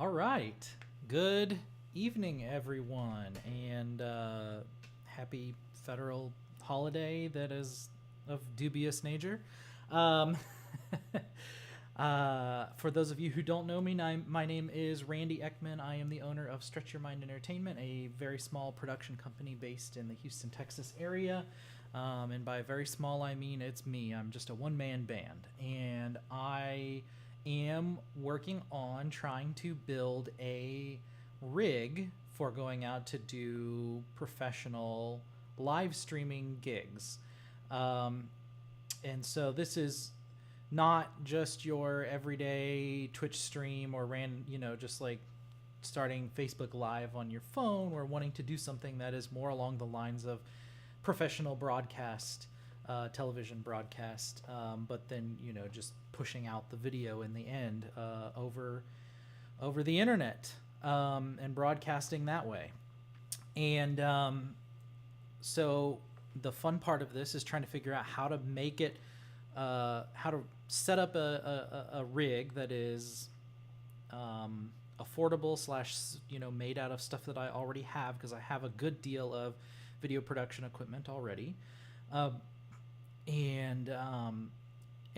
All right. Good evening, everyone, and happy federal holiday that is of dubious nature. Um, for those of you who don't know me, my name is Randy Eckman. I am the owner of Stretch Your Mind Entertainment, a very small production company based in the Houston, Texas area. And by very small, I mean it's me. I'm just a one-man band, and I am working on trying to build a rig for going out to do professional live streaming gigs. Um, and so this is not just your everyday Twitch stream or just like starting Facebook Live on your phone. We're wanting to do something that is more along the lines of professional broadcast, television broadcast, but then just pushing out the video in the end over the internet, and broadcasting that way. And so the fun part of this is trying to figure out how to make it, how to set up a rig that is affordable slash made out of stuff that I already have, because I have a good deal of video production equipment already, and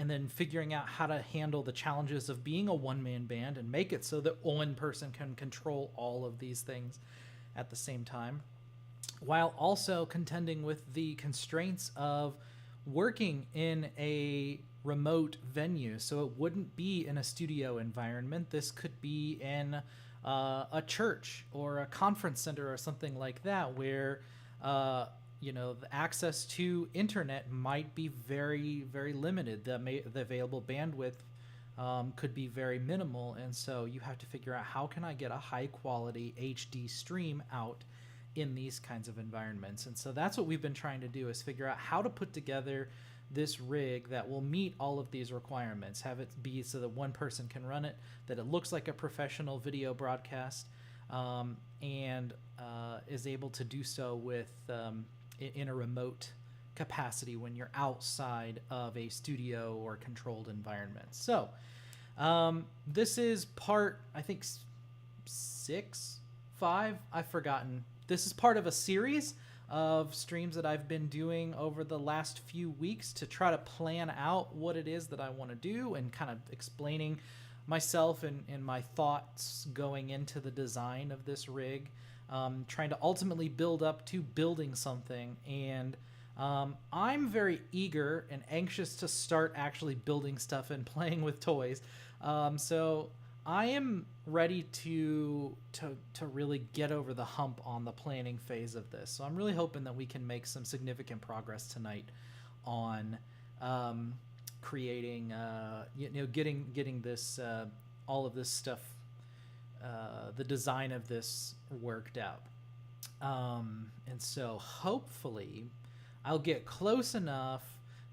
then figuring out how to handle the challenges of being a one-man band and make it so that one person can control all of these things at the same time, while also contending with the constraints of working in a remote venue. So it wouldn't be in a studio environment. This could be in a church or a conference center or something like that, where the access to internet might be very, very limited. The available bandwidth could be very minimal, and so you have to figure out, how can I get a high quality HD stream out in these kinds of environments? And so that's what we've been trying to do, is figure out how to put together this rig that will meet all of these requirements, have it be so that one person can run it, that it looks like a professional video broadcast, and is able to do so with in a remote capacity when you're outside of a studio or controlled environment. So this is part, I think, 5, I've forgotten. This is part of a series of streams that I've been doing over the last few weeks to try to plan out what it is that I want to do, and kind of explaining myself and my thoughts going into the design of this rig, trying to ultimately build up to building something. And I'm very eager and anxious to start actually building stuff and playing with toys. So I am ready to really get over the hump on the planning phase of this. So I'm really hoping that we can make some significant progress tonight on creating, getting this, all of this stuff, the design of this worked out. And so hopefully I'll get close enough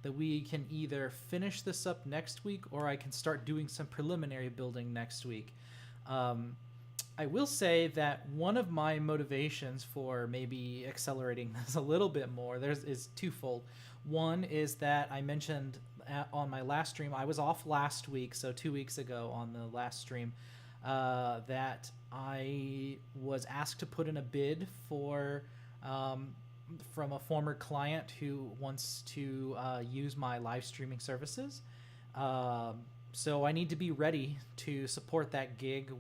that we can either finish this up next week, or I can start doing some preliminary building next week. I will say that one of my motivations for maybe accelerating this a little bit more is twofold. One is that I mentioned on my last stream, I was off last week, so 2 weeks ago on the last stream, that I was asked to put in a bid for from a former client who wants to use my live streaming services. So I need to be ready to support that gig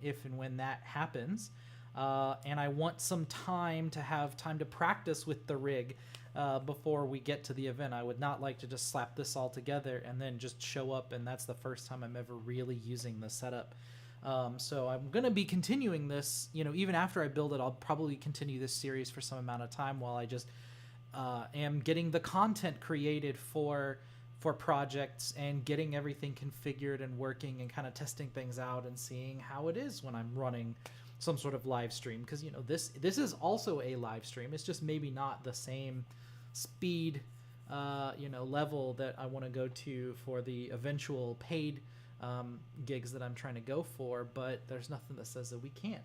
if and when that happens. And I want some time to have time to practice with the rig before we get to the event. I would not like to just slap this all together and then just show up, and that's the first time I'm ever really using the setup. So I'm going to be continuing this, even after I build it. I'll probably continue this series for some amount of time while I just am getting the content created for projects and getting everything configured and working, and kind of testing things out and seeing how it is when I'm running some sort of live stream. Because this is also a live stream. It's just maybe not the same speed level that I want to go to for the eventual paid gigs that I'm trying to go for. But there's nothing that says that we can't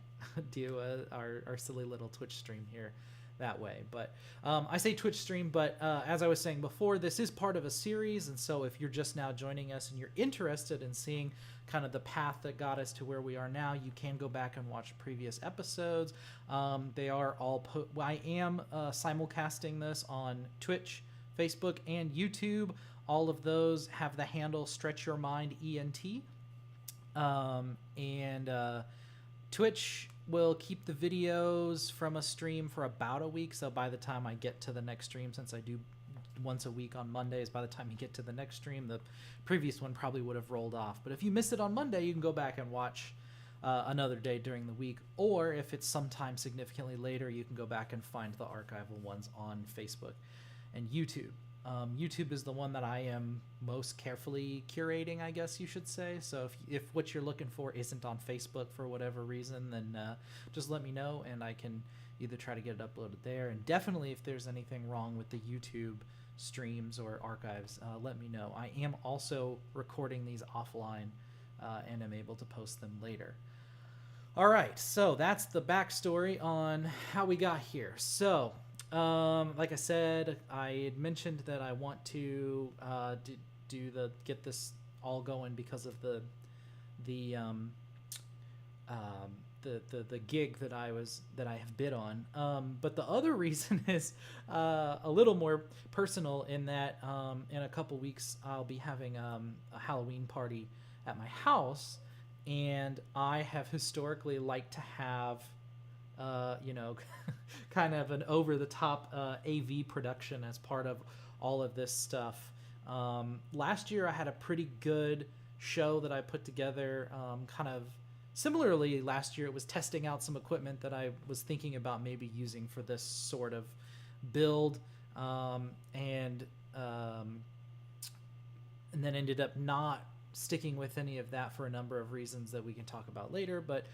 do our silly little Twitch stream here that way. But I say Twitch stream, but as I was saying before, this is part of a series, and so if you're just now joining us and you're interested in seeing kind of the path that got us to where we are now, you can go back and watch previous episodes. They are all I am simulcasting this on Twitch, Facebook, and YouTube. All of those have the handle Stretch Your Mind ENT. Twitch will keep the videos from a stream for about a week. So by the time I get to the next stream, since I do once a week on Mondays, by the time you get to the next stream, the previous one probably would have rolled off. But if you missed it on Monday, you can go back and watch another day during the week. Or if it's sometime significantly later, you can go back and find the archival ones on Facebook and YouTube. YouTube is the one that I am most carefully curating, I guess you should say. So if what you're looking for isn't on Facebook for whatever reason, then just let me know, and I can either try to get it uploaded there. And definitely if there's anything wrong with the YouTube streams or archives, let me know. I am also recording these offline and am able to post them later. All right, so that's the backstory on how we got here. So like I said, I had mentioned that I want to get this all going because of the gig that I have bid on. But the other reason is a little more personal in that in a couple weeks I'll be having a Halloween party at my house, and I have historically liked to have kind of an over-the-top AV production as part of all of this stuff. Last year I had a pretty good show that I put together. Kind of similarly, last year it was testing out some equipment that I was thinking about maybe using for this sort of build, and then ended up not sticking with any of that for a number of reasons that we can talk about later. But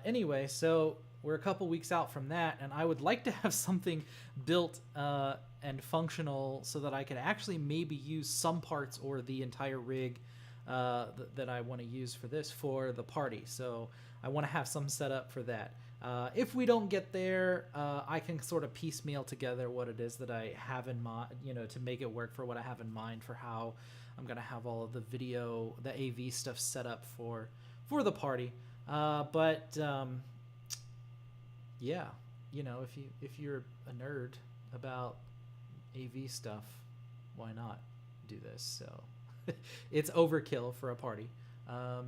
anyway, so we're a couple weeks out from that, and I would like to have something built and functional so that I could actually maybe use some parts or the entire rig that I want to use for this for the party. So I want to have some set up for that. If we don't get there, I can sort of piecemeal together what it is that I have in mind, to make it work for what I have in mind for how I'm going to have all of the video, the AV stuff set up for the party. Yeah, if you're a nerd about AV stuff, why not do this? So it's overkill for a party. I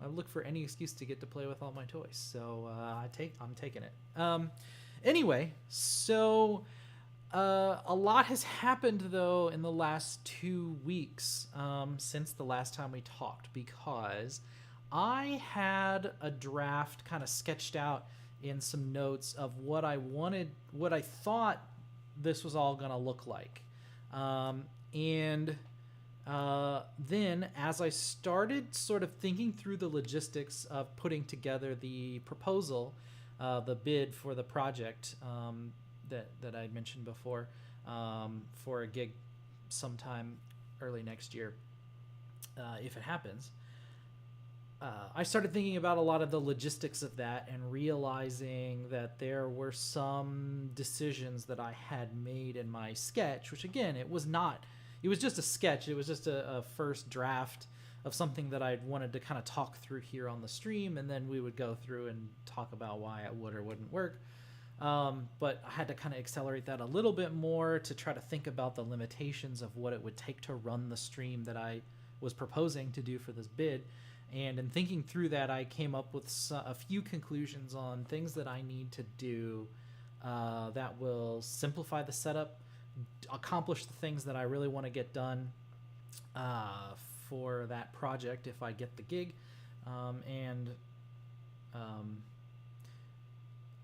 look for any excuse to get to play with all my toys. So I'm taking it. Anyway, so a lot has happened though in the last 2 weeks since the last time we talked, because I had a draft kind of sketched out in some notes of what I thought this was all going to look like. Then as I started sort of thinking through the logistics of putting together the proposal, the bid for the project that I mentioned before, for a gig sometime early next year, if it happens, I started thinking about a lot of the logistics of that and realizing that there were some decisions that I had made in my sketch, which again, it was just a sketch. It was just a first draft of something that I wanted to kind of talk through here on the stream, and then we would go through and talk about why it would or wouldn't work. But I had to kind of accelerate that a little bit more to try to think about the limitations of what it would take to run the stream that I was proposing to do for this bid. And in thinking through that, I came up with a few conclusions on things that I need to do that will simplify the setup, accomplish the things that I really want to get done for that project if I get the gig.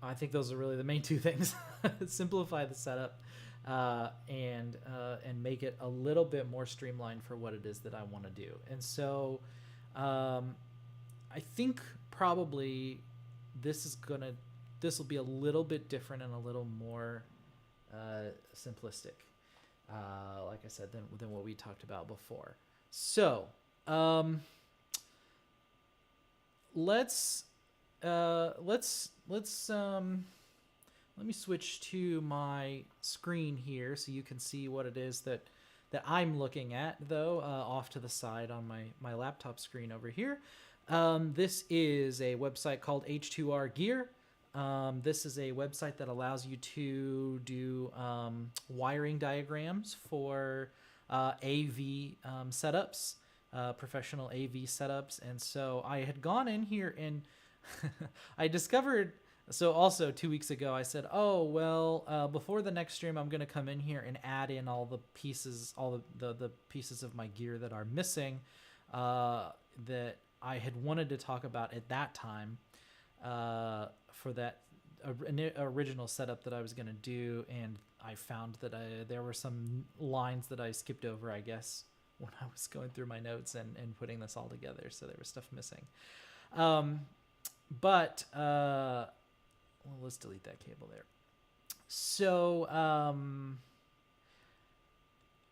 I think those are really the main two things. Simplify the setup and make it a little bit more streamlined for what it is that I want to do. And so I think probably this will be a little bit different and a little more simplistic, like I said, than what we talked about before. So let's let me switch to my screen here so you can see what it is that I'm looking at, though, off to the side on my laptop screen over here. This is a website called H2R Gear. This is a website that allows you to do wiring diagrams for AV setups, professional AV setups. And so I had gone in here and I discovered. So also 2 weeks ago, I said, oh, well, before the next stream, I'm going to come in here and add in all the pieces, all the pieces of my gear that are missing that I had wanted to talk about at that time for that original setup that I was going to do. And I found that there were some lines that I skipped over, I guess, when I was going through my notes and putting this all together. So there was stuff missing. Well, let's delete that cable there. So,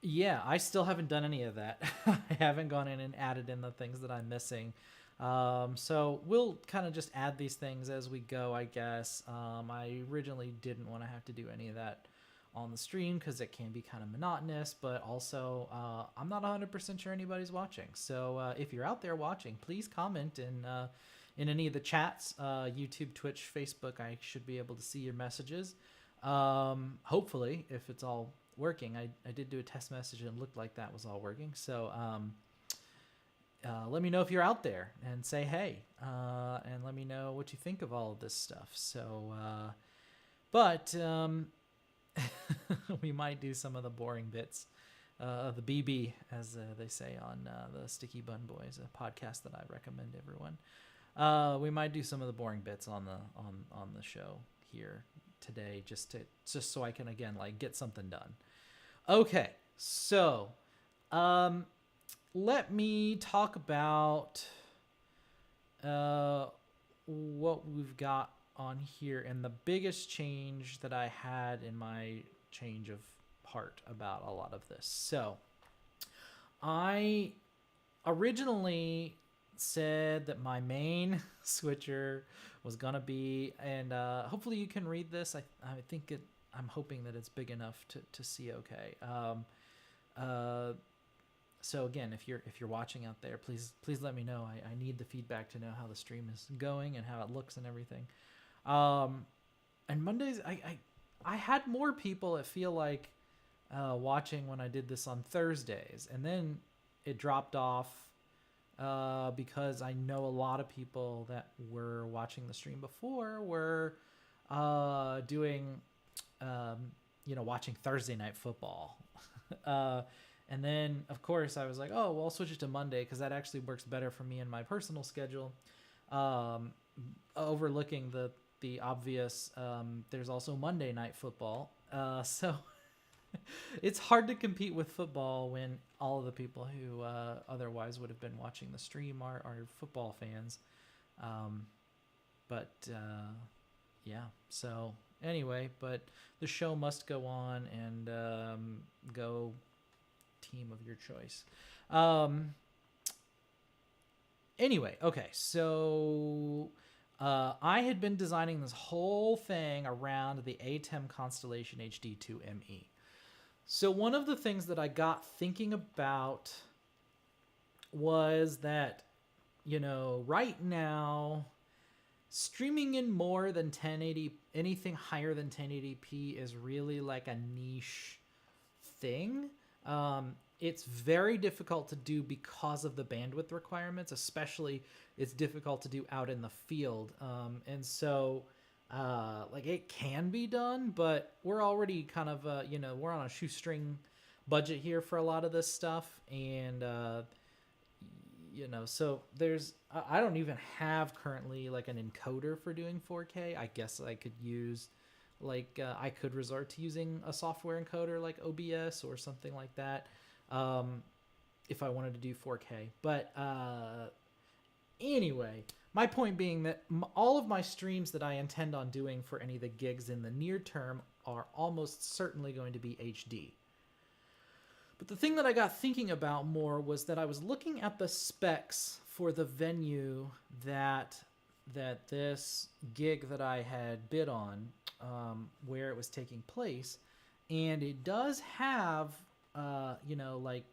yeah, I still haven't done any of that. I haven't gone in and added in the things that I'm missing. So we'll kind of just add these things as we go, I guess. I originally didn't want to have to do any of that on the stream because it can be kind of monotonous, but also I'm not 100% sure anybody's watching. So if you're out there watching, please comment in any of the chats, YouTube, Twitch, Facebook. I should be able to see your messages. Hopefully, if it's all working. I did do a test message and it looked like that was all working. So let me know if you're out there and say hey, and let me know what you think of all of this stuff. So, we might do some of the boring bits of the BB, as they say on the Sticky Bun Boys, a podcast that I recommend everyone. We might do some of the boring bits on the show here today, just so I can again get something done. Okay, so let me talk about what we've got on here and the biggest change that I had in my change of heart about a lot of this. So I originally said that my main switcher was gonna be, and hopefully you can read this. I'm hoping that it's big enough to see okay. So again, if you're watching out there, please let me know. I need the feedback to know how the stream is going and how it looks and everything. And Mondays, I had more people, I feel like, watching when I did this on Thursdays, and then it dropped off because I know a lot of people that were watching the stream before were doing, watching Thursday Night Football. And then, of course, I was like, oh, well, I'll switch it to Monday because that actually works better for me in my personal schedule. Overlooking the obvious, there's also Monday Night Football. So it's hard to compete with football when all of the people who otherwise would have been watching the stream are football fans. Yeah, so anyway, but the show must go on, and go team of your choice. Anyway, okay, so I had been designing this whole thing around the ATEM Constellation HD2ME. So one of the things that I got thinking about was that, right now, streaming in more than 1080, anything higher than 1080p is really like a niche thing. It's very difficult to do because of the bandwidth requirements, especially it's difficult to do out in the field. And so, it can be done, but we're already kind of, we're on a shoestring budget here for a lot of this stuff. And, so I don't even have currently an encoder for doing 4K. I guess I could use, I could resort to using a software encoder like OBS or something like that, if I wanted to do 4K. But anyway, my point being that all of my streams that I intend on doing for any of the gigs in the near term are almost certainly going to be HD. But the thing that I got thinking about more was that I was looking at the specs for the venue that this gig that I had bid on where it was taking place, and it does have like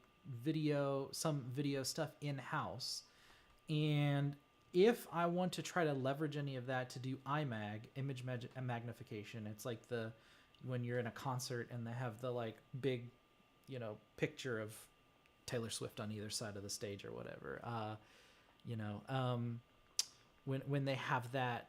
some video stuff in house. And if I want to try to leverage any of that to do image magnification, it's like when you're in a concert and they have the like big, picture of Taylor Swift on either side of the stage or whatever. When they have that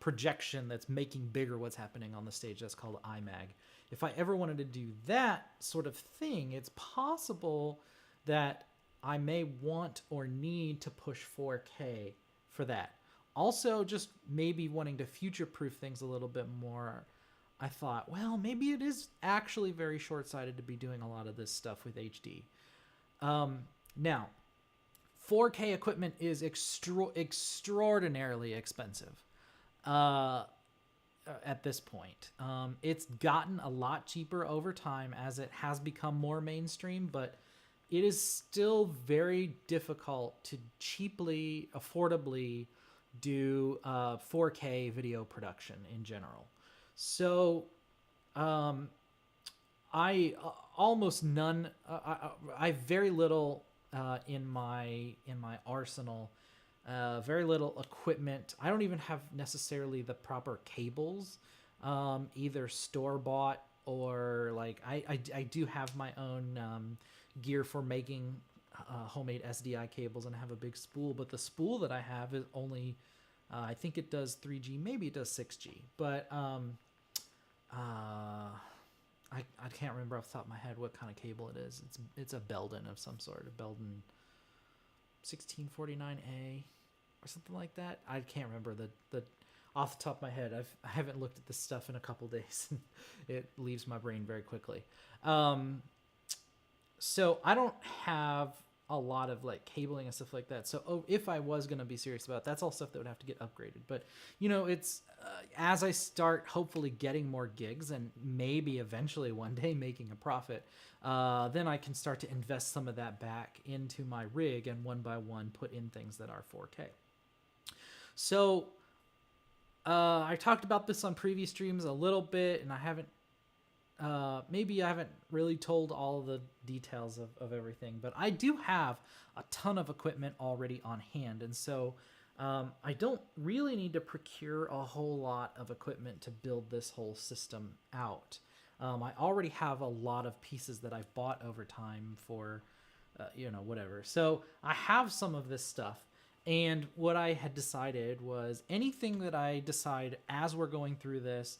projection that's making bigger what's happening on the stage, that's called iMag. If I ever wanted to do that sort of thing, it's possible that I may want or need to push 4K for that. Also, just maybe wanting to future-proof things a little bit more, I thought, well, maybe it is actually very short-sighted to be doing a lot of this stuff with HD. Now, 4K equipment is extraordinarily expensive at this point. It's gotten a lot cheaper over time as it has become more mainstream, but it is still very difficult to cheaply, affordably do 4K video production in general. So I almost none. I have very little in my arsenal. Very little equipment. I don't even have necessarily the proper cables, either store bought or like I do have my own gear for making homemade SDI cables, and I have a big spool. But the spool that I have is only I think it does 3G, maybe it does 6G, but I can't remember off the top of my head what kind of cable it is. It's a Belden of some sort, a Belden 1649A or something like that. I can't remember the off the top of my head. I haven't looked at this stuff in a couple days. It leaves my brain very quickly. So I don't have a lot of like cabling and stuff like that. So if I was going to be serious about it, that's all stuff that would have to get upgraded. But it's as I start hopefully getting more gigs and maybe eventually one day making a profit, then I can start to invest some of that back into my rig and one by one put in things that are 4K. So I talked about this on previous streams a little bit, and I haven't maybe I haven't really told all the details of everything, but I do have a ton of equipment already on hand. And so I don't really need to procure a whole lot of equipment to build this whole system out. I already have a lot of pieces that I've bought over time for, whatever. So I have some of this stuff. And what I had decided was anything that I decide as we're going through this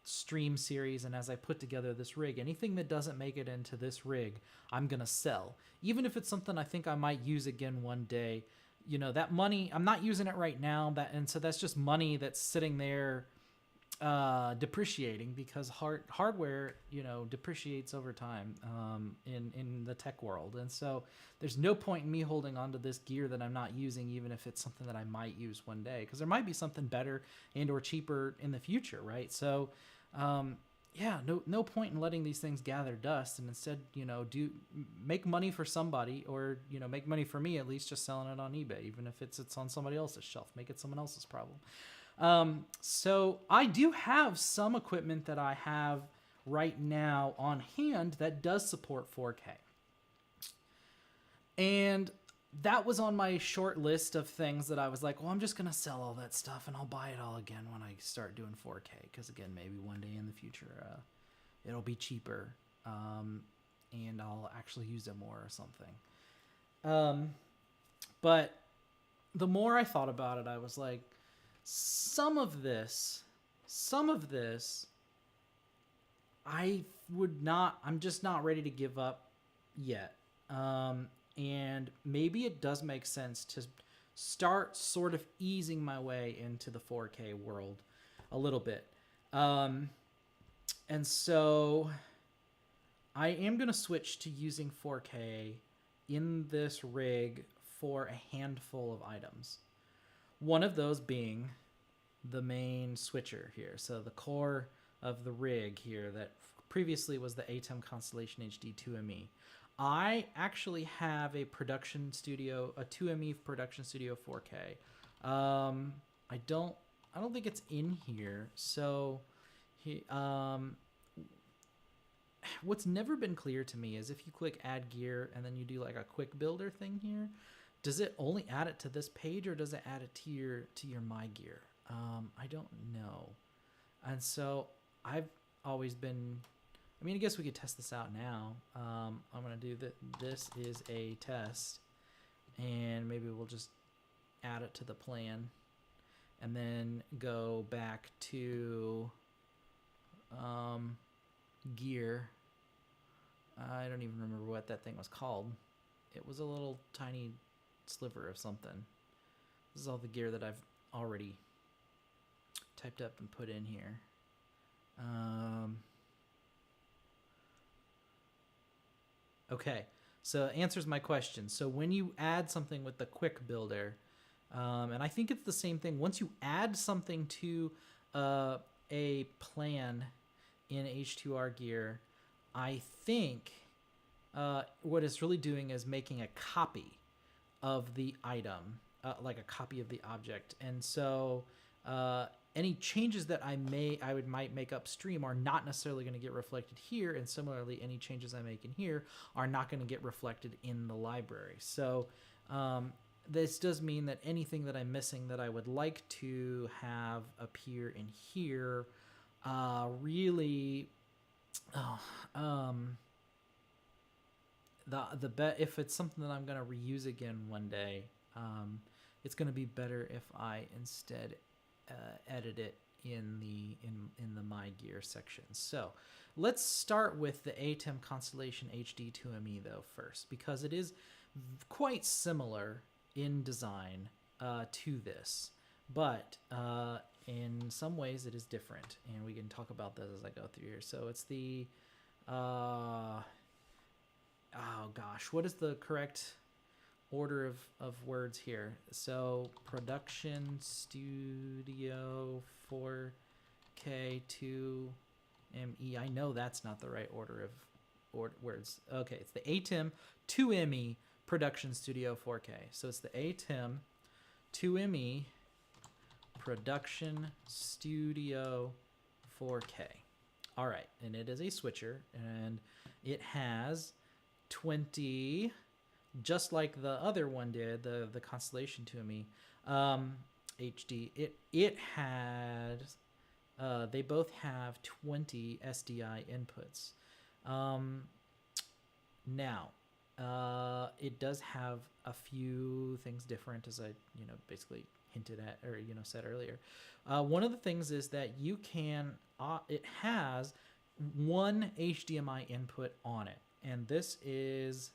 stream series and as I put together this rig, anything that doesn't make it into this rig, I'm going to sell. Even if it's something I think I might use again one day, that money, I'm not using it right now. And so that's just money that's sitting there depreciating because hardware, depreciates over time in the tech world. And so there's no point in me holding on to this gear that I'm not using, even if it's something that I might use one day, because there might be something better and or cheaper in the future, right? So no point in letting these things gather dust, and instead, make money for somebody, or make money for me, at least just selling it on eBay, even if it's on somebody else's shelf. Make it someone else's problem. So I do have some equipment that I have right now on hand that does support 4K. And that was on my short list of things that I was like, well, I'm just going to sell all that stuff and I'll buy it all again when I start doing 4K. Because again, maybe one day in the future, it'll be cheaper, and I'll actually use it more or something. But the more I thought about it, I was like, some of this, I'm just not ready to give up yet. And maybe it does make sense to start sort of easing my way into the 4K world a little bit. And so I am going to switch to using 4K in this rig for a handful of items. One of those being the main switcher here. So the core of the rig here that previously was the ATEM Constellation HD 2ME. I actually have a 2ME production studio 4K. I don't don't think it's in here. So what's never been clear to me is if you click add gear and then you do like a quick builder thing here, does it only add it to this page or does it add it to your my gear? I don't know. And so I've always been, I mean, I guess we could test this out now. I'm going to do that. This is a test, and maybe we'll just add it to the plan and then go back to gear. I don't even remember what that thing was called. It was a little tiny sliver of something. This is all the gear that I've already typed up and put in here. Okay, so it answers my question. So when you add something with the quick builder, and I think it's the same thing. Once you add something to a plan in H2R gear, I think what it's really doing is making a copy of the item, like a copy of the object. And so any changes that I might make upstream are not necessarily going to get reflected here. And similarly, any changes I make in here are not going to get reflected in the library. So this does mean that anything that I'm missing that I would like to have appear in here really if it's something that I'm going to reuse again one day, it's going to be better if I instead edit it in the my gear section. So let's start with the ATEM Constellation HD 2ME though first, because it is quite similar in design to this, but in some ways it is different, and we can talk about this as I go through here. So it's the oh gosh, what is the correct order of words here? So production studio 4K 2ME. I know that's not the right order of words. Okay, it's the ATEM 2ME production studio 4K. So it's the ATEM 2ME production studio 4K. All right, and it is a switcher, and it has 20, just like the other one did, the Constellation 2ME HD. It had they both have 20 SDI inputs. Now it does have a few things different, as I basically hinted at or said earlier. One of the things is that you can it has one HDMI input on it, and this is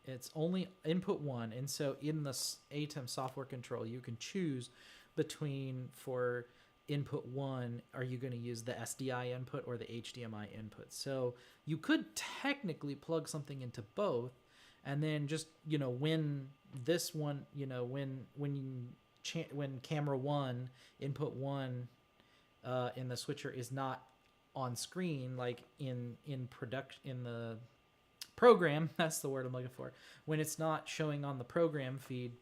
it's only input one. And so in the ATEM software control, you can choose between, for input one, are you going to use the SDI input or the HDMI input? So you could technically plug something into both, and then just when this one when camera one, input one in the switcher is not on screen, like in production, in the program, that's the word I'm looking for, when it's not showing on the program feed,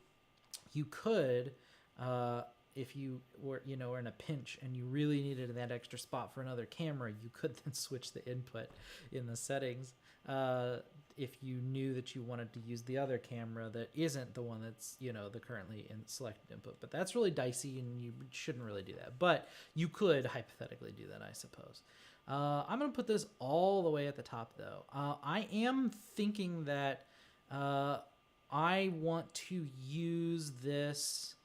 you could if you were were in a pinch and you really needed that extra spot for another camera, you could then switch the input in the settings if you knew that you wanted to use the other camera that isn't the one that's the currently selected input. But that's really dicey, and you shouldn't really do that, but you could hypothetically do that, I suppose. I'm going to put this all the way at the top, though. I am thinking that I want to use this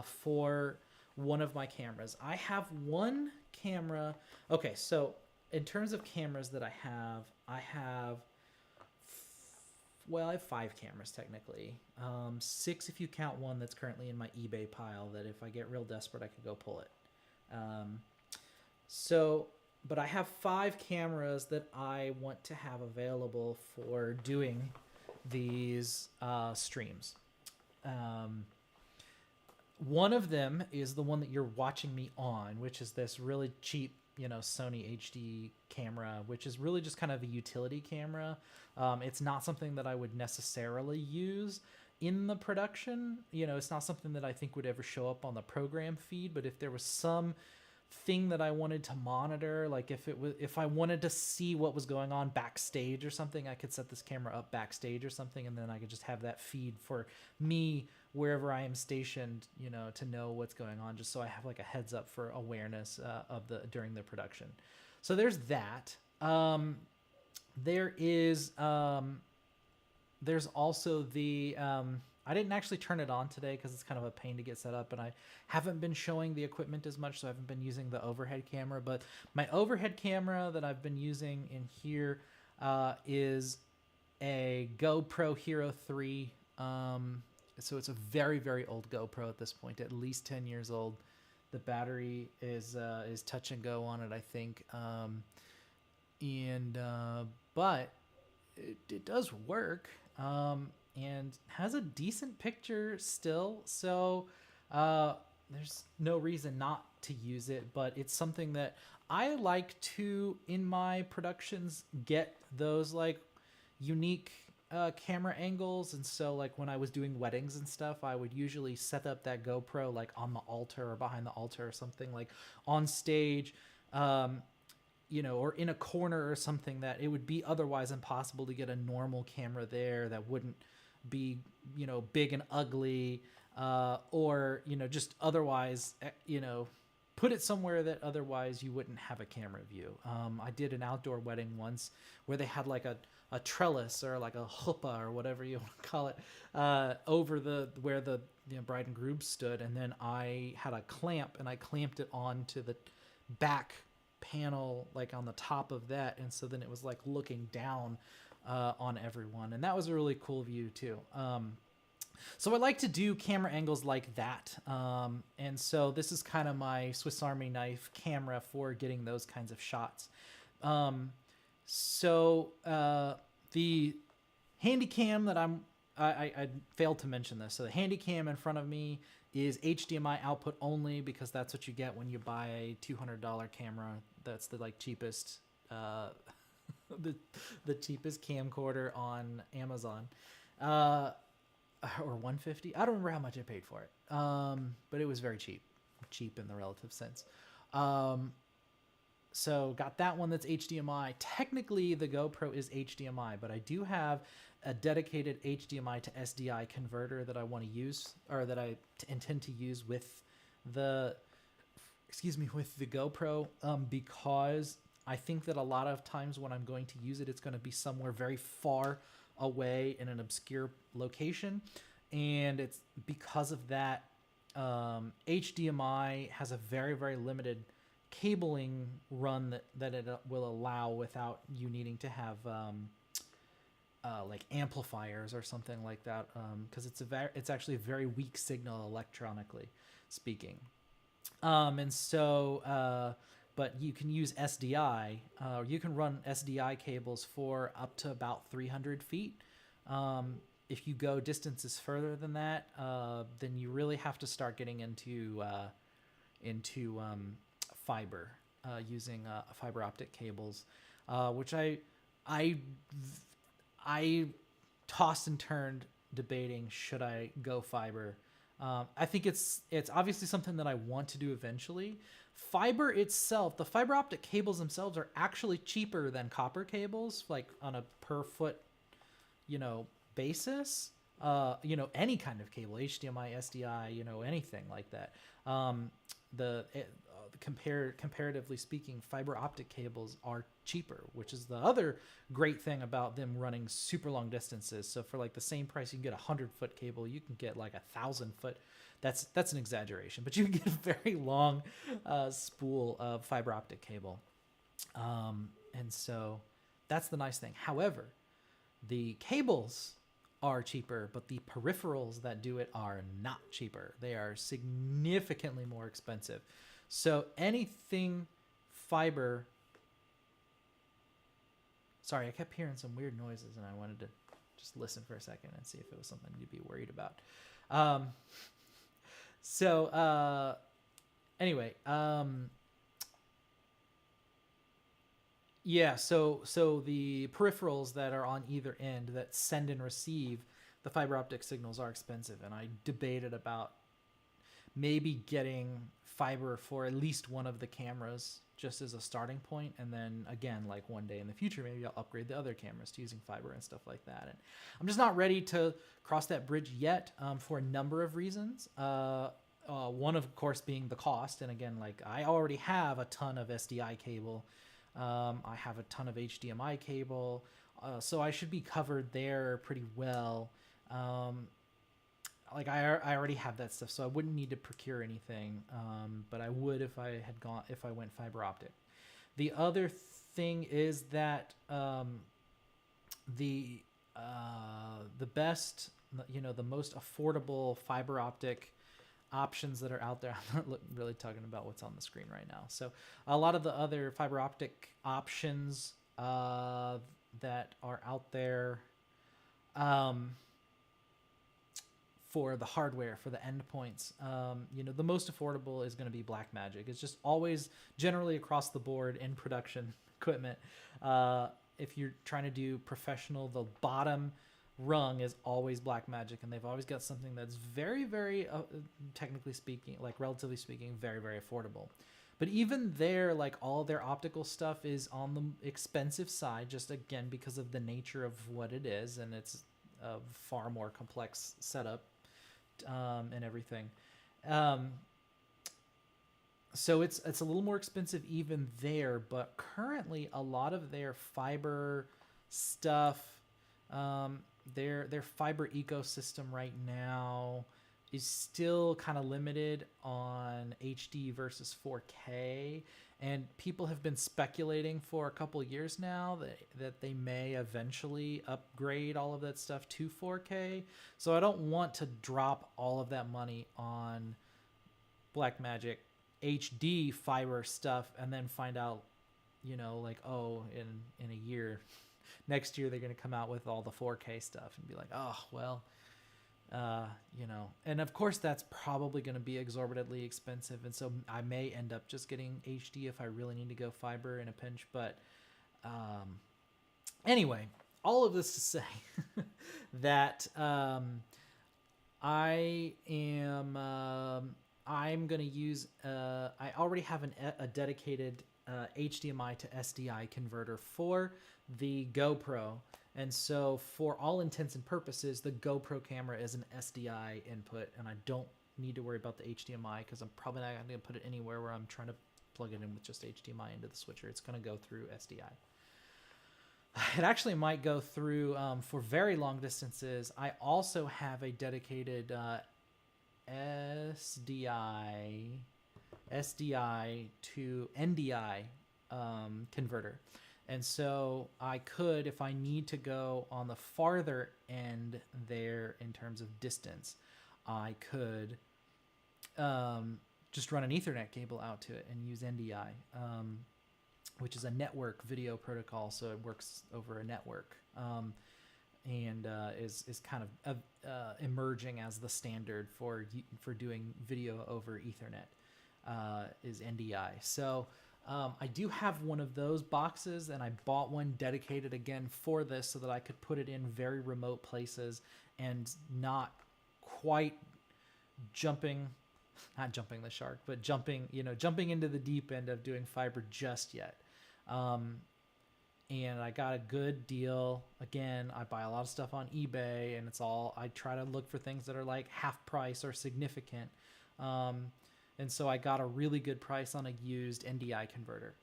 for one of my cameras. I have one camera. Okay, so in terms of cameras that I have I have 5 cameras technically. 6 if you count one that's currently in my eBay pile, that if I get real desperate, I could go pull it. But I have 5 cameras that I want to have available for doing these streams. One of them is the one that you're watching me on, which is this really cheap, Sony HD camera, which is really just kind of a utility camera. It's not something that I would necessarily use in the production. It's not something that I think would ever show up on the program feed, but if there was some thing that I wanted to monitor, like if I wanted to see what was going on backstage or something, I could set this camera up backstage or something, and then I could just have that feed for me wherever I am stationed, to know what's going on, just so I have like a heads up for awareness during the production. So there's that. There's also the I didn't actually turn it on today because it's kind of a pain to get set up, and I haven't been showing the equipment as much, so I haven't been using the overhead camera. But my overhead camera that I've been using in here is a GoPro Hero 3. So it's a very, very old GoPro at this point, at least 10 years old. The battery is touch and go on it, I think. But it does work. And has a decent picture still, so there's no reason not to use it. But it's something that I like to, in my productions, get those like unique camera angles. And so like when I was doing weddings and stuff, I would usually set up that GoPro like on the altar or behind the altar or something, like on stage, or in a corner or something, that it would be otherwise impossible to get a normal camera there that wouldn't be, big and ugly, or, just otherwise, put it somewhere that otherwise you wouldn't have a camera view. I did an outdoor wedding once where they had like a trellis or like a chuppah or whatever you want to call it, over where the bride and groom stood. And then I had a clamp and I clamped it onto the back panel, like on the top of that. And so then it was like looking down on everyone, and that was a really cool view too. So I like to do camera angles like that, and so this is kind of my Swiss Army knife camera for getting those kinds of shots. So the Handycam that I failed to mention this. So the Handycam in front of me is HDMI output only, because that's what you get when you buy a $200 camera. That's the like cheapest the cheapest camcorder on Amazon, or $150. I don't remember how much I paid for it, but it was very cheap in the relative sense. So got that one that's HDMI. Technically the GoPro is HDMI, but I do have a dedicated HDMI to SDI converter that I want to use, or that I intend to use with the GoPro, because I think that a lot of times when I'm going to use it, it's going to be somewhere very far away in an obscure location. And it's because of that, HDMI has a very, very limited cabling run that it will allow without you needing to have like amplifiers or something like that, because it's actually a very weak signal electronically speaking. And so but you can use SDI, you can run SDI cables for up to about 300 feet. If you go distances further than that, then you really have to start getting into fiber, using fiber optic cables, which I tossed and turned debating, should I go fiber? I think it's obviously something that I want to do eventually. Fiber itself, the fiber optic cables themselves are actually cheaper than copper cables, like on a per foot, basis. Any kind of cable, HDMI, SDI, anything like that. Comparatively speaking, fiber optic cables are cheaper, which is the other great thing about them running super long distances. So for like the same price, you can get 100-foot cable, you can get like 1,000-foot. That's an exaggeration, but you can get a very long spool of fiber optic cable. And so that's the nice thing. However, the cables are cheaper, but the peripherals that do it are not cheaper. They are significantly more expensive. So anything fiber... Sorry, I kept hearing some weird noises, and I wanted to just listen for a second and see if it was something to be worried about. Anyway, Yeah, so the peripherals that are on either end that send and receive the fiber optic signals are expensive, and I debated about maybe getting fiber for at least one of the cameras just as a starting point, and then again, like one day in the future, maybe I'll upgrade the other cameras to using fiber and stuff like that. And I'm just not ready to cross that bridge yet, for a number of reasons. One, of course, being the cost, and again, like I already have a ton of SDI cable. I have a ton of HDMI cable, so I should be covered there pretty well. Like I already have that stuff, so I wouldn't need to procure anything. But I would if I went fiber optic. The other thing is that the best, the most affordable fiber optic options that are out there. I'm not really talking about what's on the screen right now. So a lot of the other fiber optic options that are out there. For the hardware, for the endpoints, the most affordable is going to be Blackmagic. It's just always generally across the board in production equipment. If you're trying to do professional, the bottom rung is always Blackmagic, and they've always got something that's very, very, technically speaking, like relatively speaking, very, very affordable. But even there, like all their optical stuff is on the expensive side, just again because of the nature of what it is, and it's a far more complex setup. And everything. So it's a little more expensive even there, but currently a lot of their fiber stuff, their fiber ecosystem right now is still kind of limited on HD versus 4K. And people have been speculating for a couple years now that they may eventually upgrade all of that stuff to 4K. So I don't want to drop all of that money on Blackmagic HD fiber stuff and then find out, like, oh, in a year, next year they're going to come out with all the 4K stuff and be like, oh, well, and of course that's probably going to be exorbitantly expensive, and so I may end up just getting HD if I really need to go fiber in a pinch. But anyway, all of this to say that I'm going to use I already have a dedicated HDMI to SDI converter for the GoPro. And so for all intents and purposes, the GoPro camera is an SDI input, and I don't need to worry about the HDMI because I'm probably not going to put it anywhere where I'm trying to plug it in with just HDMI into the switcher. It's going to go through SDI. It actually might go through for very long distances. I also have a dedicated SDI to NDI converter. And so I could, if I need to go on the farther end there in terms of distance, I could just run an Ethernet cable out to it and use NDI, which is a network video protocol. So it works over a network and is kind of emerging as the standard for doing video over Ethernet is NDI. So I do have one of those boxes, and I bought one dedicated again for this so that I could put it in very remote places and not quite not jumping the shark, but jumping into the deep end of doing fiber just yet. And I got a good deal. Again, I buy a lot of stuff on eBay, and I try to look for things that are like half price or significant. And so I got a really good price on a used NDI converter,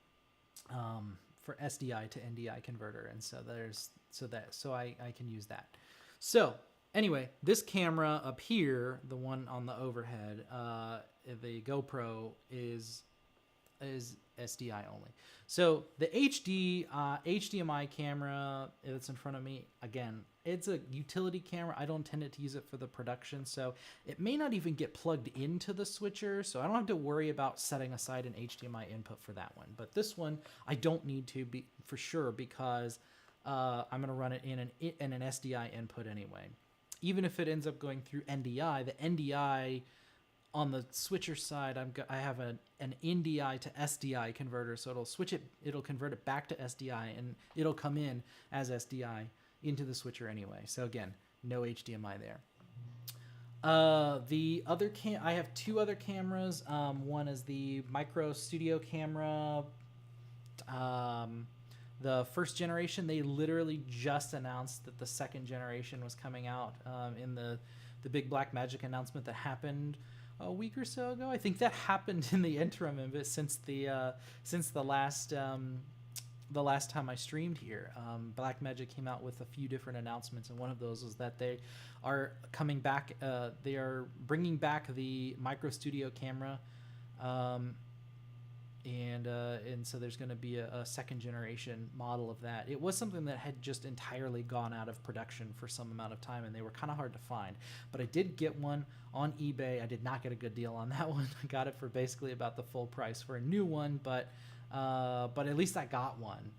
for SDI to NDI converter. And so I can use that. So anyway, this camera up here, the one on the overhead, the GoPro is SDI only. So the HDMI camera that's in front of me, again, it's a utility camera. I don't intend to use it for the production, so it may not even get plugged into the switcher, so I don't have to worry about setting aside an HDMI input for that one. But this one, I don't need to be for sure, because I'm going to run it in an SDI input anyway. Even if it ends up going through NDI, the NDI on the switcher side, I have an NDI to SDI converter, so it'll convert it back to SDI, and it'll come in as SDI into the switcher anyway. So again, no HDMI there. The other I have two other cameras. One is the micro studio camera. The first generation, they literally just announced that the second generation was coming out in the big Blackmagic announcement that happened a week or so ago. I think that happened in the interim of it since the last time I streamed here. Blackmagic came out with a few different announcements, and one of those was that they are coming back. They are bringing back the micro studio camera, and so there's going to be a second generation model of that. It was something that had just entirely gone out of production for some amount of time, and they were kind of hard to find. But I did get one on eBay. I did not get a good deal on that one. I got it for basically about the full price for a new one, but at least I got one,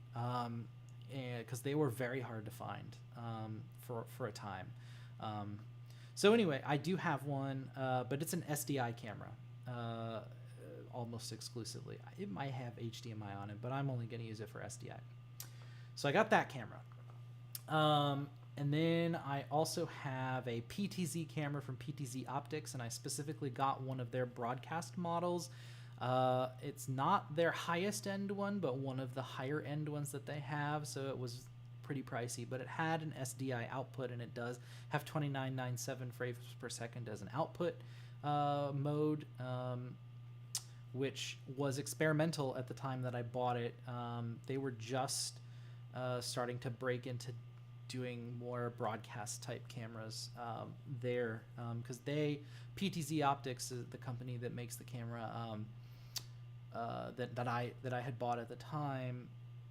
because they were very hard to find for a time. So anyway, I do have one, but it's an SDI camera. Almost exclusively. It might have HDMI on it, but I'm only going to use it for SDI. So I got that camera. And then I also have a PTZ camera from PTZ Optics, and I specifically got one of their broadcast models. It's not their highest end one, but one of the higher end ones that they have, so it was pretty pricey, but it had an SDI output, and it does have 2997 frames per second as an output mode, which was experimental at the time that I bought it. They were just starting to break into doing more broadcast type cameras there, because PTZ Optics is the company that makes the camera that I had bought at the time,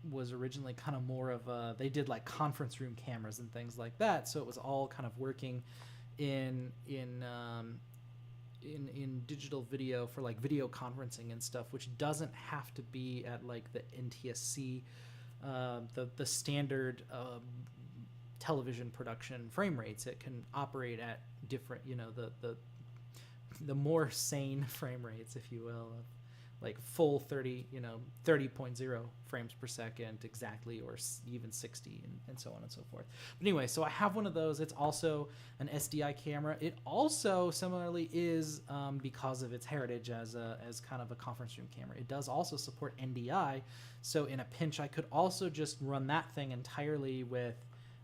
was originally kind of more of they did like conference room cameras and things like that, so it was all kind of working in digital video for like video conferencing and stuff, which doesn't have to be at like the NTSC, the standard television production frame rates. It can operate at different, the more sane frame rates, if you will, of like full 30.0 frames per second exactly, or even 60, and so on and so forth. But anyway, so I have one of those. It's also an SDI camera. It also similarly is, because of its heritage as kind of a conference room camera, it does also support NDI. So in a pinch, I could also just run that thing entirely with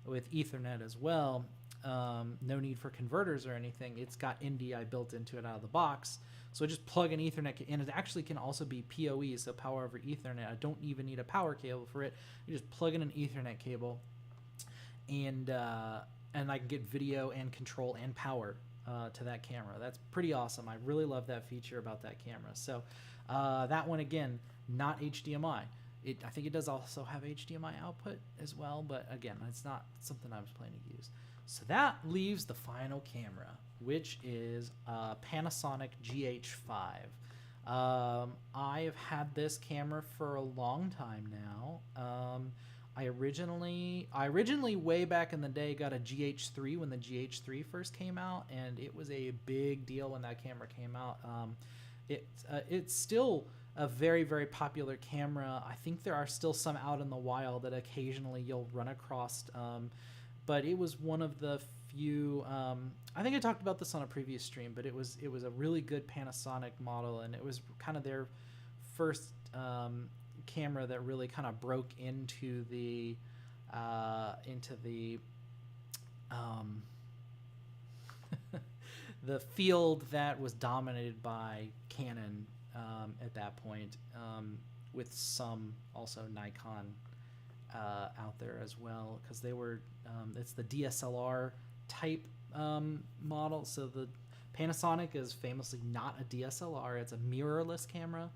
Ethernet as well. No need for converters or anything. It's got NDI built into it out of the box. So I just plug an Ethernet, and it actually can also be PoE, so power over Ethernet. I don't even need a power cable for it. You just plug in an Ethernet cable, and I can get video and control and power to that camera. That's pretty awesome. I really love that feature about that camera. So that one, again, not HDMI. I think it does also have HDMI output as well, but again, it's not something I was planning to use. So that leaves the final camera, which is Panasonic GH5. I have had this camera for a long time now. I originally way back in the day got a GH3 when the GH3 first came out, and it was a big deal when that camera came out. It's still a very, very popular camera. I think there are still some out in the wild that occasionally you'll run across, but it was one of the few. I think I talked about this on a previous stream, but it was a really good Panasonic model, and it was kind of their first camera that really kind of broke into the the field that was dominated by Canon at that point, with some also Nikon out there as well, because they were it's the DSLR type model. So the Panasonic is famously not a DSLR, it's a mirrorless camera.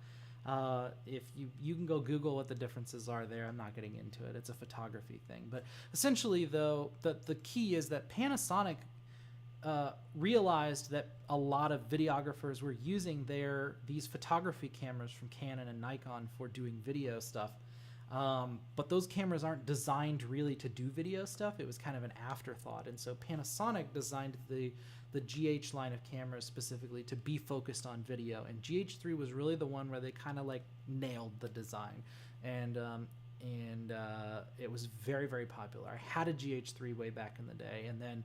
If you can go Google what the differences are there. I'm not getting into it. It's a photography thing. But essentially, though, the key is that Panasonic realized that a lot of videographers were using these photography cameras from Canon and Nikon for doing video stuff. But those cameras aren't designed really to do video stuff. It was kind of an afterthought. And so Panasonic designed the GH line of cameras specifically to be focused on video. And GH3 was really the one where they kind of like nailed the design. And it was very, very popular. I had a GH3 way back in the day. And then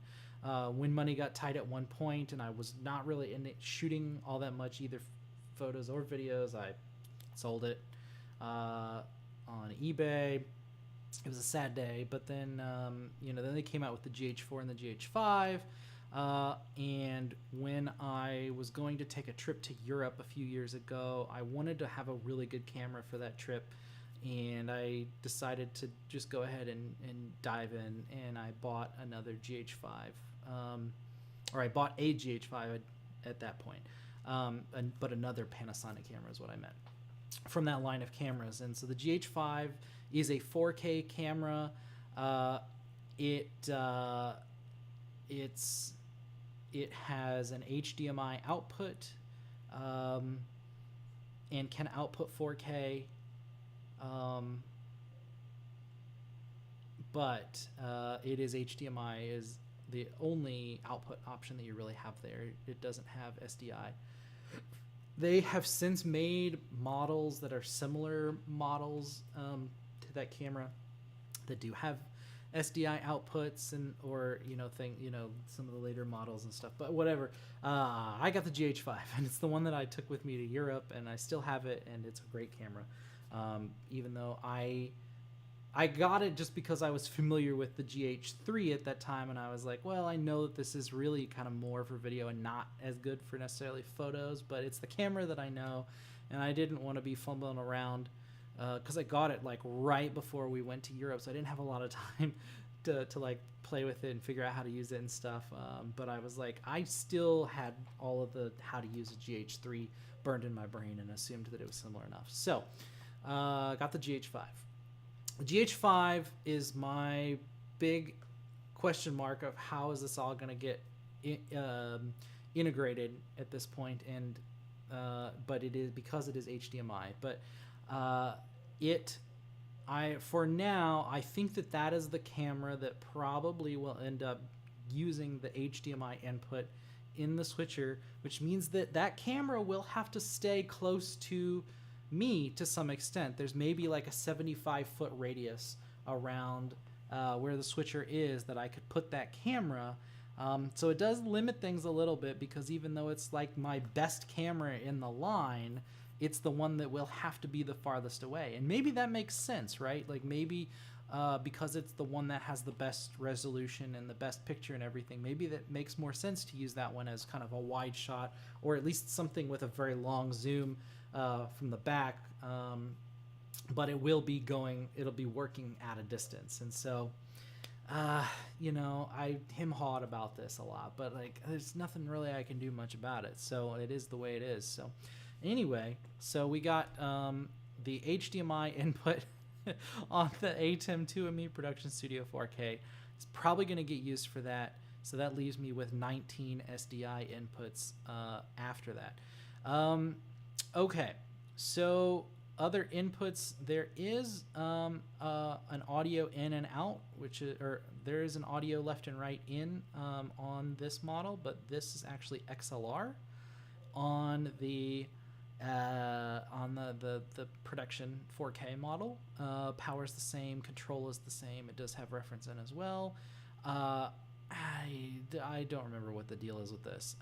when money got tight at one point and I was not really in it shooting all that much, either photos or videos, I sold it on eBay. It was a sad day, but then then they came out with the GH4 and the GH5. And when I was going to take a trip to Europe a few years ago, I wanted to have a really good camera for that trip, and I decided to just go ahead and dive in, and I bought another GH5, or I bought a GH5 at that point, but another Panasonic camera is what I meant, from that line of cameras. And so the GH5 is a 4K camera. It has an HDMI output, and can output 4K, but it is HDMI is the only output option that you really have there. It doesn't have SDI. They have since made models that are similar models to that camera that do have SDI outputs or some of the later models and stuff. But whatever. I got the GH5, and it's the one that I took with me to Europe, and I still have it, and it's a great camera. Even though I got it just because I was familiar with the GH3 at that time, and I was like, well, I know that this is really kind of more for video and not as good for necessarily photos, but it's the camera that I know, and I didn't want to be fumbling around because I got it like right before we went to Europe, so I didn't have a lot of time to like play with it and figure out how to use it and stuff. But I was like, I still had all of the how to use a GH3 burned in my brain and assumed that it was similar enough. So got the GH5. The GH5 is my big question mark of how is this all going to get integrated at this point, and but it is because it is HDMI. But for now, I think that is the camera that probably will end up using the HDMI input in the switcher, which means that camera will have to stay close to me to some extent. There's maybe like a 75-foot radius around where the switcher is that I could put that camera. So it does limit things a little bit, because even though it's like my best camera in the line, it's the one that will have to be the farthest away. And maybe that makes sense, right? Like maybe because it's the one that has the best resolution and the best picture and everything, maybe that makes more sense to use that one as kind of a wide shot, or at least something with a very long zoom from the back. But it'll be working at a distance. And so, I him-hawed about this a lot, but like there's nothing really I can do much about it. So it is the way it is. So anyway, so we got the HDMI input on the ATEM 2ME Production Studio 4K. It's probably going to get used for that. So that leaves me with 19 SDI inputs after that. Okay, so other inputs, there is an audio in and out, there is an audio left and right in on this model, but this is actually XLR on the production 4K model. Power's the same, control is the same. It does have reference in as well. I don't remember what the deal is with this.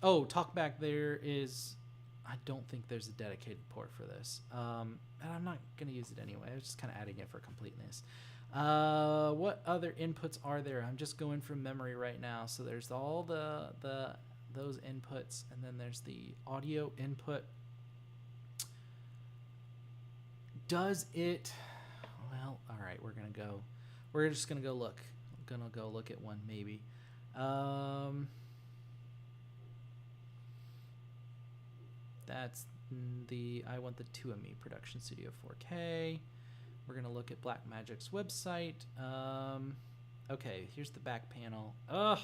TalkBack, I don't think there's a dedicated port for this. And I'm not going to use it anyway. I was just kind of adding it for completeness. What other inputs are there? I'm just going from memory right now. So there's all those inputs, and then there's the audio input. Does it... Well, all right, we're just going to go look. I'm going to go look at one maybe. That's I want the 2ME Production Studio 4K. We're going to look at Blackmagic's website. Okay, here's the back panel. Ugh.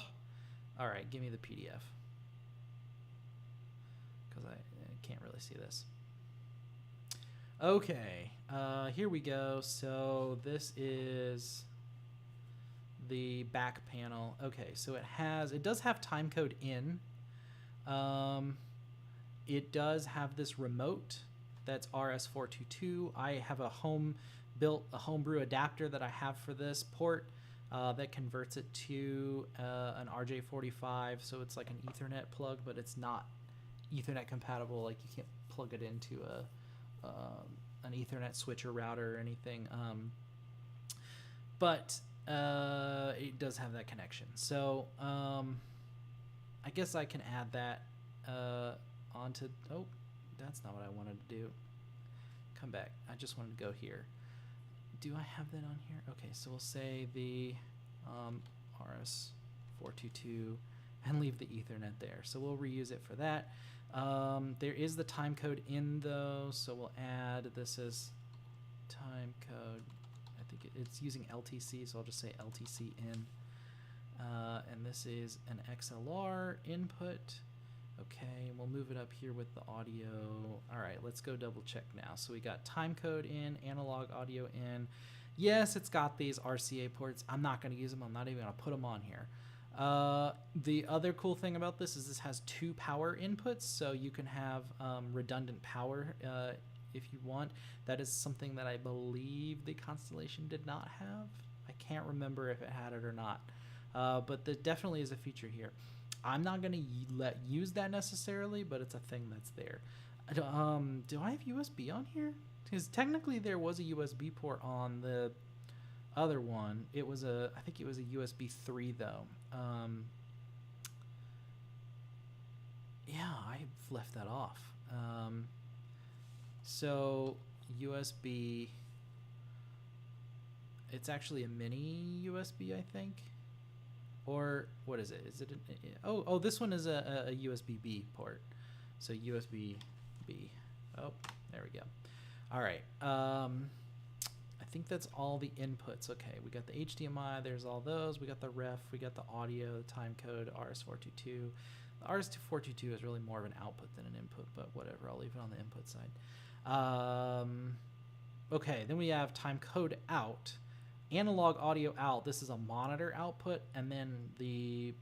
All right, give me the PDF, because I can't really see this. Okay, here we go. So this is the back panel. Okay, so it does have timecode in. It does have this remote that's RS422. I have a homebrew adapter that I have for this port that converts it to an RJ45. So it's like an Ethernet plug, but it's not Ethernet compatible. Like you can't plug it into an Ethernet switch or router or anything. But it does have that connection. So I guess I can add that onto. Oh, that's not what I wanted to do. Come back. I just wanted to go here. Do I have that on here? Okay, so we'll say the RS422 and leave the Ethernet there. So we'll reuse it for that. There is the time code in though, so we'll add this as time code. I think it's using LTC, so I'll just say LTC in. And this is an XLR input. Okay, and we'll move it up here with the audio. All right, let's go double check now. So we got time code in, analog audio in. Yes, it's got these RCA ports. I'm not going to use them. I'm not even going to put them on here. The other cool thing about this is this has 2 power inputs, so you can have redundant power if you want. That is something that I believe the Constellation did not have. I can't remember if it had it or not, but there definitely is a feature here. I'm not going to use that necessarily, but it's a thing that's there. Do I have USB on here? Because technically there was a USB port on the other one. I think it was a USB 3 though. Yeah, I've left that off. So USB, it's actually a mini USB, I think. Or what is it? Is it oh, this one is a USB B port. So USB B. Oh, there we go. All right. I think that's all the inputs. Okay, we got the HDMI. There's all those. We got the ref. We got the audio, the time code, RS422. The RS422 is really more of an output than an input, but whatever. I'll leave it on the input side. Okay, then we have time code out. Analog audio out. This is a monitor output, and then the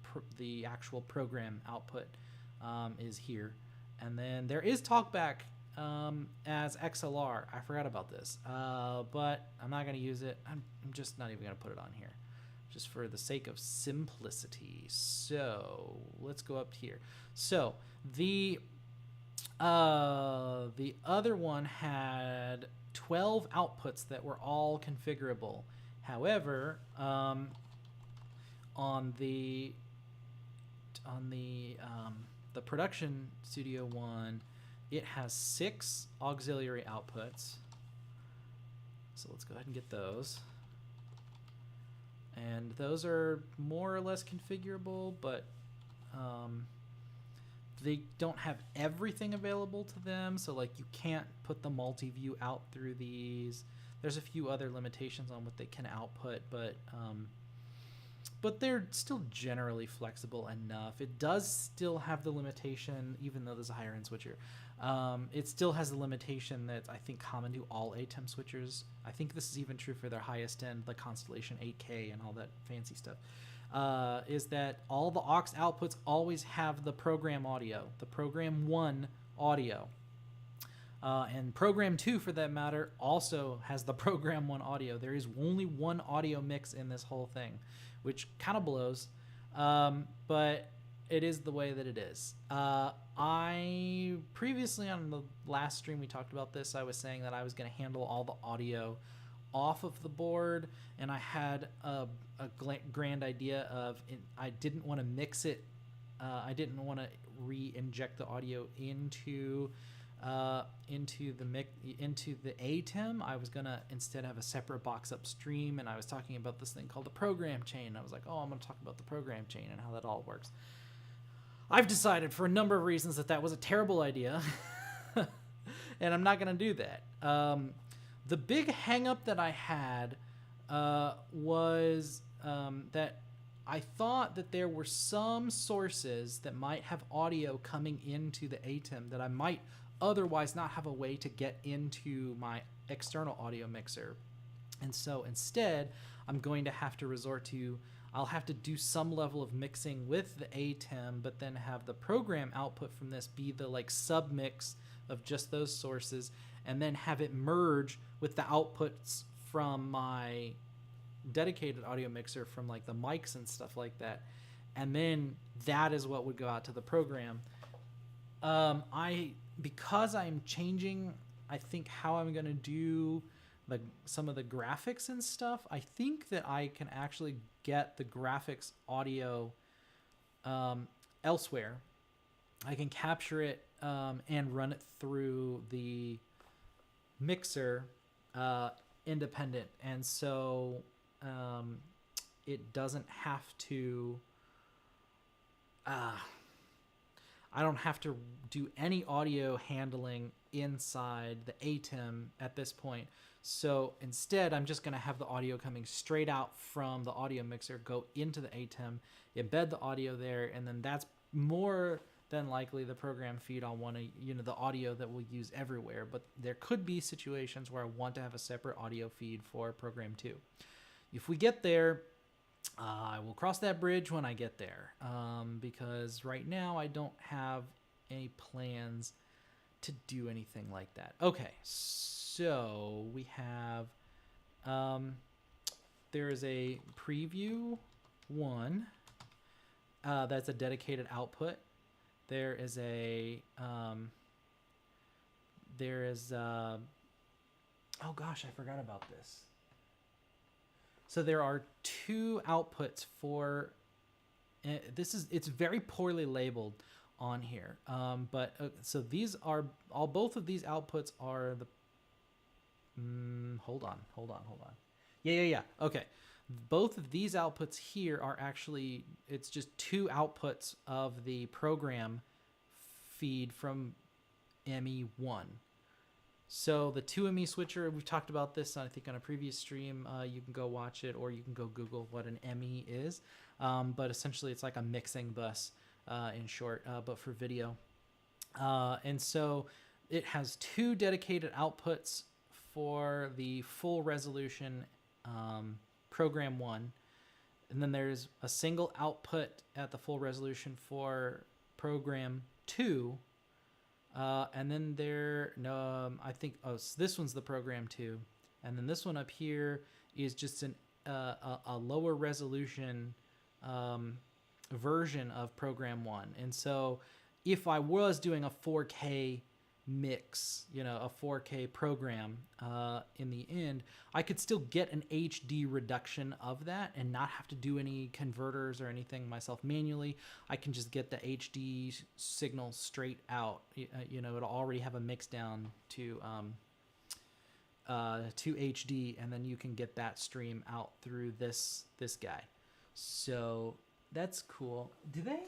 actual program output is here. And then there is TalkBack as XLR. I forgot about this, but I'm not going to use it. I'm just not even going to put it on here, just for the sake of simplicity. So let's go up here. So the other one had 12 outputs that were all configurable. However, on the production studio one, it has 6 auxiliary outputs. So let's go ahead and get those. And those are more or less configurable, but they don't have everything available to them. So like you can't put the multi-view out through these. There's a few other limitations on what they can output, but they're still generally flexible enough. It does still have the limitation, even though there's a higher end switcher. It still has the limitation that's, I think, common to all ATEM switchers. I think this is even true for their highest end, the Constellation 8K and all that fancy stuff, is that all the aux outputs always have the program audio, the program 1 audio. And program 2, for that matter, also has the program 1 audio. There is only one audio mix in this whole thing, which kind of blows, but it is the way that it is. I previously, on the last stream we talked about this, I was saying that I was going to handle all the audio off of the board, and I had a grand idea of I didn't want to mix it. I didn't want to re-inject the audio into the ATEM. I was gonna instead have a separate box upstream, and I was talking about this thing called the program chain. I was like, oh, I'm gonna talk about the program chain and how that all works. I've decided for a number of reasons that was a terrible idea, and I'm not gonna do that. The big hang-up that I had was that I thought that there were some sources that might have audio coming into the ATEM that I might otherwise not have a way to get into my external audio mixer. And so instead, I'm going to have to resort to, I'll have to do some level of mixing with the ATEM, but then have the program output from this be the like sub mix of just those sources, and then have it merge with the outputs from my dedicated audio mixer from like the mics and stuff like that. And then that is what would go out to the program. Because I'm changing, I think, how I'm going to do some of the graphics and stuff, I think that I can actually get the graphics audio elsewhere. I can capture it and run it through the mixer independent. And so it doesn't have to... I don't have to do any audio handling inside the ATEM at this point. So instead, I'm just going to have the audio coming straight out from the audio mixer, go into the ATEM, embed the audio there, and then that's more than likely the program feed I'll want to, the audio that we'll use everywhere. But there could be situations where I want to have a separate audio feed for program 2. If we get there, I will cross that bridge when I get there, because right now I don't have any plans to do anything like that. Okay, so we have, there is a preview 1, that's a dedicated output. There is a, oh gosh, I forgot about this. So there are 2 outputs for, it's very poorly labeled on here. So these are, both of these outputs are the, hold on. Yeah. Okay. Both of these outputs here are actually, it's just 2 outputs of the program feed from ME1. So the 2ME switcher, we've talked about this, I think, on a previous stream. You can go watch it, or you can go Google what an ME is. But essentially, it's like a mixing bus, in short, but for video. And so it has 2 dedicated outputs for the full resolution program 1. And then there's a single output at the full resolution for program 2. And then I think, so this one's the program 2. And then this one up here is just a lower resolution version of program 1. And so if I was doing a 4K mix, a 4K program in the end, I could still get an HD reduction of that and not have to do any converters or anything myself manually. I can just get the HD signal straight out. It'll already have a mix down to HD, and then you can get that stream out through this guy. So that's cool. Do they?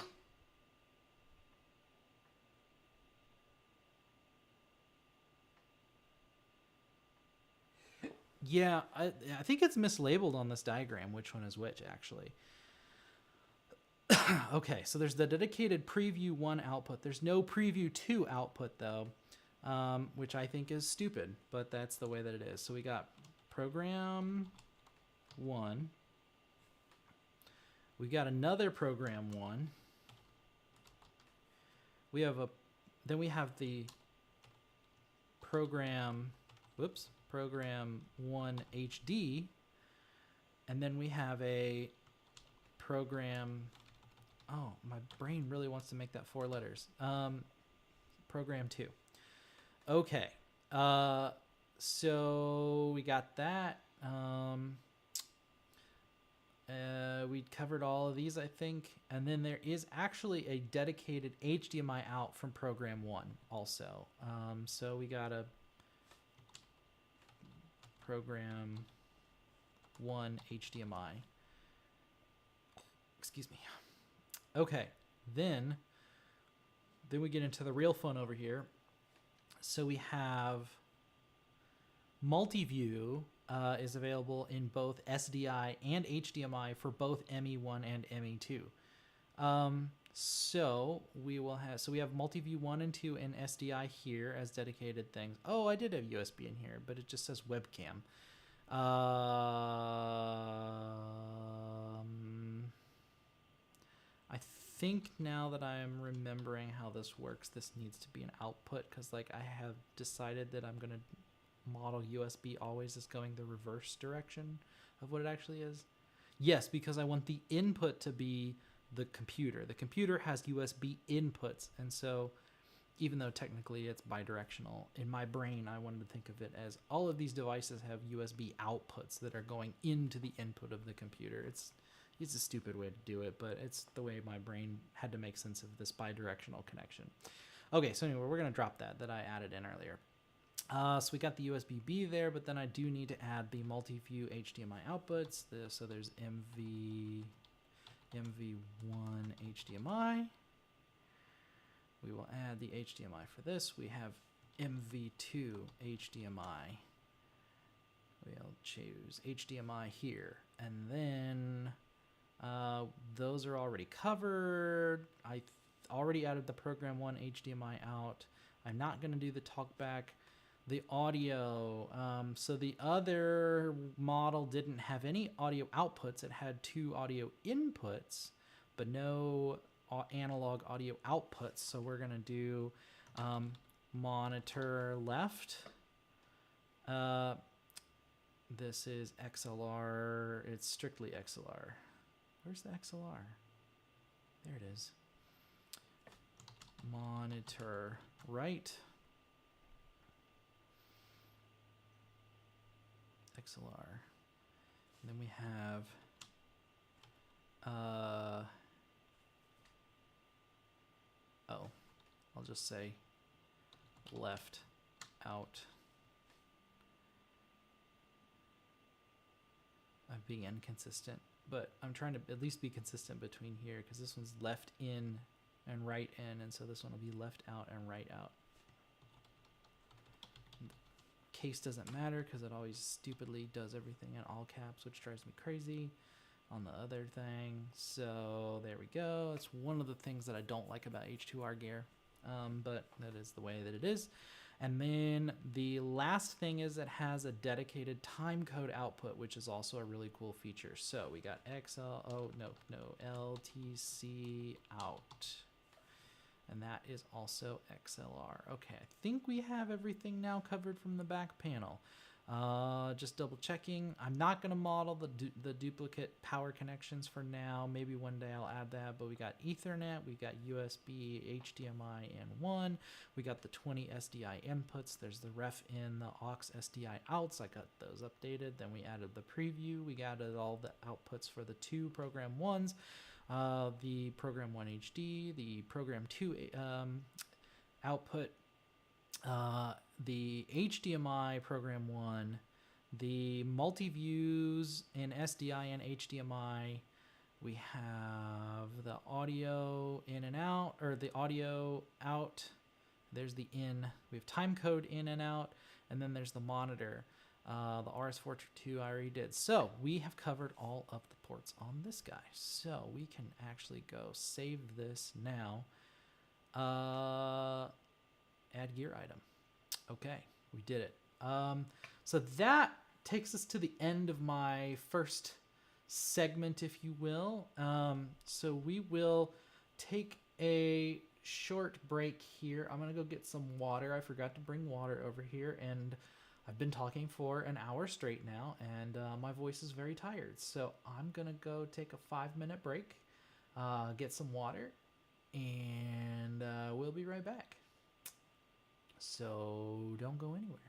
Yeah, I think it's mislabeled on this diagram, which one is which, actually. Okay, so there's the dedicated preview 1 output. There's no preview 2 output, though, which I think is stupid, but that's the way that it is. So we got program 1. We got another program 1. Then we have the program 1 HD, and then we have a program, my brain really wants to make that 4 letters, program 2. Okay, so we got that. We covered all of these, I think, and then there is actually a dedicated HDMI out from program 1 also. So we got a program 1 HDMI. Excuse me. Okay, then we get into the real fun over here. So we have multi-view is available in both SDI and HDMI for both ME1 and ME2. So we will have, so we have multi-view 1 and 2 and SDI here as dedicated things. Oh, I did have USB in here, but it just says webcam. I think now that I'm remembering how this works, this needs to be an output, because like I have decided that I'm going to model USB always as going the reverse direction of what it actually is. Yes, because I want the input to be the computer. The computer has USB inputs, and so even though technically it's bidirectional, in my brain I wanted to think of it as all of these devices have USB outputs that are going into the input of the computer. It's a stupid way to do it, but it's the way my brain had to make sense of this bidirectional connection. Okay, so anyway, we're going to drop that I added in earlier. So we got the USB-B there, but then I do need to add the multi-view HDMI outputs. So there's MV1 HDMI. We will add the HDMI for this. We have MV2 HDMI. We'll choose HDMI here. And then those are already covered. I already added the program 1 HDMI out. I'm not going to do the talkback. The audio, so the other model didn't have any audio outputs. It had 2 audio inputs, but no analog audio outputs. So we're going to do monitor left. This is XLR. It's strictly XLR. Where's the XLR? There it is. Monitor right. XLR. And then we have I'll just say left out. I'm being inconsistent, but I'm trying to at least be consistent between here, because this one's left in and right in, and so this one will be left out and right out. Case doesn't matter because it always stupidly does everything in all caps, which drives me crazy on the other thing. So there we go. It's one of the things that I don't like about H2R gear, but that is the way that it is. And then the last thing is it has a dedicated time code output, which is also a really cool feature. So we got LTC out. And that is also XLR. Okay, I think we have everything now covered from the back panel. Just double checking. I'm not going to model the duplicate power connections for now. Maybe one day I'll add that. But we got Ethernet, we got USB, HDMI, and 1. We got the 20 SDI inputs. There's the ref in, the aux SDI outs. I got those updated. Then we added the preview. We added all the outputs for the 2 program 1s. The program 1 HD, the program 2 output, the HDMI program 1, the multi-views in SDI and HDMI. We have the audio in and out, or the audio out. There's the in. We have time code in and out, and then there's the monitor. The RS422 I already did. So we have covered all of the ports on this guy. So we can actually go save this now. Add gear item. Okay, we did it. So that takes us to the end of my first segment, if you will. So we will take a short break here. I'm gonna go get some water. I forgot to bring water over here, and I've been talking for an hour straight now, and my voice is very tired. So I'm gonna go take a 5-minute break, get some water, and we'll be right back. So don't go anywhere.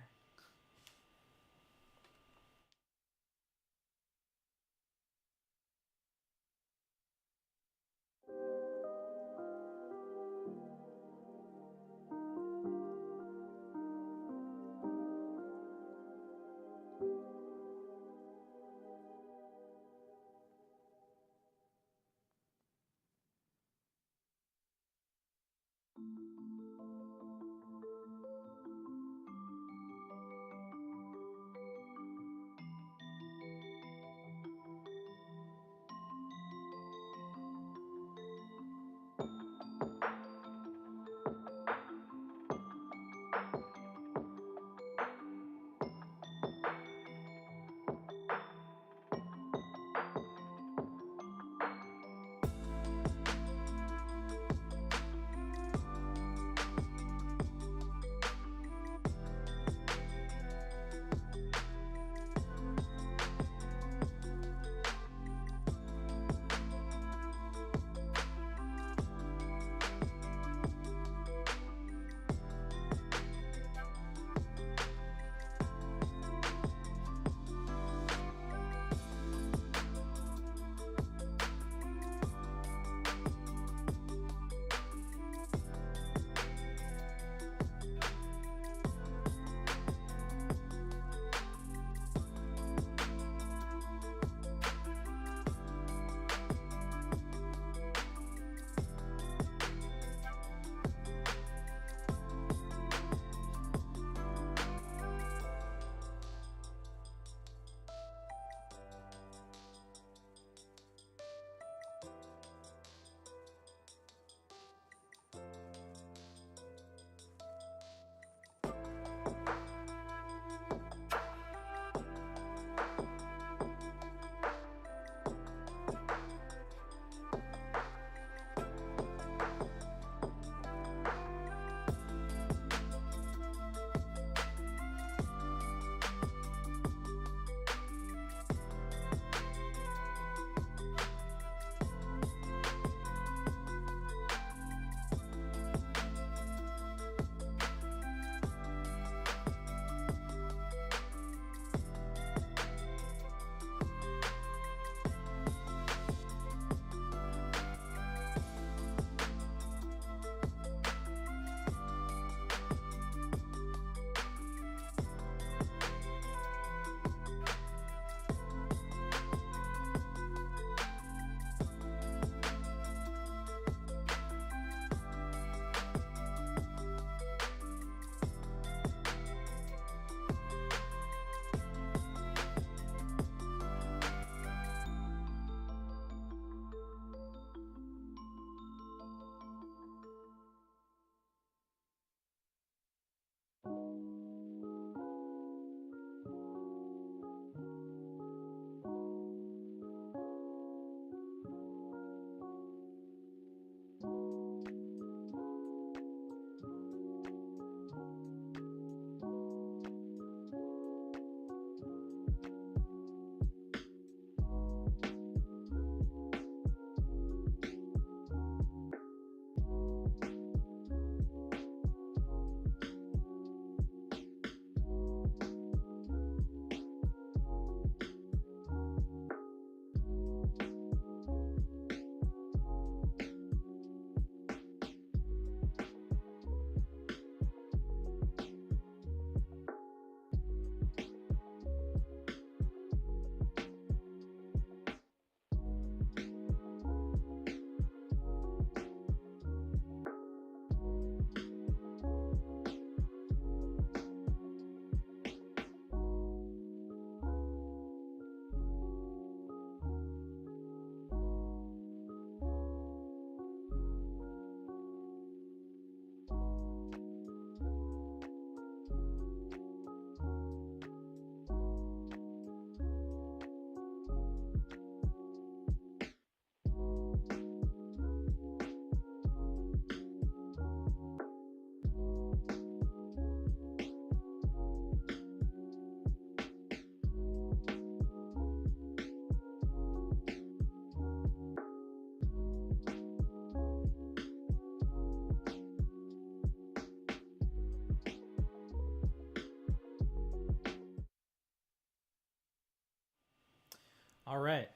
All right,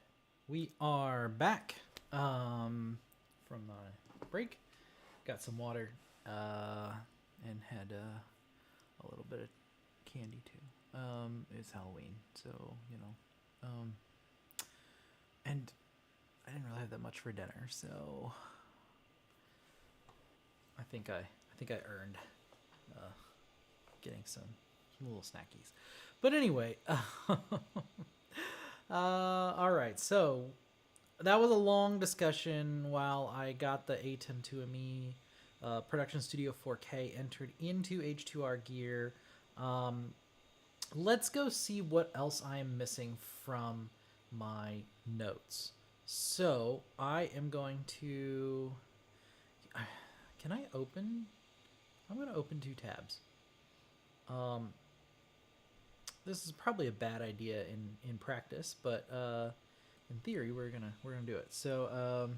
we are back from my break. Got some water and had a little bit of candy too. It's Halloween, so you know. And I didn't really have that much for dinner, so I think I earned getting some little snackies. But anyway, all right. So that was a long discussion while I got the ATEM 2ME Production Studio 4K entered into H2R gear. Let's go see what else I am missing from my notes. So I am going to. Can I open? I'm going to open two tabs. This is probably a bad idea in practice, but in theory we're gonna do it. So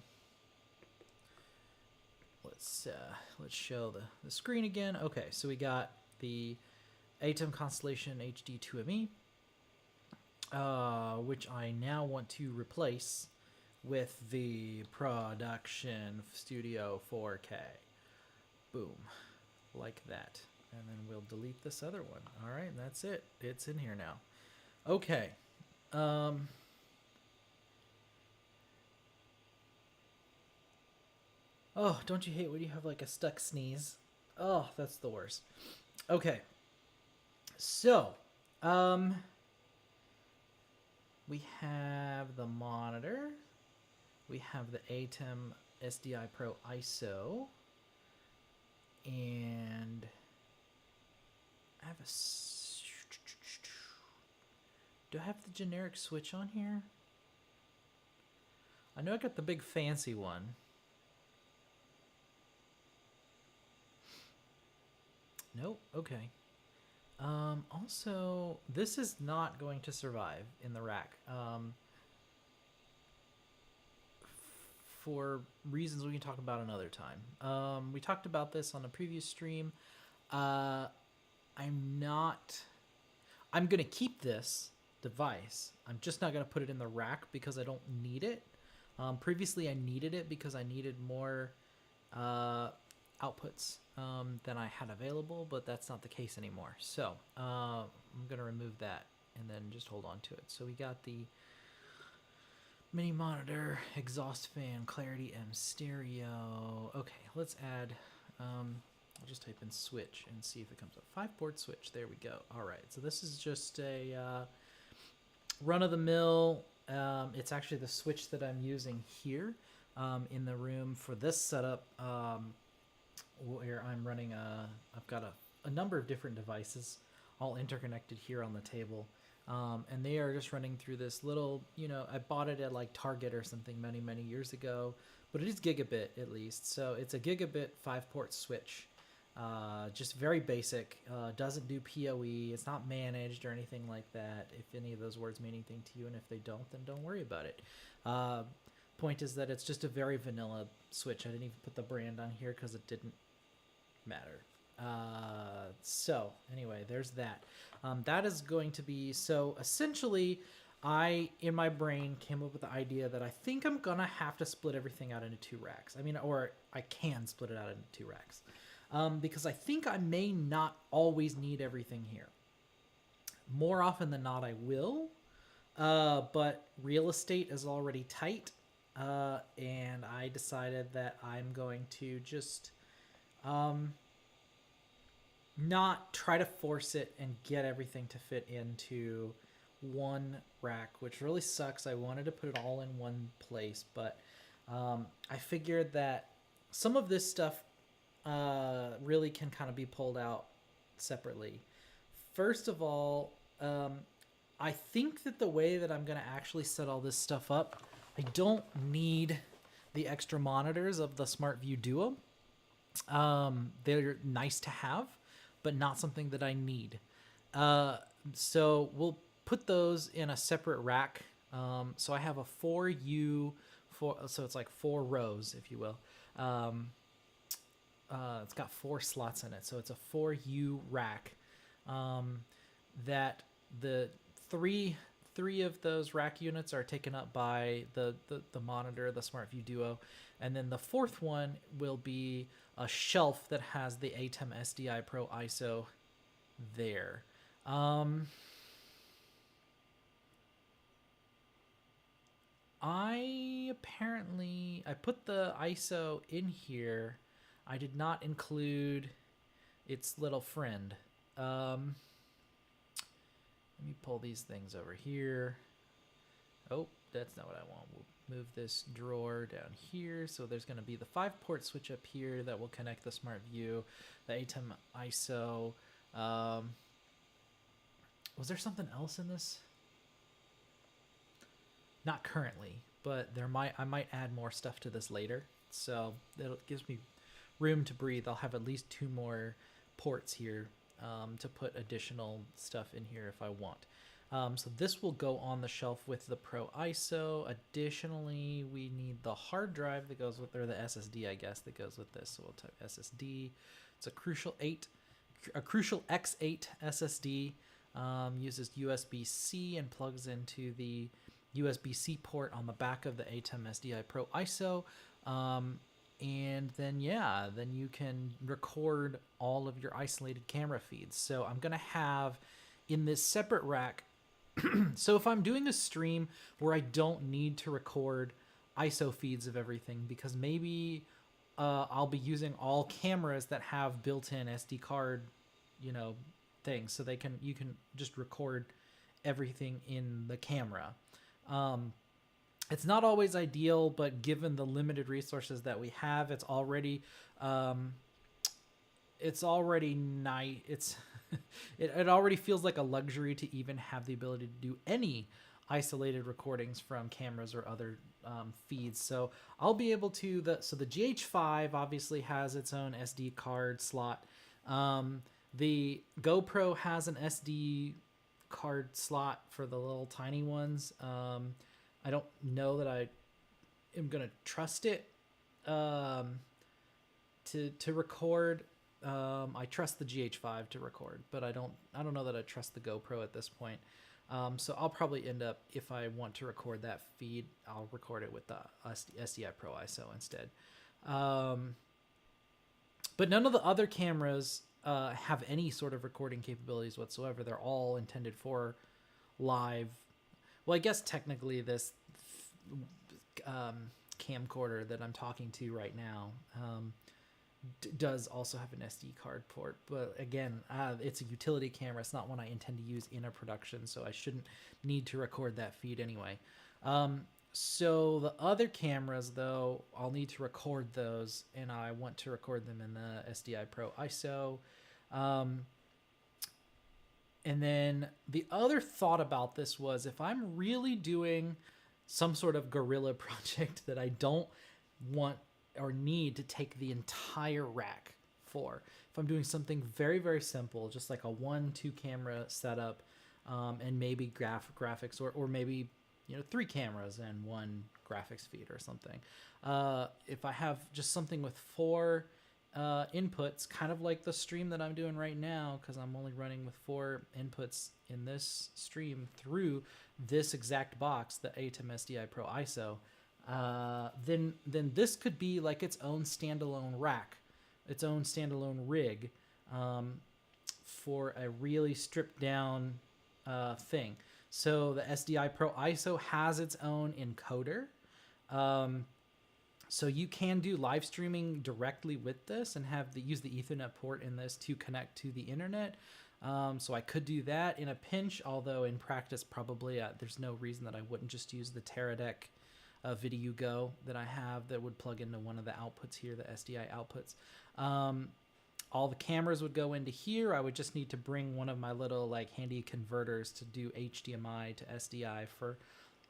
let's show the screen again. Okay, so we got the ATEM Constellation HD 2ME, which I now want to replace with the Production Studio 4K. Boom, like that. And then we'll delete this other one. All right, and that's it. It's in here now. Okay. Oh, don't you hate when you have like a stuck sneeze? Oh, that's the worst. Okay. So, we have the monitor. We have the ATEM SDI Pro ISO. And I have do I have the generic switch on here? I know I got the big fancy one. Nope. Okay. Also, this is not going to survive in the rack. For reasons we can talk about another time. We talked about this on a previous stream. I'm going to keep this device. I'm just not going to put it in the rack because I don't need it. Previously, I needed it because I needed more outputs than I had available, but that's not the case anymore. So I'm going to remove that and then just hold on to it. So we got the mini monitor, exhaust fan, Clarity M stereo. Okay, let's add, I'll just type in switch and see if it comes up. 5-port switch, there we go. All right, so this is just a run-of-the-mill. It's actually the switch that I'm using here in the room for this setup, where I'm running I've got a number of different devices all interconnected here on the table. And they are just running through this little, I bought it at like Target or something many, many years ago, but it is gigabit at least. So it's a gigabit 5-port switch, just very basic, doesn't do PoE. It's not managed or anything like that. If any of those words mean anything to you, and if they don't, then don't worry about it. Point is that it's just a very vanilla switch. I didn't even put the brand on here because it didn't matter. So anyway, there's that. That is going to be, so essentially I, in my brain, came up with the idea that I think I'm gonna have to split everything out into 2 racks. I mean, or I can split it out into 2 racks. Because I think I may not always need everything here. More often than not, I will. But real estate is already tight. And I decided that I'm going to just, not try to force it and get everything to fit into one rack, which really sucks. I wanted to put it all in one place, but I figured that some of this stuff really can kind of be pulled out separately. First of all, I think that the way that I'm going to actually set all this stuff up, I don't need the extra monitors of the SmartView Duo. They're nice to have, but not something that I need. So we'll put those in a separate rack. So I have a 4U, so it's like 4 rows, if you will. It's got 4 slots in it, so it's a 4U rack. That the three 3 of those rack units are taken up by the monitor, the SmartView Duo, and then the 4th one will be a shelf that has the ATEM SDI Pro ISO there. I put the ISO in here. I did not include its little friend. Let me pull these things over here. Oh, that's not what I want. We'll move this drawer down here. So there's going to be the 5-port switch up here that will connect the SmartView, the ATEM ISO. Was there something else in this? Not currently, but I might add more stuff to this later. So it gives me room to breathe. I'll have at least 2 more ports here to put additional stuff in here if I want. So this will go on the shelf with the Pro ISO. Additionally, we need the hard drive that goes with, or the SSD, I guess, that goes with this. So we'll type SSD. It's a Crucial X8 SSD. Uses USB-C and plugs into the USB-C port on the back of the ATEM SDI Pro ISO. And then you can record all of your isolated camera feeds. So I'm going to have in this separate rack. So if I'm doing a stream where I don't need to record ISO feeds of everything, because maybe I'll be using all cameras that have built-in SD card, things, so you can just record everything in the camera. It's not always ideal, but given the limited resources that we have, it's already nice. It already feels like a luxury to even have the ability to do any isolated recordings from cameras or other feeds. So I'll be able to, so the GH5 obviously has its own SD card slot. The GoPro has an SD card slot for the little tiny ones. I don't know that I am going to trust it to record. I trust the GH5 to record, but I don't know that I trust the GoPro at this point. So I'll probably end up, if I want to record that feed, I'll record it with the SDI Pro ISO instead. But none of the other cameras have any sort of recording capabilities whatsoever. They're all intended for live. Well, I guess technically this camcorder that I'm talking to right now does also have an SD card port, but again, it's a utility camera. It's not one I intend to use in a production, so I shouldn't need to record that feed anyway. So the other cameras, though, I'll need to record those, and I want to record them in the SDI Pro ISO. And then the other thought about this was, if I'm really doing some sort of guerrilla project that I don't want or need to take the entire rack for, if I'm doing something very, very simple, just like a 1-2 camera setup, and maybe graphics, or maybe 3 cameras and 1 graphics feed or something. If I have just something with 4 inputs, kind of like the stream that I'm doing right now, because I'm only running with 4 inputs in this stream through this exact box, the ATEM SDI Pro ISO, then this could be like its own standalone rack, its own standalone rig, for a really stripped down thing. So the SDI Pro ISO has its own encoder. So you can do live streaming directly with this and use the Ethernet port in this to connect to the internet. So I could do that in a pinch, although in practice probably there's no reason that I wouldn't just use the Teradek Video Go that I have that would plug into one of the outputs here, the SDI outputs. All the cameras would go into here. I would just need to bring one of my little handy converters to do HDMI to SDI for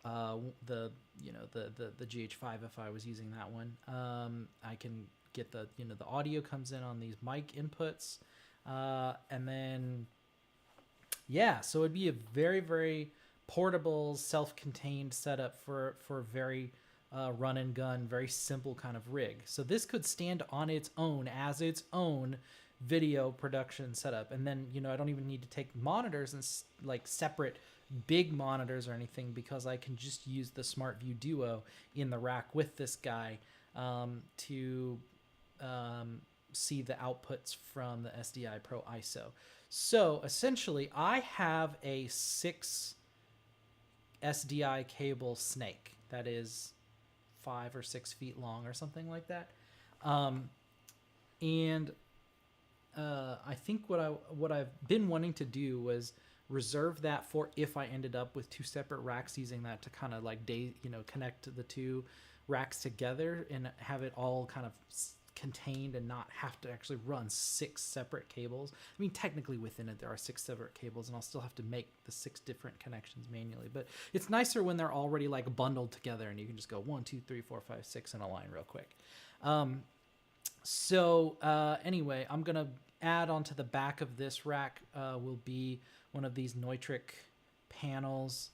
the GH5 if I was using that one. I can get the audio comes in on these mic inputs, and then so it'd be a very, very portable, self-contained setup for very run and gun, very simple kind of rig. So this could stand on its own as its own video production setup, and then I don't even need to take monitors and separate big monitors or anything, because I can just use the SmartView Duo in the rack with this guy to see the outputs from the SDI Pro ISO. So essentially, I have a 6 SDI cable snake that is 5 or 6 feet long or something like that. And I think what I've been wanting to do was reserve that for if I ended up with 2 separate racks, using that to kind of like connect the 2 racks together and have it all kind of contained and not have to actually run 6 separate cables. I mean, technically within it there are 6 separate cables, and I'll still have to make the 6 different connections manually, but it's nicer when they're already like bundled together and you can just go 1 2 3 4 5 6 in a line real quick. Anyway, I'm gonna add onto the back of this rack will be one of these Neutrik panels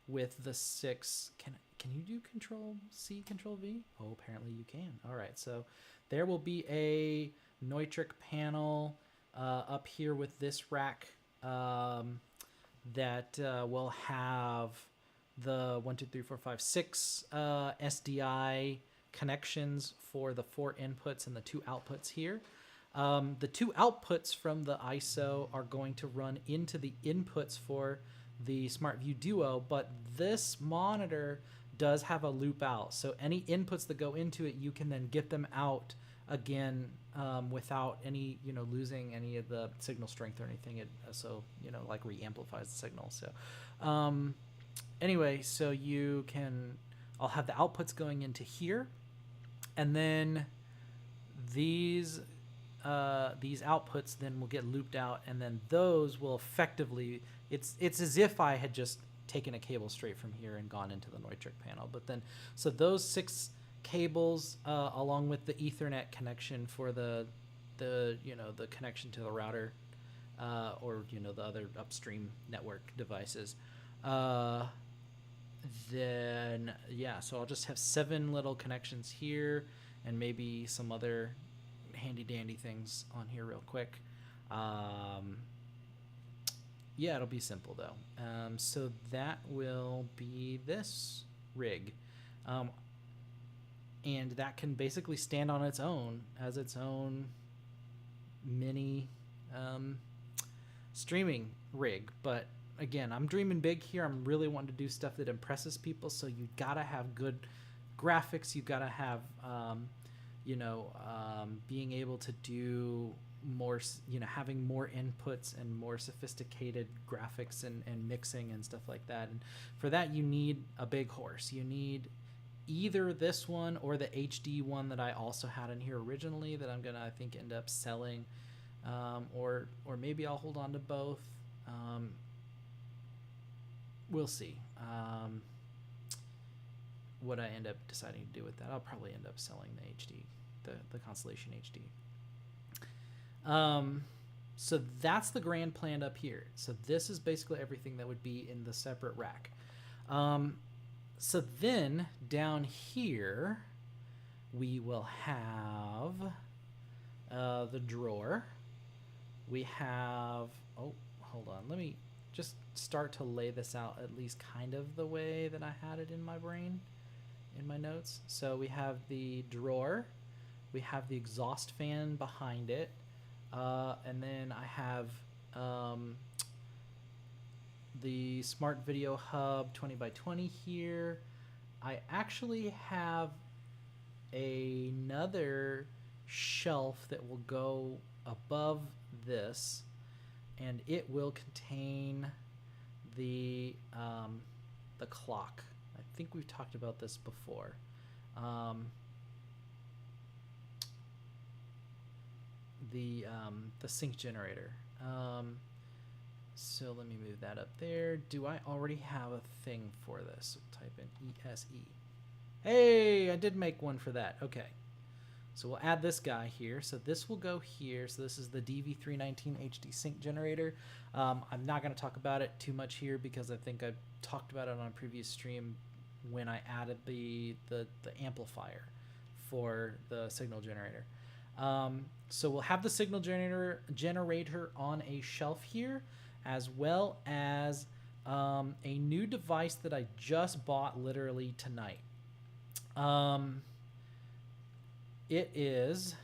with the 6. Can you do Control C, Control V? Oh, apparently you can. All right, so there will be a Neutrik panel up here with this rack that will have the 1 2 3 4 5 6 SDI connections for the 4 inputs and the 2 outputs here. The 2 outputs from the ISO are going to run into the inputs for the SmartView Duo, but this monitor does have a loop out. So any inputs that go into it, you can then get them out again without any, losing any of the signal strength or anything. It like re-amplifies the signal. So anyway, so I'll have the outputs going into here, and then these outputs then will get looped out, and then those will effectively, it's as if I had just taken a cable straight from here and gone into the Neutrik panel. But then, so those 6 cables along with the Ethernet connection for the connection to the router or the other upstream network devices, then so I'll just have 7 little connections here and maybe some other handy dandy things on here real quick. It'll be simple though. So that will be this rig, and that can basically stand on its own as its own mini streaming rig. But again, I'm dreaming big here. I'm really wanting to do stuff that impresses people, so you gotta have good graphics. You gotta have being able to do more, having more inputs and more sophisticated graphics and mixing and stuff like that. And for that, you need a big horse. You need either this one or the HD one that I also had in here originally that I'm gonna, I think, end up selling, or maybe I'll hold on to both. We'll see what I end up deciding to do with that. I'll probably end up selling the HD, the Constellation HD. So that's the grand plan up here. So this is basically everything that would be in the separate rack. So then down here we will have the drawer. We have, hold on, let me just start to lay this out at least kind of the way that I had it in my brain, in my notes. So we have the drawer, we have the exhaust fan behind it, and then I have the Smart Video Hub 20x20 here. I actually have another shelf that will go above this, and it will contain the clock. I think we've talked about this before. The sync generator. So let me move that up there. Do I already have a thing for this? We'll type in ESE. Hey, I did make one for that. Okay. So we'll add this guy here. So this will go here. So this is the DV319 HD sync generator. I'm not going to talk about it too much here because I think I've talked about it on a previous stream when I added the amplifier for the signal generator. So we'll have the signal generator on a shelf here, as well as a new device that I just bought literally tonight. It is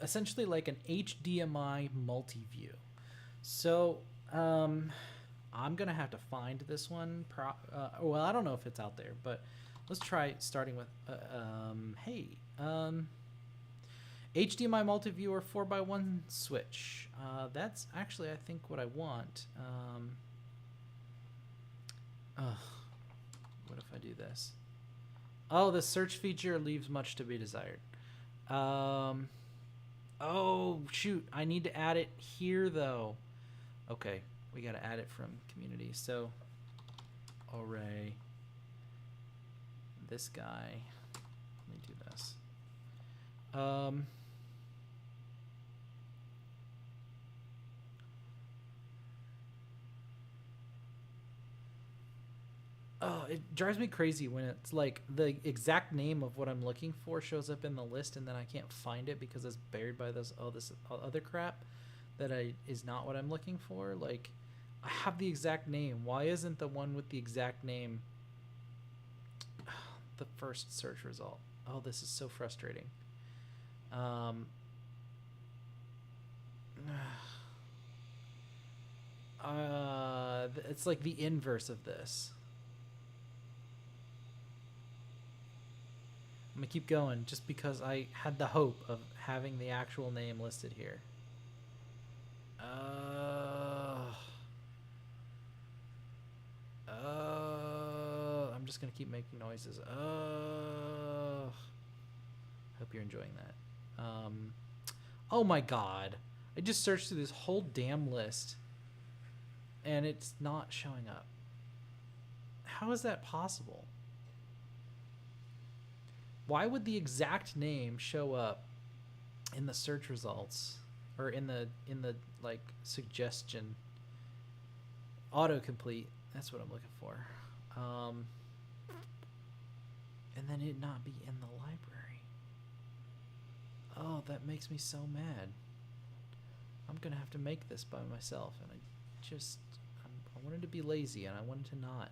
essentially like an HDMI multi-view. So I'm gonna have to find this one. Well, I don't know if it's out there, but let's try starting with HDMI multi-viewer 4x1 switch. That's actually, I think, what I want. What if I do this? Oh, the search feature leaves much to be desired. Oh, shoot. I need to add it here, though. Okay, we got to add it from community. So, array. This guy. Let me do this. Oh, it drives me crazy when it's like the exact name of what I'm looking for shows up in the list and then I can't find it because it's buried by this other crap that is not what I'm looking for. Like, I have the exact name. Why isn't the one with the exact name the first search result? Oh, this is so frustrating. It's like the inverse of this. I'm gonna keep going just because I had the hope of having the actual name listed here. I'm just gonna keep making noises. Hope you're enjoying that. Oh my god. I just searched through this whole damn list and it's not showing up. How is that possible? Why would the exact name show up in the search results or in the like suggestion autocomplete? That's what I'm looking for. And then it not be in the library. Oh, that makes me so mad. I'm gonna have to make this by myself, and I wanted to be lazy, and I wanted to not.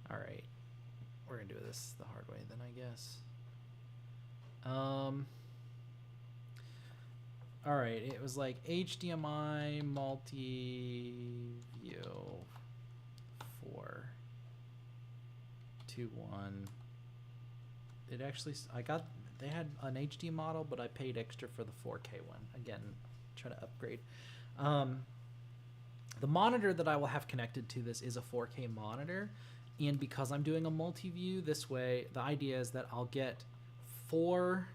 All right, we're gonna do this the hard way then, I guess. All right, it was like HDMI multi-view 4.2.1. It actually, they had an HD model, but I paid extra for the 4K one. Again, try to upgrade. The monitor that I will have connected to this is a 4K monitor. And because I'm doing a multi-view this way, the idea is that I'll get 4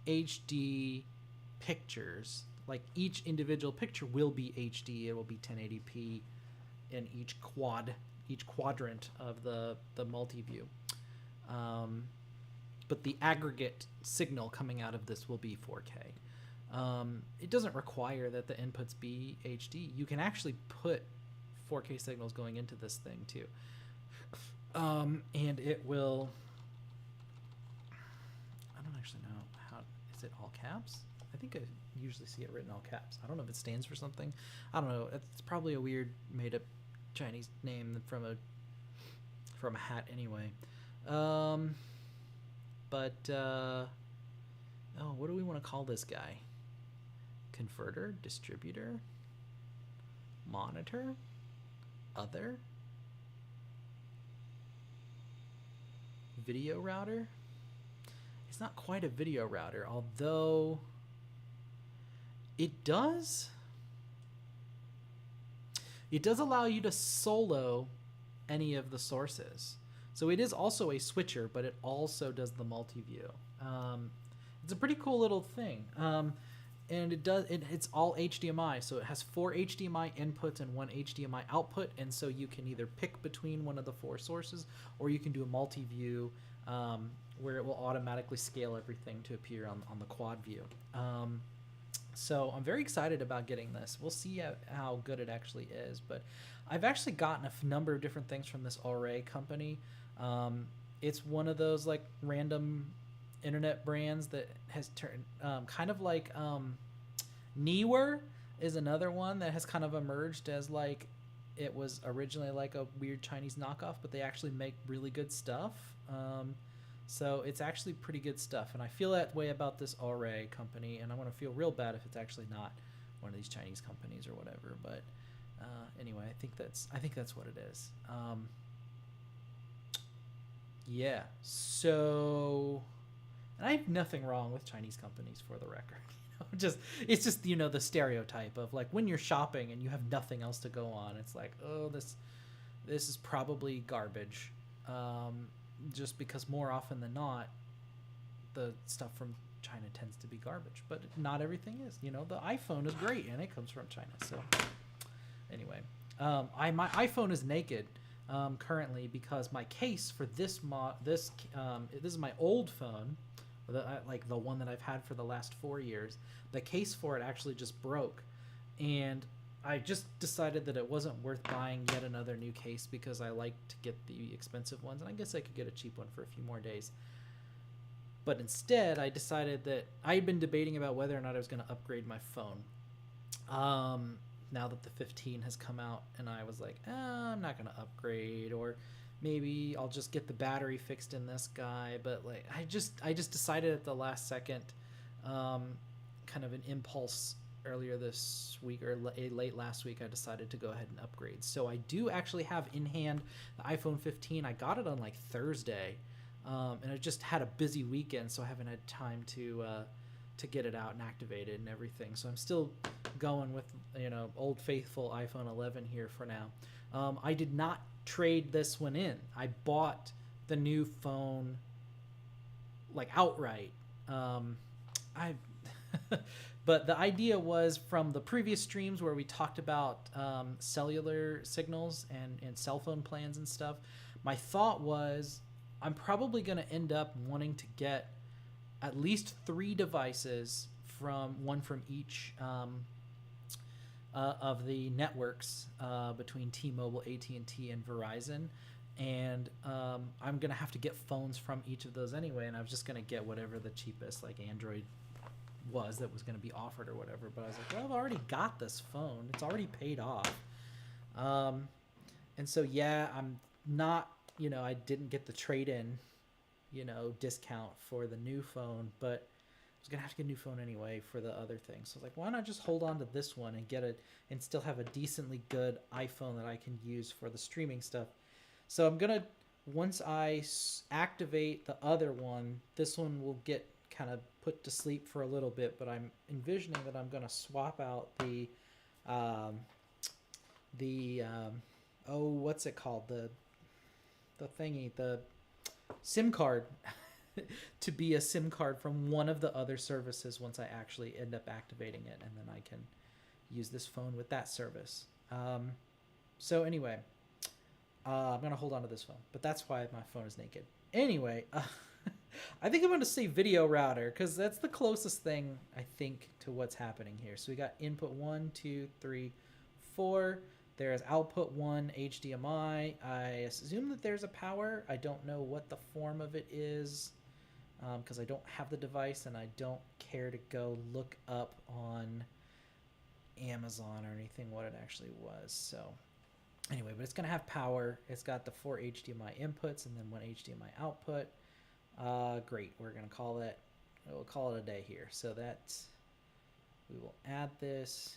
HD pictures. Like each individual picture will be HD. It will be 1080p in each quadrant of the multi-view. But the aggregate signal coming out of this will be 4K. It doesn't require that the inputs be HD. You can actually put 4K signals going into this thing too. And it will, I don't actually know how, is it all caps? I think I usually see it written all caps. I don't know if it stands for something. I don't know. It's probably a weird made up Chinese name from a hat anyway. Oh, what do we want to call this guy? Converter, distributor, monitor, other, video router. It's not quite a video router, although it does allow you to solo any of the sources. So it is also a switcher, but it also does the multi-view. It's a pretty cool little thing. And it's all HDMI. So it has 4 HDMI inputs and 1 HDMI output. And so you can either pick between one of the 4 sources, or you can do a multi-view where it will automatically scale everything to appear on the quad view. So I'm very excited about getting this. We'll see how good it actually is. But I've actually gotten a number of different things from this Array company. It's one of those like random internet brands that has turned kind of like Neewer is another one that has kind of emerged as like it was originally like a weird Chinese knockoff, but they actually make really good stuff. So it's actually pretty good stuff, and I feel that way about this Array company, and I'm gonna feel real bad if it's actually not one of these Chinese companies or whatever. But anyway, I think that's what it is. Yeah. So, and I have nothing wrong with Chinese companies, for the record. It's just the stereotype of like when you're shopping and you have nothing else to go on, it's like, oh, this is probably garbage. Just because more often than not, the stuff from China tends to be garbage, but not everything is. The iPhone is great and it comes from China. So anyway, my iPhone is naked currently because my case for this is my old phone. Like the one that I've had for the last 4 years, the case for it actually just broke, and I just decided that it wasn't worth buying yet another new case because I like to get the expensive ones, and I guess I could get a cheap one for a few more days. But instead, I decided that I had been debating about whether or not I was going to upgrade my phone. Now that the 15 has come out, and I was like, I'm not going to upgrade, or maybe I'll just get the battery fixed in this guy. But like, I just decided at the last second, kind of an impulse earlier this week or late last week, I decided to go ahead and upgrade. So I do actually have in hand the iPhone 15. I got it on like Thursday, and I just had a busy weekend, so I haven't had time to get it out and activated and everything. So I'm still going with old faithful iPhone 11 here for now. I did not trade this one in. I bought the new phone like outright. But the idea was from the previous streams where we talked about cellular signals and cell phone plans and stuff. My thought was I'm probably going to end up wanting to get at least 3 devices, one from each of the networks between T-Mobile, AT&T, and Verizon. And I'm going to have to get phones from each of those anyway, and I was just going to get whatever the cheapest like Android was that was going to be offered or whatever. But I was like, well, I've already got this phone. It's already paid off. And so, yeah, I'm not, I didn't get the trade-in, discount for the new phone, but I was going to have to get a new phone anyway for the other thing. So I was like, why not just hold on to this one and get it and still have a decently good iPhone that I can use for the streaming stuff. So I'm going to, once I activate the other one, this one will get kind of put to sleep for a little bit, but I'm envisioning that I'm going to swap out the what's it called? The thingy, the SIM card to be a SIM card from one of the other services once I actually end up activating it, and then I can use this phone with that service. So anyway, I'm going to hold on to this phone, but that's why my phone is naked. Anyway, I think I'm going to say video router because that's the closest thing, I think, to what's happening here. So we got input 1, 2, 3, 4. There's output 1, HDMI. I assume that there's a power. I don't know what the form of it is because I don't have the device and I don't care to go look up on Amazon or anything what it actually was. So anyway, but it's going to have power. It's got the 4 HDMI inputs and then 1 HDMI output. Great. We're going to call it, we'll call it a day here. So that's, we will add this.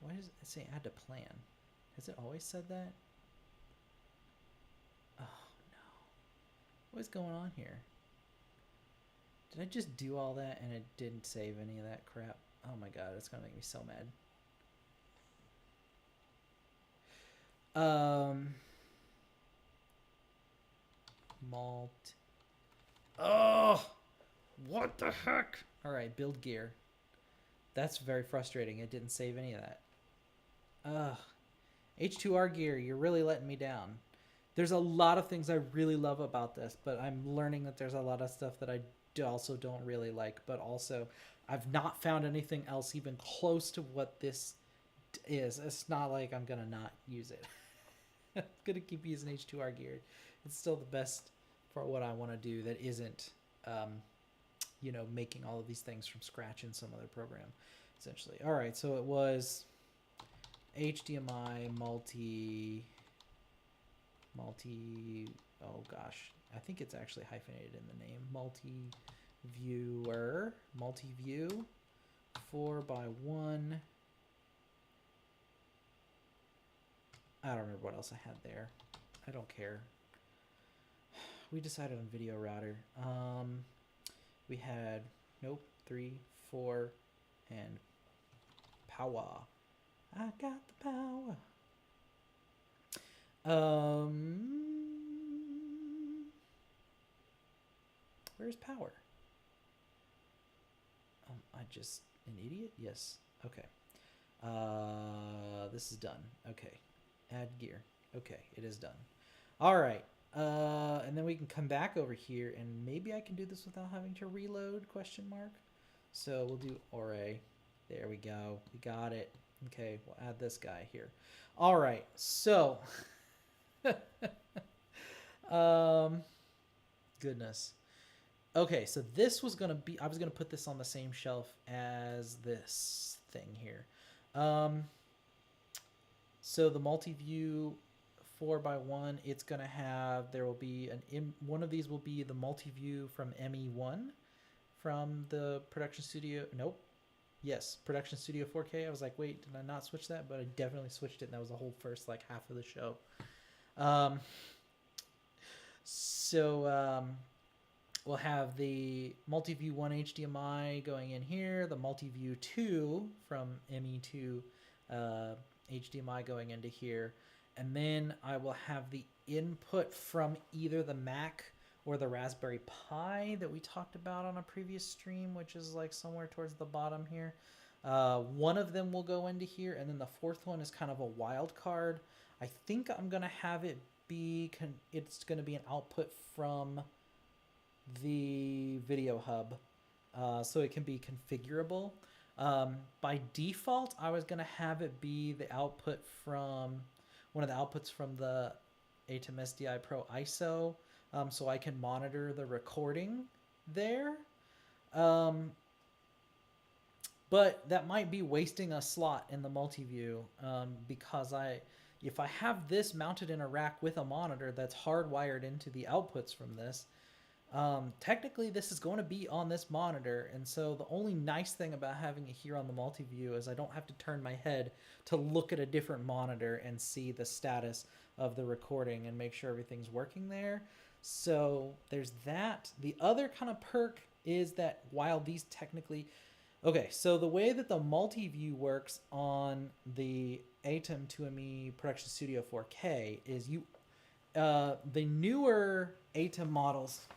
Why does it say add to plan? Has it always said that? Oh no. What is going on here? Did I just do all that and it didn't save any of that crap? Oh my god, it's going to make me so mad. Malt. Oh, what the heck? All right, build gear. That's very frustrating. It didn't save any of that. H2R gear, you're really letting me down. There's a lot of things I really love about this, but I'm learning that there's a lot of stuff that I also don't really like, but also I've not found anything else even close to what this is. It's not like I'm going to not use it. I'm going to keep using H2R gear. It's still the best for what I want to do that isn't, you know, making all of these things from scratch in some other program, essentially. All right, so it was HDMI oh gosh, I think it's actually hyphenated in the name, multi-view 4x1. I don't remember what else I had there. I don't care. We decided on video router. We had, nope, 3, 4, and power. I got the power. Where's power? I just an idiot? Yes. Okay. This is done. Okay. Add gear. Okay, it is done. All right. And then we can come back over here, and maybe I can do this without having to reload, question mark. So we'll do array. There we go. We got it. Okay, we'll add this guy here. All right, so goodness. Okay, so this was gonna be, I was gonna put this on the same shelf as this thing here. So the multi-view 4x1, it's gonna have, there will be one of these will be the multi-view from ME1 from the Production Studio. Nope. Yes, Production Studio 4K. I was like, wait, did I not switch that? But I definitely switched it, and that was the whole first like half of the show. We'll have the multi-view 1 HDMI going in here, the multi-view 2 from ME2 HDMI going into here, and then I will have the input from either the Mac or the Raspberry Pi that we talked about on a previous stream, which is like somewhere towards the bottom here. One of them will go into here, and then the fourth one is kind of a wild card. I think I'm going to have it be, it's going to be an output from the Video Hub, so it can be configurable. By default, I was going to have it be the output from, one of the outputs from the ATEM SDI Pro ISO, so I can monitor the recording there. But that might be wasting a slot in the multi-view, because if I have this mounted in a rack with a monitor that's hardwired into the outputs from this, technically this is going to be on this monitor, and so the only nice thing about having it here on the multi-view is I don't have to turn my head to look at a different monitor and see the status of the recording and make sure everything's working there. So there's that. The other kind of perk is that while these technically, okay, so the way that the multi-view works on the ATEM 2ME Production Studio 4K is the newer ATEM models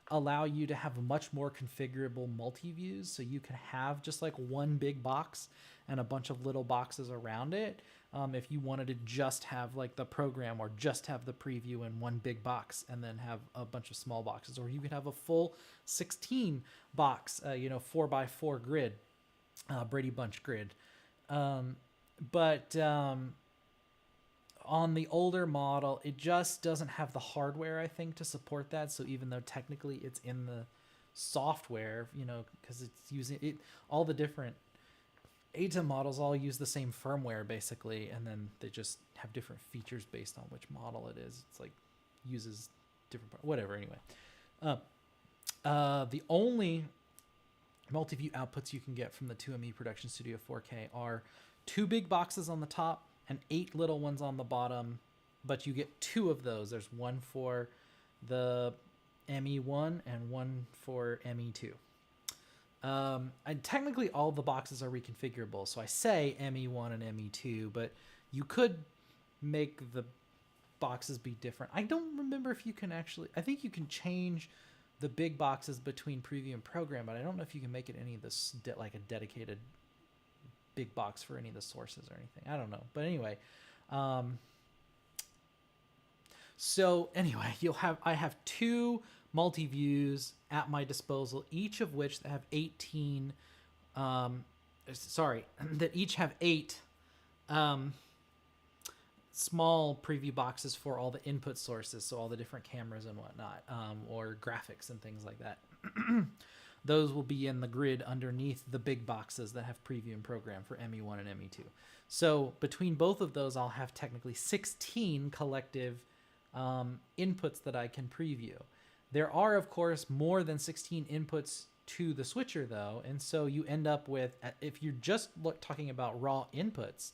allow you to have much more configurable multi-views, so you can have just like one big box and a bunch of little boxes around it. If you wanted to just have like the program or just have the preview in one big box and then have a bunch of small boxes, or you could have a full 16 box, 4x4 grid, Brady Bunch grid. But on the older model, it just doesn't have the hardware, I think, to support that. So even though technically it's in the software, because it's using it, all the different ATEM models all use the same firmware basically, and then they just have different features based on which model it is. It's like uses different whatever. Anyway, the only multi-view outputs you can get from the 2ME Production Studio 4K are 2 big boxes on the top and 8 little ones on the bottom, but you get 2 of those. There's one for the ME1 and one for ME2. And technically all the boxes are reconfigurable. So I say ME1 and ME2, but you could make the boxes be different. I don't remember if you can actually, I think you can change the big boxes between preview and program, but I don't know if you can make it any of this like a dedicated big box for any of the sources or anything. I don't know. But anyway, so anyway, I have 2 multi-views at my disposal, each of which have 18, that each have 8 small preview boxes for all the input sources, so all the different cameras and whatnot, or graphics and things like that. Those will be in the grid underneath the big boxes that have preview and program for ME1 and ME2. So between both of those, I'll have technically 16 collective inputs that I can preview. There are, of course, more than 16 inputs to the switcher, though, and so you end up with, if you're just talking about raw inputs,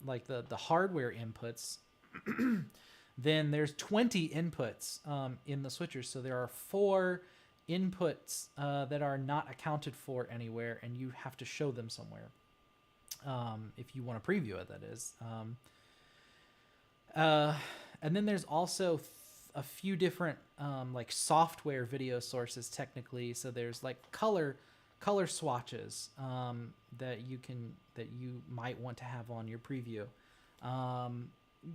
like the hardware inputs, then there's 20 inputs in the switcher. So there are 4 inputs that are not accounted for anywhere, and you have to show them somewhere if you want to preview it, that is. And then there's also a few different like software video sources technically. So there's like color swatches that you might want to have on your preview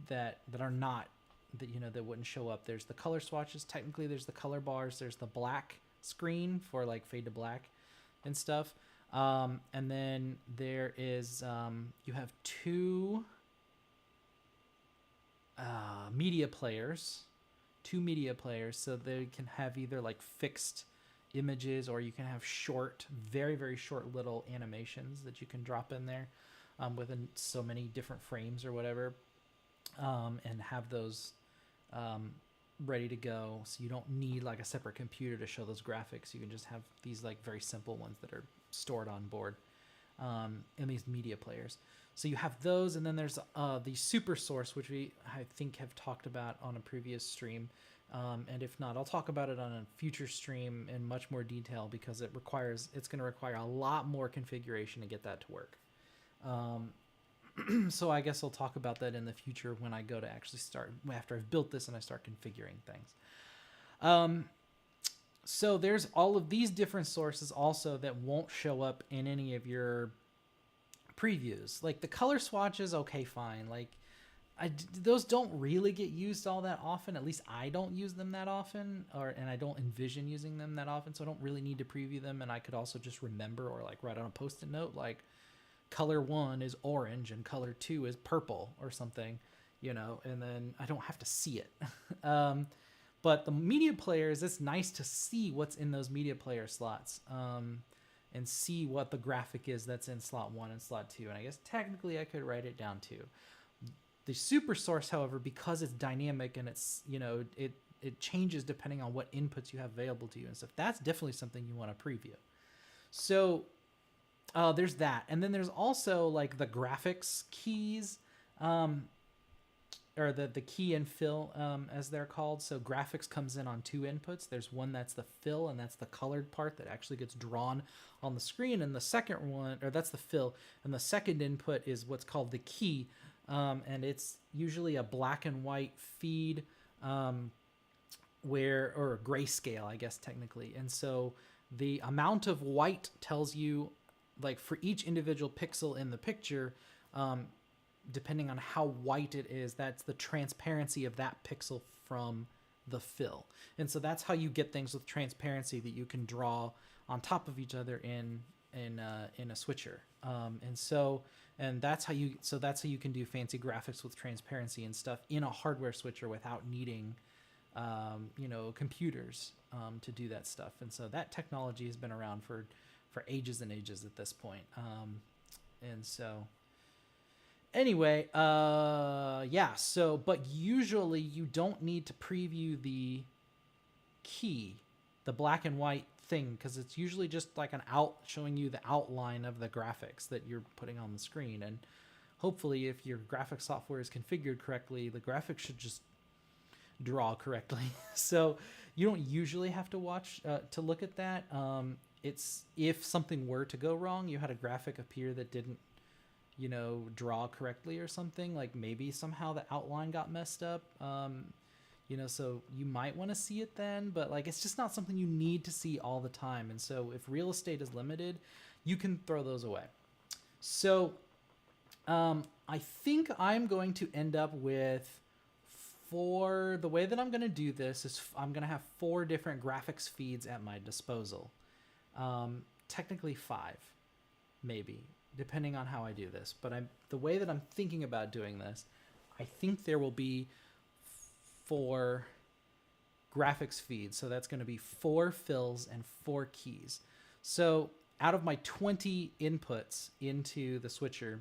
that are not, that wouldn't show up. There's the color swatches. Technically there's the color bars. There's the black screen for like fade to black and stuff. And then there is you have 2 media players, so they can have either like fixed images, or you can have short, very, very short little animations that you can drop in there within so many different frames or whatever, and have those ready to go. So you don't need like a separate computer to show those graphics. You can just have these like very simple ones that are stored on board in these media players. So you have those, and then there's the super source, which I think have talked about on a previous stream. And if not, I'll talk about it on a future stream in much more detail, because it's going to require a lot more configuration to get that to work. So I guess I'll talk about that in the future when I go to actually start, after I've built this and I start configuring things. So there's all of these different sources also that won't show up in any of your previews. Like the color swatches, okay, fine. Like those don't really get used all that often. At least I don't use them that often, and I don't envision using them that often, so I don't really need to preview them. And I could also just remember, or like write on a post-it note, like color 1 is orange and color 2 is purple or something, and then I don't have to see it. But the media players, it's nice to see what's in those media player slots, and see what the graphic is that's in slot 1 and slot 2. And I guess technically I could write it down too. The super source, however, because it's dynamic and it's, it changes depending on what inputs you have available to you and stuff, that's definitely something you want to preview. So there's that. And then there's also like the graphics keys, or the key and fill, as they're called. So graphics comes in on 2 inputs. There's one that's the fill, and that's the colored part that actually gets drawn on the screen. And the second one, or that's the fill, and the second input is what's called the key. And it's usually a black and white feed, or a grayscale, I guess, technically. And so the amount of white tells you, like for each individual pixel in the picture, depending on how white it is, that's the transparency of that pixel from the fill. And so that's how you get things with transparency that you can draw on top of each other in a switcher. And that's how you can do fancy graphics with transparency and stuff in a hardware switcher without needing computers to do that stuff. And so that technology has been around for ages and ages at this point. And so anyway, but usually you don't need to preview the key, the black and white thing, because it's usually just like showing you the outline of the graphics that you're putting on the screen. And hopefully if your graphics software is configured correctly, the graphics should just draw correctly. So you don't usually have to watch to look at that. It's if something were to go wrong, you had a graphic appear that didn't draw correctly or something, like maybe somehow the outline got messed up, so you might want to see it then, but like it's just not something you need to see all the time. And so if real estate is limited, you can throw those away. So I think I'm going to end up with the way that I'm going to do this is I'm going to have 4 different graphics feeds at my disposal. Technically 5, maybe, depending on how I do this. But the way that I'm thinking about doing this, I think there will be 4 graphics feeds. So that's going to be 4 fills and 4 keys. So out of my 20 inputs into the switcher,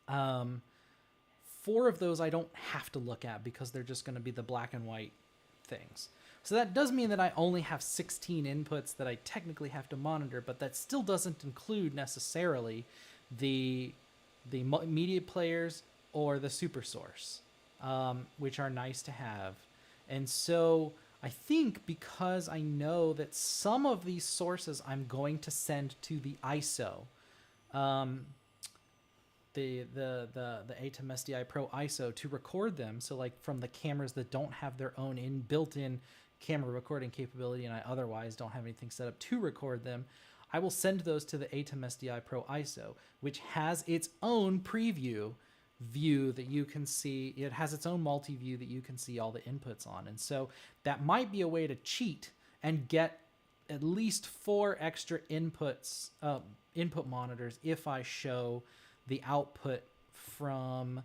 4 of those I don't have to look at because they're just going to be the black and white things. So that does mean that I only have 16 inputs that I technically have to monitor, but that still doesn't include necessarily the media players or the super source, which are nice to have. And so I think because I know that some of these sources I'm going to send to the ISO, the ATEM SDI Pro ISO to record them. So like from the cameras that don't have their own built-in camera recording capability, and I otherwise don't have anything set up to record them, I will send those to the ATEM SDI Pro ISO, which has its own preview view that you can see. It has its own multi-view that you can see all the inputs on. And so that might be a way to cheat and get at least 4 extra inputs, input monitors if I show the output from,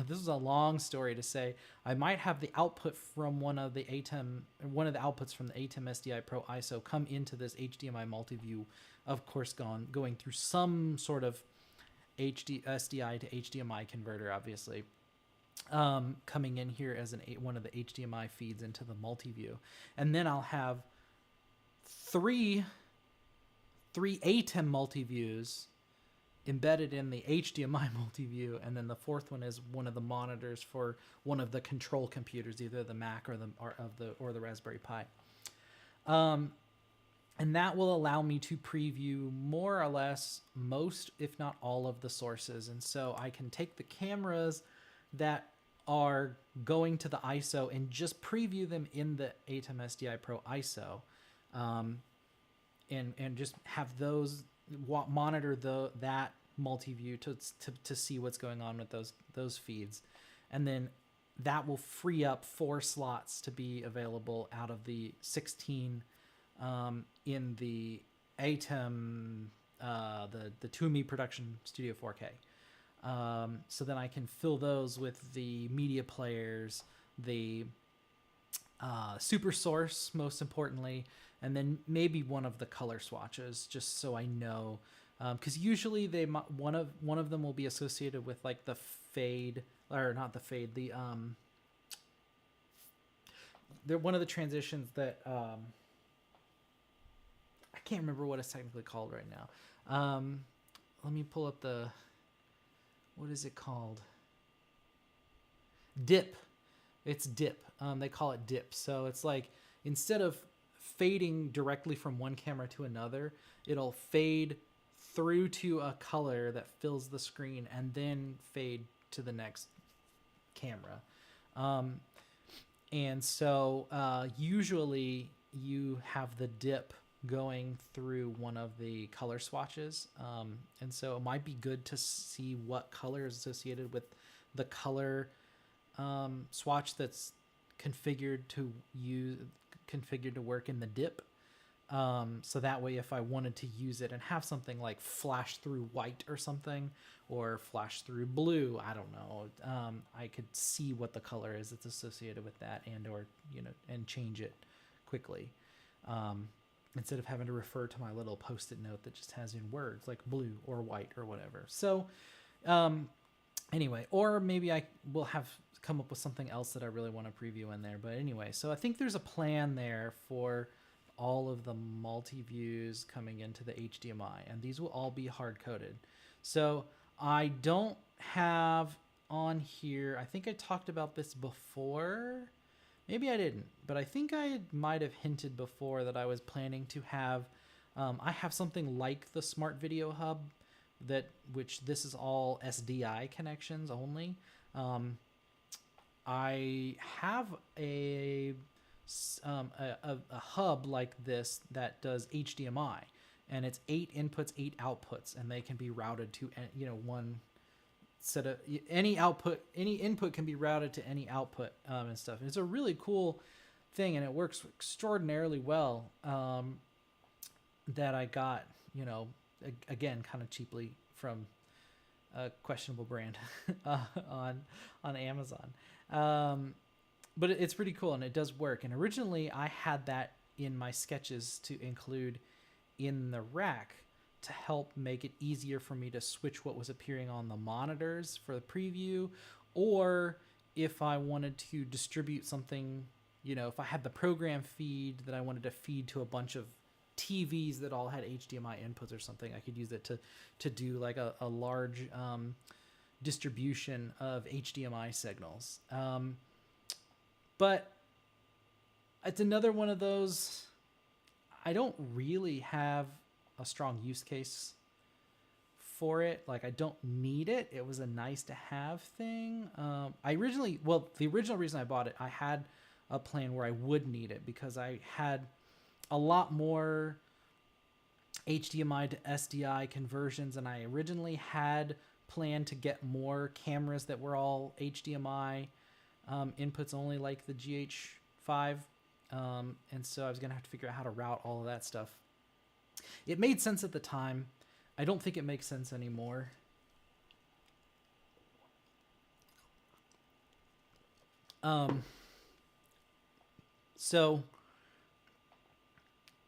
this is a long story to say, I might have the output from one of the outputs from the ATEM SDI Pro ISO come into this HDMI multi-view, of course going through some sort of SDI to HDMI converter, obviously, coming in here as one of the HDMI feeds into the multi-view. And then I'll have 3 ATEM multi-views embedded in the HDMI multi-view, and then the 4th one is one of the monitors for one of the control computers, either the Mac or the Raspberry Pi. And that will allow me to preview more or less most, if not all, of the sources. And so I can take the cameras that are going to the ISO and just preview them in the ATEM SDI Pro ISO, and just have those monitor that multi-view to see what's going on with those feeds. And then that will free up 4 slots to be available out of the 16 in the ATEM, the Toomey Production Studio 4K. So then I can fill those with the media players, the super source, most importantly, and then maybe one of the color swatches, just so I know, because usually one of them will be associated with like the fade, or not the fade, they're one of the transitions that I can't remember what it's technically called right now. Let me pull up what is it called? Dip. It's dip. They call it dip. So it's like, instead of fading directly from one camera to another, it'll fade through to a color that fills the screen and then fade to the next camera. And so usually you have the dip going through one of the color swatches. And so it might be good to see what color is associated with the color swatch that's configured to work in the dip. So that way, if I wanted to use it and have something like flash through white or something, or flash through blue, I don't know, I could see what the color is that's associated with that, and change it quickly. Instead of having to refer to my little post-it note that just has in words like blue or white or whatever. So anyway, or maybe I will have come up with something else that I really want to preview in there. But anyway, so I think there's a plan there for all of the multi-views coming into the HDMI, and these will all be hard-coded. So I don't have on here, I think I talked about this before. Maybe I didn't, but I think I might have hinted before that I was planning to have, I have something like the Smart Video Hub, which this is all SDI connections only. I have a hub like this that does HDMI, and it's 8 inputs, 8 outputs, and they can be routed to, one set of any input can be routed to any output, and stuff. And it's a really cool thing, and it works extraordinarily well. That I got, again, kind of cheaply from a questionable brand on Amazon. But it's pretty cool and it does work. And originally I had that in my sketches to include in the rack to help make it easier for me to switch what was appearing on the monitors for the preview, or if I wanted to distribute something, you know, if I had the program feed that I wanted to feed to a bunch of TVs that all had HDMI inputs or something, I could use it to do like a large distribution of HDMI signals. But it's another one of those, I don't really have a strong use case for it. Like, I don't need it. It was a nice to have thing. The original reason I bought it, I had a plan where I would need it because I had a lot more HDMI to SDI conversions, and I originally had planned to get more cameras that were all HDMI inputs only, like the GH5. And so I was going to have to figure out how to route all of that stuff. It made sense at the time. I don't think it makes sense anymore. So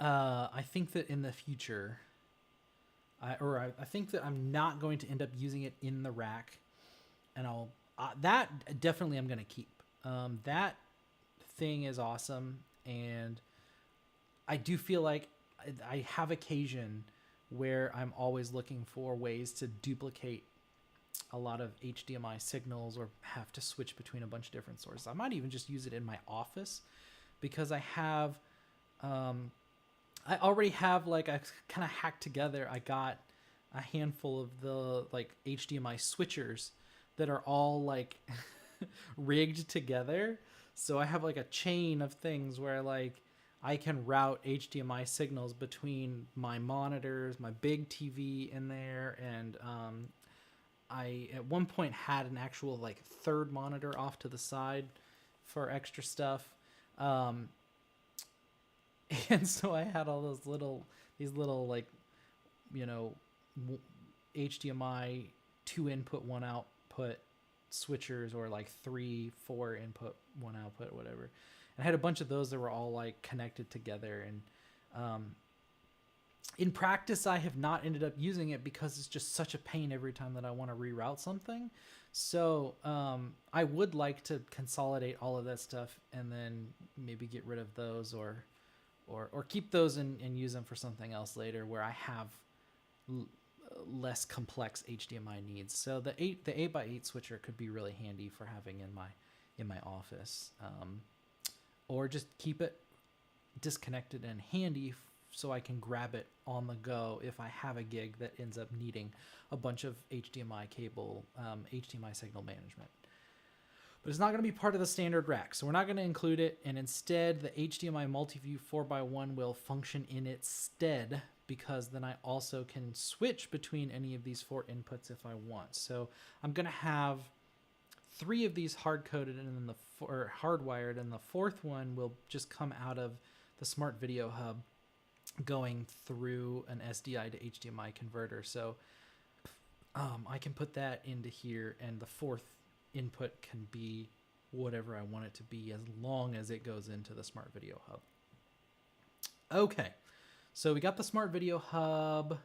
I think that in the future, I think that I'm not going to end up using it in the rack, and that definitely I'm going to keep. That thing is awesome, and I do feel like I have occasion where I'm always looking for ways to duplicate a lot of HDMI signals or have to switch between a bunch of different sources. I might even just use it in my office because I have, I already have, like, I kind of hacked together. I got a handful of the like HDMI switchers that are all like rigged together. So I have like a chain of things where like I can route HDMI signals between my monitors, my big TV in there, and I at one point had an actual like third monitor off to the side for extra stuff. And so I had all these little like, you know, HDMI 2 input 1 output switchers, or like 3-4 input 1 output, whatever. And I had a bunch of those that were all like connected together. And in practice, I have not ended up using it because it's just such a pain every time that I want to reroute something. So I would like to consolidate all of that stuff and then maybe get rid of those, or keep those and use them for something else later where I have less complex HDMI needs. So the 8x8 switcher could be really handy for having in my office, or just keep it disconnected and handy so I can grab it on the go if I have a gig that ends up needing a bunch of HDMI cable, HDMI signal management. But it's not going to be part of the standard rack, so we're not going to include it, and instead the HDMI multi-view 4x1 will function in its stead, because then I also can switch between any of these 4 inputs if I want. So I'm going to have 3 of these hard-coded and then or hardwired, and the 4th one will just come out of the Smart Video Hub going through an SDI to HDMI converter. So I can put that into here, and the 4th input can be whatever I want it to be as long as it goes into the Smart Video Hub. Okay, so we got the Smart Video Hub.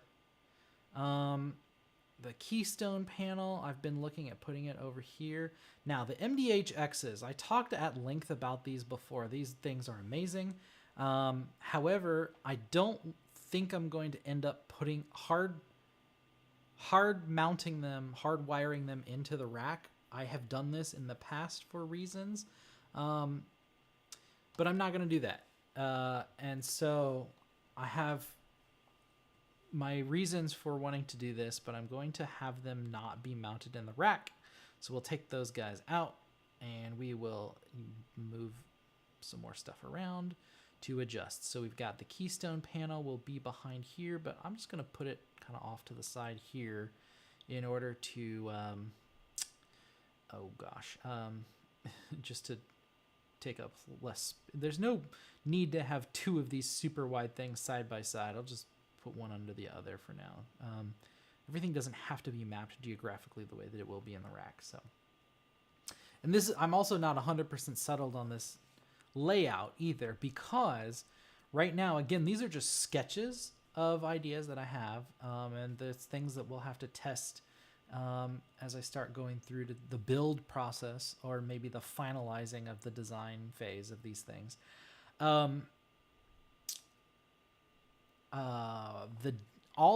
The Keystone panel, I've been looking at putting it over here. Now, the MDHXs, I talked at length about these before. These things are amazing. However, I don't think I'm going to end up putting hard mounting them, hard wiring them into the rack. I have done this in the past for reasons, but I'm not going to do that. And so I have my reasons for wanting to do this, but I'm going to have them not be mounted in the rack. So we'll take those guys out and we will move some more stuff around to adjust. So we've got the Keystone panel will be behind here, but I'm just going to put it kind of off to the side here in order to, just to take up less. There's no need to have 2 of these super wide things side by side. I'll just put one under the other for now. everything doesn't have to be mapped geographically the way that it will be in the rack. So, and this, I'm also not 100% settled on this layout either, because right now, again, these are just sketches of ideas that I have, and there's things that we'll have to test as I start going through the build process, or maybe the finalizing of the design phase of these things. All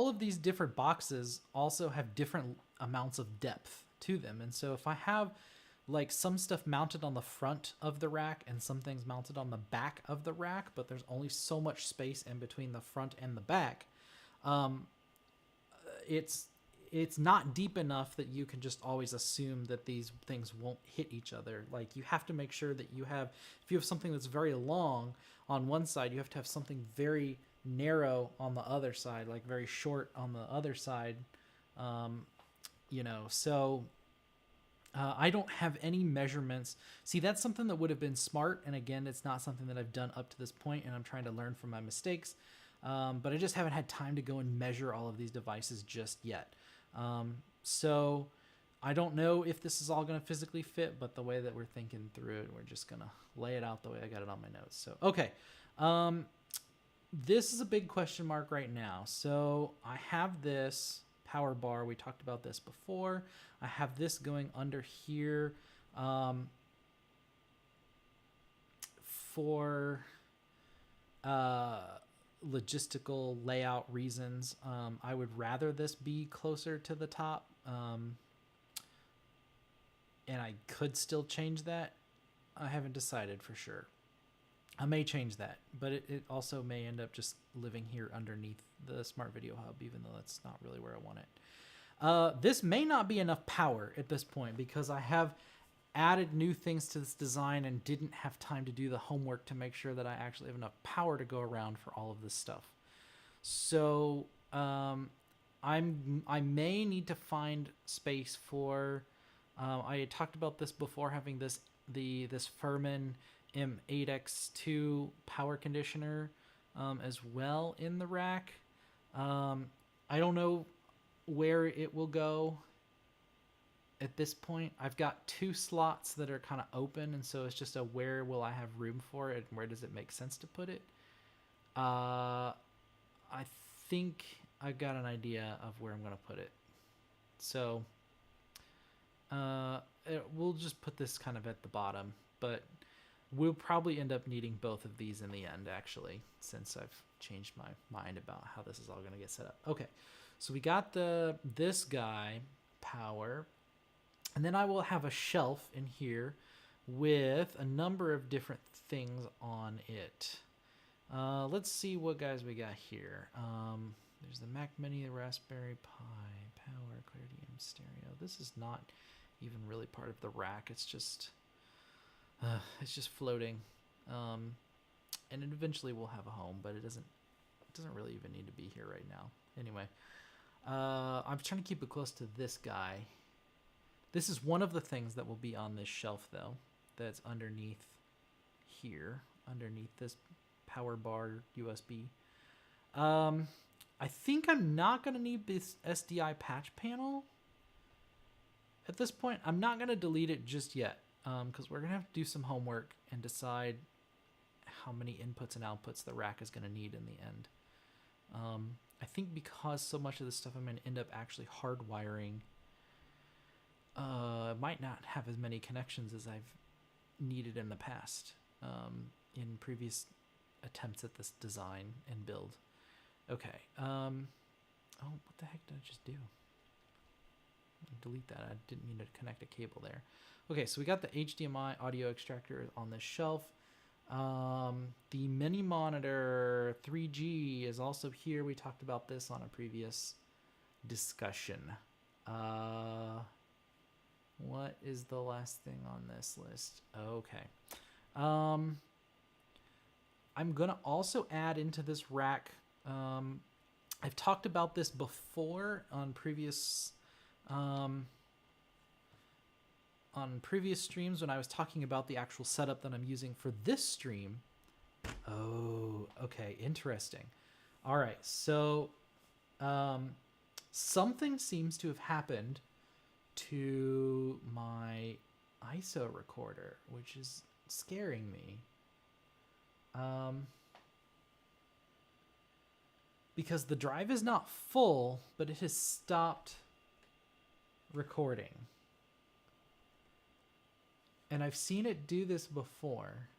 of these different boxes also have different amounts of depth to them, and so if I have like some stuff mounted on the front of the rack and some things mounted on the back of the rack, but there's only so much space in between the front and the back, it's not deep enough that you can just always assume that these things won't hit each other. Like, you have to make sure that you have, if you have something that's very long on one side, you have to have something very narrow on the other side, like very short on the other side. So I don't have any measurements. See, that's something that would have been smart. And again, it's not something that I've done up to this point, and I'm trying to learn from my mistakes. But I just haven't had time to go and measure all of these devices just yet. So I don't know if this is all going to physically fit, but the way that we're thinking through it, we're just going to lay it out the way I got it on my notes. So, okay. This is a big question mark right now. So I have this power bar. We talked about this before. I have this going under here, for, logistical layout reasons. I would rather this be closer to the top, and I could still change that. I haven't decided for sure. I may change that, but it also may end up just living here underneath the Smart Video Hub, even though that's not really where I want it. This may not be enough power at this point, because I have added new things to this design and didn't have time to do the homework to make sure that I actually have enough power to go around for all of this stuff. So I may need to find space for, I had talked about this before, having this Furman M8X2 power conditioner as well in the rack. I don't know where it will go at this point. I've got 2 slots that are kind of open, and so it's just where will I have room for it, and where does it make sense to put it. I think I've got an idea of where I'm going to put it. So we'll just put this kind of at the bottom, but we'll probably end up needing both of these in the end, actually, since I've changed my mind about how this is all going to get set up. Okay, so we got this guy, power, and then I will have a shelf in here with a number of different things on it. Let's see what guys we got here. There's the Mac Mini, the Raspberry Pi, power, Clarity M stereo. This is not even really part of the rack. It's just floating. And it eventually will have a home, but it doesn't really even need to be here right now. Anyway, I'm trying to keep it close to this guy. This is one of the things that will be on this shelf, though, that's underneath here, underneath this power bar USB. I think I'm not going to need this SDI patch panel at this point. I'm not going to delete it just yet, because we're going to have to do some homework and decide how many inputs and outputs the rack is going to need in the end. I think because so much of this stuff I'm going to end up actually hardwiring, might not have as many connections as I've needed in the past, in previous attempts at this design and build. Okay. Oh, what the heck did I just do? Delete that. I didn't mean to connect a cable there. Okay, so we got the HDMI audio extractor on this shelf. The mini monitor 3G is also here. We talked about this on a previous discussion. What is the last thing on this list? Okay. I'm going to also add into this rack. I've talked about this before on previous streams when I was talking about the actual setup that I'm using for this stream. Oh, okay. Interesting. All right. So, something seems to have happened to my ISO recorder, which is scaring me. Because the drive is not full, but it has stopped recording. And I've seen it do this before.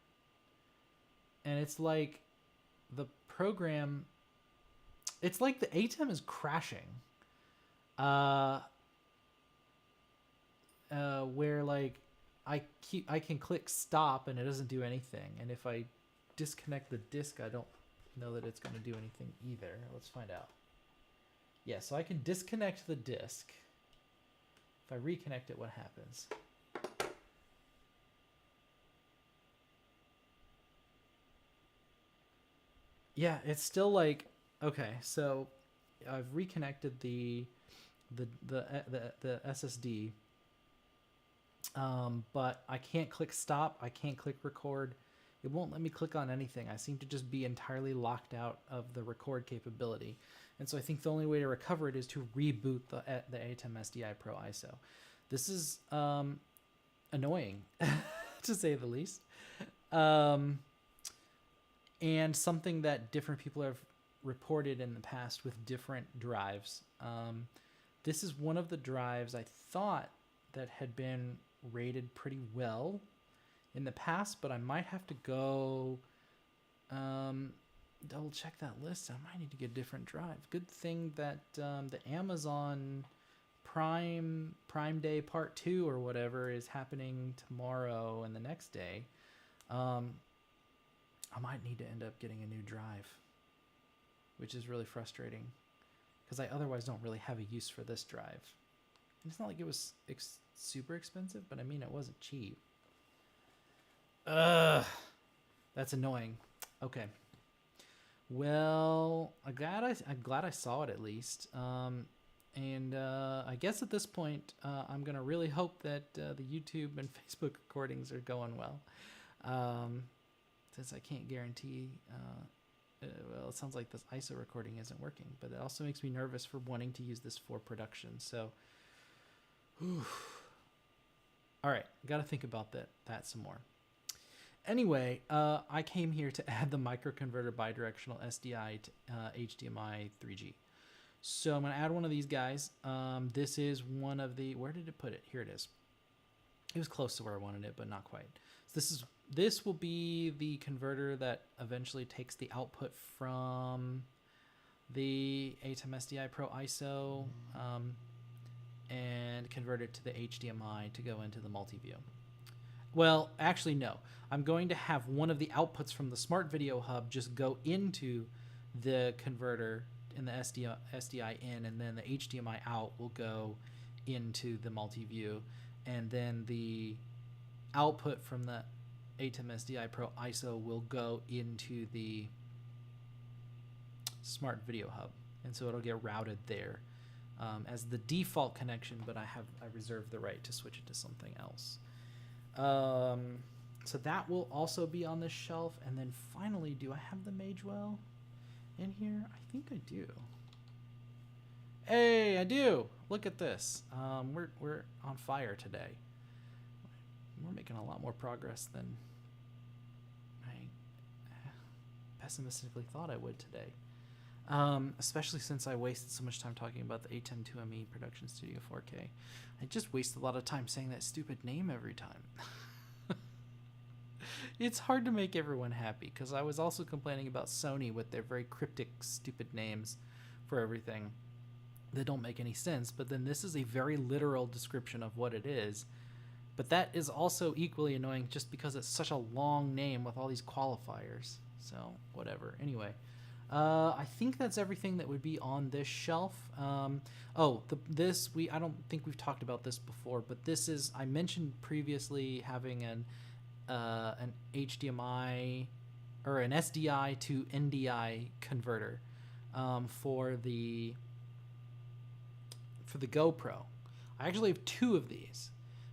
And it's like the program, it's like the ATEM is crashing. Where like I can click stop and it doesn't do anything. And if I disconnect the disk, I don't know that it's going to do anything either. Let's find out. Yeah, so I can disconnect the disk. If I reconnect it, what happens? Yeah, it's still like, okay, so I've reconnected the SSD, but I can't click stop. I can't click record. It won't let me click on anything. I seem to just be entirely locked out of the record capability. And so I think the only way to recover it is to reboot the ATEM SDI Pro ISO. This is annoying, to say the least. And something that different people have reported in the past with different drives. This is one of the drives I thought that had been rated pretty well in the past, but I might have to go double check that list. I might need to get a different drive. Good thing that the Amazon Prime Day Part 2 or whatever is happening tomorrow and the next day. I might need to end up getting a new drive, which is really frustrating because I otherwise don't really have a use for this drive. And it's not like it was super expensive, but I mean, it wasn't cheap. That's annoying. Okay. Well, I'm glad I saw it at least. And I guess at this point, I'm gonna really hope that the YouTube and Facebook recordings are going well. Since I can't guarantee, well, it sounds like this ISO recording isn't working, but it also makes me nervous for wanting to use this for production. So, all right, got to think about that some more. Anyway, I came here to add the microconverter bidirectional SDI to HDMI 3G. So I'm going to add one of these guys. This is one of the, where did it put it? Here it is. It was close to where I wanted it, but not quite. So this will be the converter that eventually takes the output from the ATEM SDI Pro ISO and convert it to the HDMI to go into the multi-view. Well, actually, no. I'm going to have one of the outputs from the Smart Video Hub just go into the converter in the SDI in, and then the HDMI out will go into the multi-view, and then the output from the ATEM SDI Pro ISO will go into the Smart Video Hub, and so it'll get routed there as the default connection, but I reserve the right to switch it to something else. So that will also be on this shelf. And then finally, do I have the Magewell in here? I think I do. Hey, I do. Look at this. We're on fire today. We're making a lot more progress than I pessimistically thought I would today. Especially since I wasted so much time talking about the ATEM 2ME Production Studio 4K. I just waste a lot of time saying that stupid name every time. It's hard to make everyone happy, because I was also complaining about Sony with their very cryptic, stupid names for everything that don't make any sense. But then this is a very literal description of what it is. But that is also equally annoying just because it's such a long name with all these qualifiers. So, whatever. Anyway. I think that's everything that would be on this shelf. I don't think we've talked about this before, but this is, I mentioned previously having an HDMI or an SDI to NDI converter for the GoPro. I actually have two of these,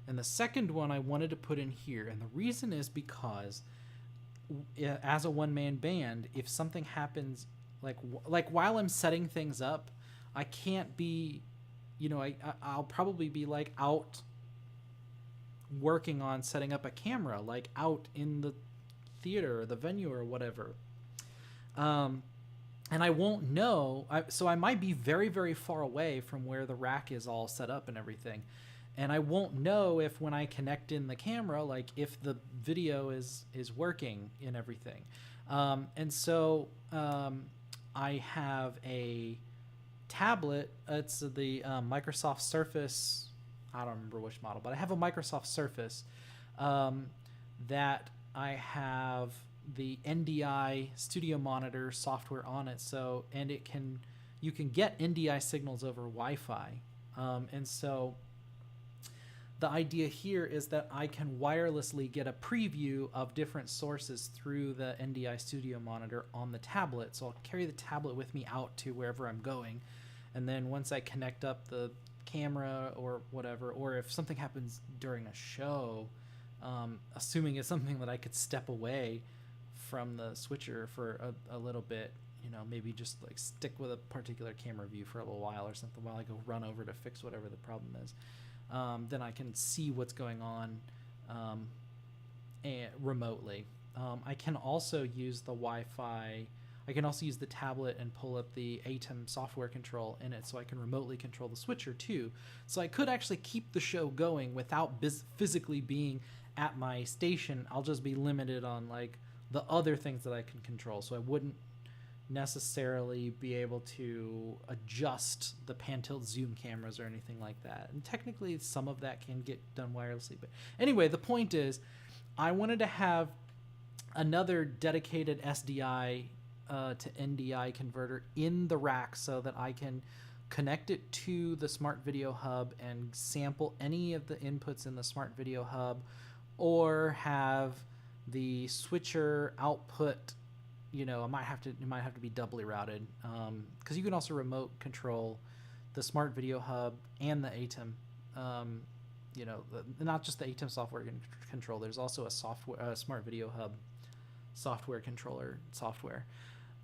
and the second one I wanted to put in here, and the reason is because as a one-man band, if something happens, like while I'm setting things up, I can't be, I'll probably be like out working on setting up a camera, like out in the theater or the venue or whatever. And I won't know. So I might be very, very far away from where the rack is all set up and everything. And I won't know if when I connect in the camera, like if the video is working and everything. And so I have a tablet. It's the Microsoft Surface. I don't remember which model, but I have a Microsoft Surface that I have the NDI studio monitor software on it. So, and you can get NDI signals over Wi-Fi. And so the idea here is that I can wirelessly get a preview of different sources through the NDI studio monitor on the tablet. So I'll carry the tablet with me out to wherever I'm going. And then once I connect up the camera or whatever, or if something happens during a show, assuming it's something that I could step away from the switcher for a little bit, maybe just like stick with a particular camera view for a little while or something while I go run over to fix whatever the problem is. Then I can see what's going on remotely. I can also use the Wi-Fi. I can also use the tablet and pull up the ATEM software control in it, so I can remotely control the switcher too. So I could actually keep the show going without physically being at my station. I'll just be limited on like the other things that I can control. So I wouldn't necessarily be able to adjust the pan-tilt zoom cameras or anything like that. And technically some of that can get done wirelessly. But anyway, the point is I wanted to have another dedicated SDI to NDI converter in the rack so that I can connect it to the Smart Video Hub and sample any of the inputs in the Smart Video Hub, or have the switcher output, it might have to be doubly routed, because you can also remote control the Smart Video Hub and the ATEM. Not just the ATEM software control. There's also a Smart Video Hub software controller software.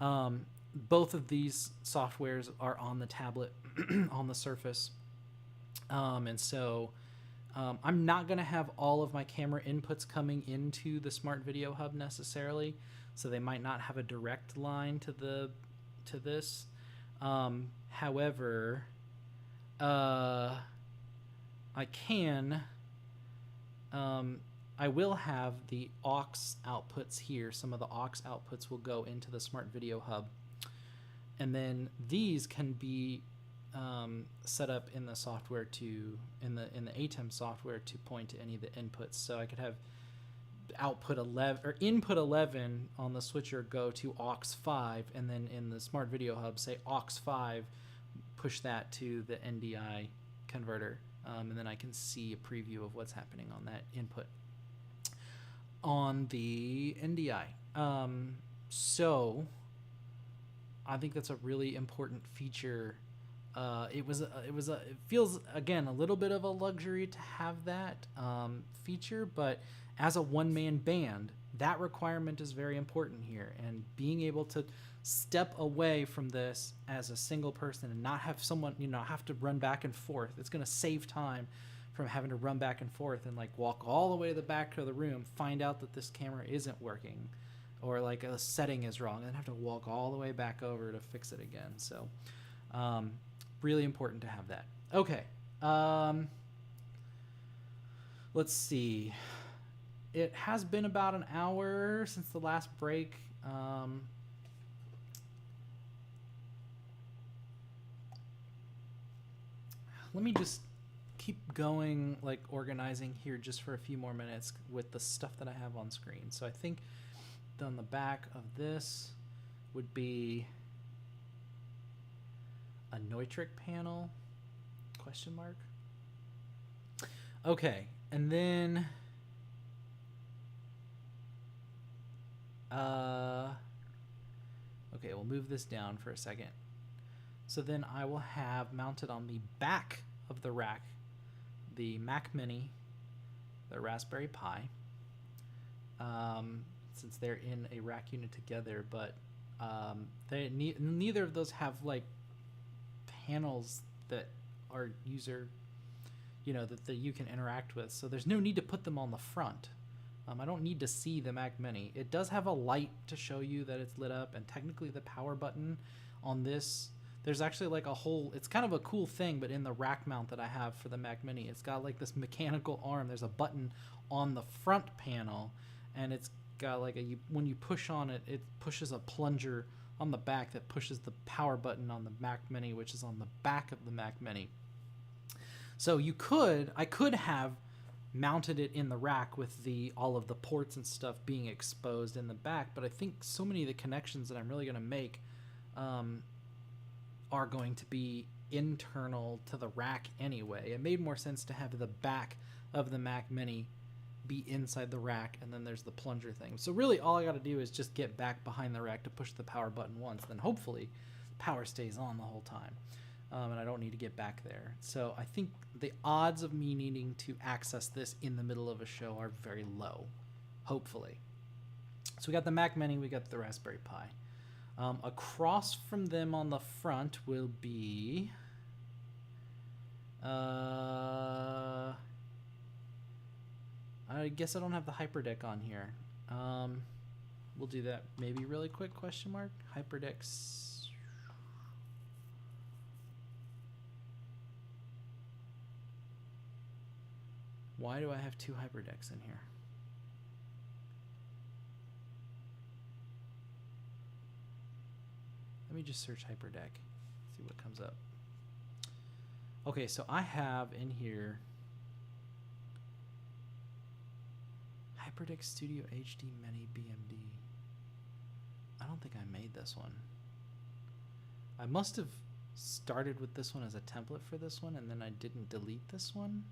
Both of these softwares are on the tablet on the Surface, and so I'm not going to have all of my camera inputs coming into the Smart Video Hub necessarily, so they might not have a direct line to this. However, I will have the aux outputs here. Some of the aux outputs will go into the Smart Video Hub, and then these can be set up in the software in the ATEM software to point to any of the inputs. So I could have output 11 or input 11 on the switcher go to aux 5, and then in the Smart Video Hub say aux 5, push that to the NDI converter, and then I can see a preview of what's happening on that input on the NDI. So I think that's a really important feature. It feels again a little bit of a luxury to have that feature, but as a one-man band, that requirement is very important here, and being able to step away from this as a single person and not have someone have to run back and forth. It's going to save time from having to run back and forth and like walk all the way to the back of the room, find out that this camera isn't working, or like a setting is wrong, and then have to walk all the way back over to fix it again. So really important to have that. Okay, let's see. It has been about an hour since the last break. Let me just keep going, like organizing here just for a few more minutes with the stuff that I have on screen. So I think on the back of this would be a Neutrik panel, question mark. Okay, and then okay, we'll move this down for a second. So then I will have mounted on the back of the rack the Mac Mini, the Raspberry Pi, since they're in a rack unit together, but neither of those have like panels that are user, that you can interact with. So there's no need to put them on the front. I don't need to see the Mac Mini. It does have a light to show you that it's lit up, and technically the power button on this, there's actually like a whole, it's kind of a cool thing, but in the rack mount that I have for the Mac Mini, it's got like this mechanical arm. There's a button on the front panel, and it's got like when you push on it, it pushes a plunger on the back that pushes the power button on the Mac Mini, which is on the back of the Mac Mini. So I could have mounted it in the rack with all of the ports and stuff being exposed in the back, but I think so many of the connections that I'm really going to make are going to be internal to the rack anyway. It made more sense to have the back of the Mac Mini be inside the rack, and then there's the plunger thing. So really all I got to do is just get back behind the rack to push the power button once, then hopefully power stays on the whole time. And I don't need to get back there. So I think the odds of me needing to access this in the middle of a show are very low, hopefully. So we got the Mac Mini, we got the Raspberry Pi. Across from them on the front will be... I guess I don't have the HyperDeck on here. We'll do that maybe really quick, question mark. HyperDecks... Why do I have two HyperDecks in here? Let me just search HyperDeck, see what comes up. Okay, so I have in here HyperDeck Studio HD Mini BMD. I don't think I made this one. I must have started with this one as a template for this one, and then I didn't delete this one.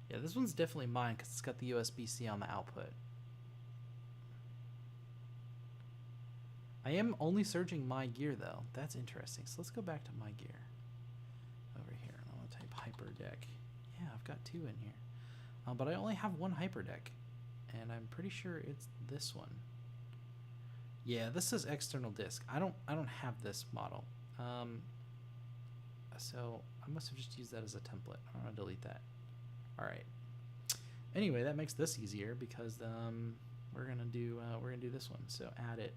Yeah, this one's definitely mine because it's got the USB-C on the output. I am only searching my gear though. That's interesting. So let's go back to my gear over here. I want to type HyperDeck. Yeah, I've got two in here, but I only have one HyperDeck, and I'm pretty sure it's this one. Yeah, this says external disk. I don't have this model. So I must have just used that as a template. I'm gonna delete that. All right. Anyway, that makes this easier because we're gonna do this one. So add it.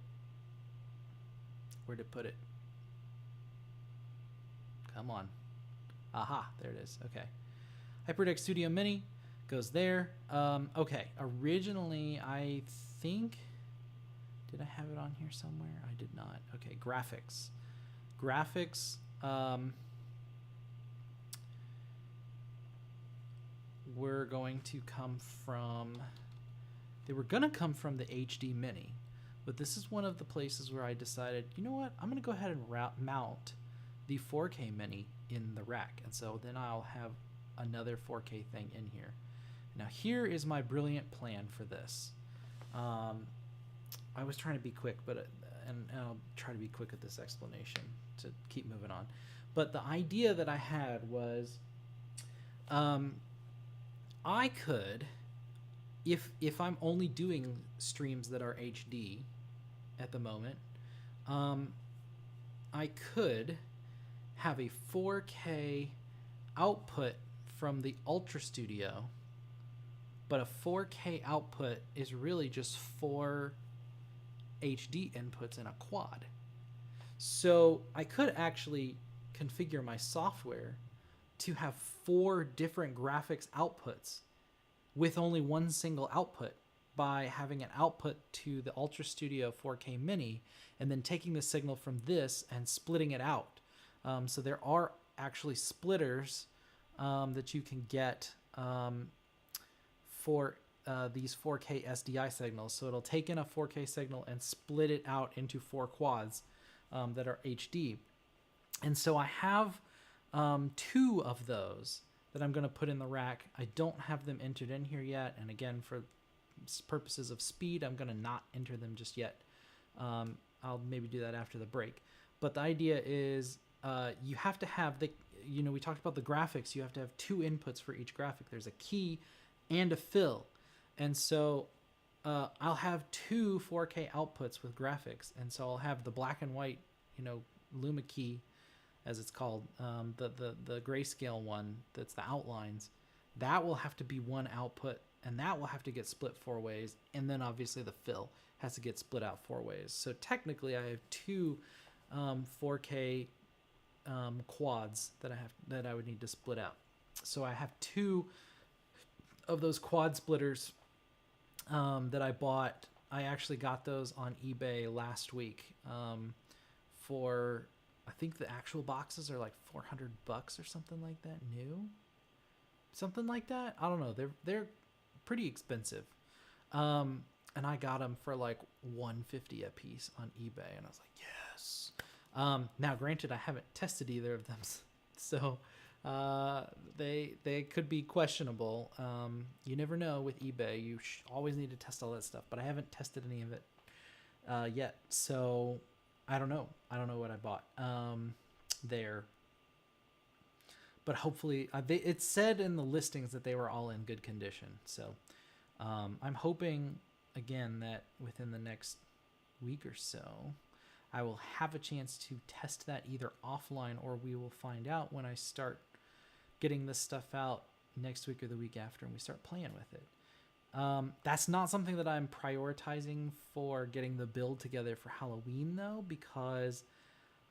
Where to put it? Come on. Aha, there it is. Okay. HyperDeck Studio Mini goes there. Okay. Originally, I think, did I have it on here somewhere? I did not. Okay. Graphics. Graphics. Were going to come from, they were going to come from the HD Mini, but this is one of the places where I decided, you know what, I'm going to go ahead and mount the 4K Mini in the rack, and so then I'll have another 4K thing in here. Now here is my brilliant plan for this. I was trying to be quick, but and I'll try to be quick at this explanation to keep moving on. But the idea that I had was, I could, if I'm only doing streams that are HD at the moment, I could have a 4K output from the Ultra Studio, but a 4K output is really just 4 HD inputs in a quad. So I could actually configure my software to have 4 different graphics outputs with only one single output by having an output to the Ultra Studio 4K Mini and then taking the signal from this and splitting it out. So there are actually splitters that you can get for these 4K SDI signals. So it'll take in a 4K signal and split it out into 4 quads that are HD. And so I have 2 of those that I'm going to put in the rack. I don't have them entered in here yet, and again, for purposes of speed, I'm going to not enter them just yet. I'll maybe do that after the break. But the idea is you have to have we talked about the graphics. You have to have 2 inputs for each graphic. There's a key and a fill. And so I'll have 2 4K outputs with graphics. And so I'll have the black and white, Luma key, as it's called, the grayscale one that's the outlines. That will have to be one output, and that will have to get split 4 ways. And then obviously the fill has to get split out 4 ways. So technically I have 2 4K quads that I would need to split out. So I have 2 of those quad splitters that I bought. I actually got those on eBay last week for, I think the actual boxes are like $400 or something like that, new, something like that. I don't know. They're pretty expensive. And I got them for like $150 a piece on eBay, and I was like, yes. Now, granted, I haven't tested either of them, so they could be questionable. You never know with eBay. You always need to test all that stuff, but I haven't tested any of it yet, so I don't know. I don't know what I bought there. But hopefully, it said in the listings that they were all in good condition. So I'm hoping, again, that within the next week or so, I will have a chance to test that either offline, or we will find out when I start getting this stuff out next week or the week after and we start playing with it. That's not something that I'm prioritizing for getting the build together for Halloween, though, because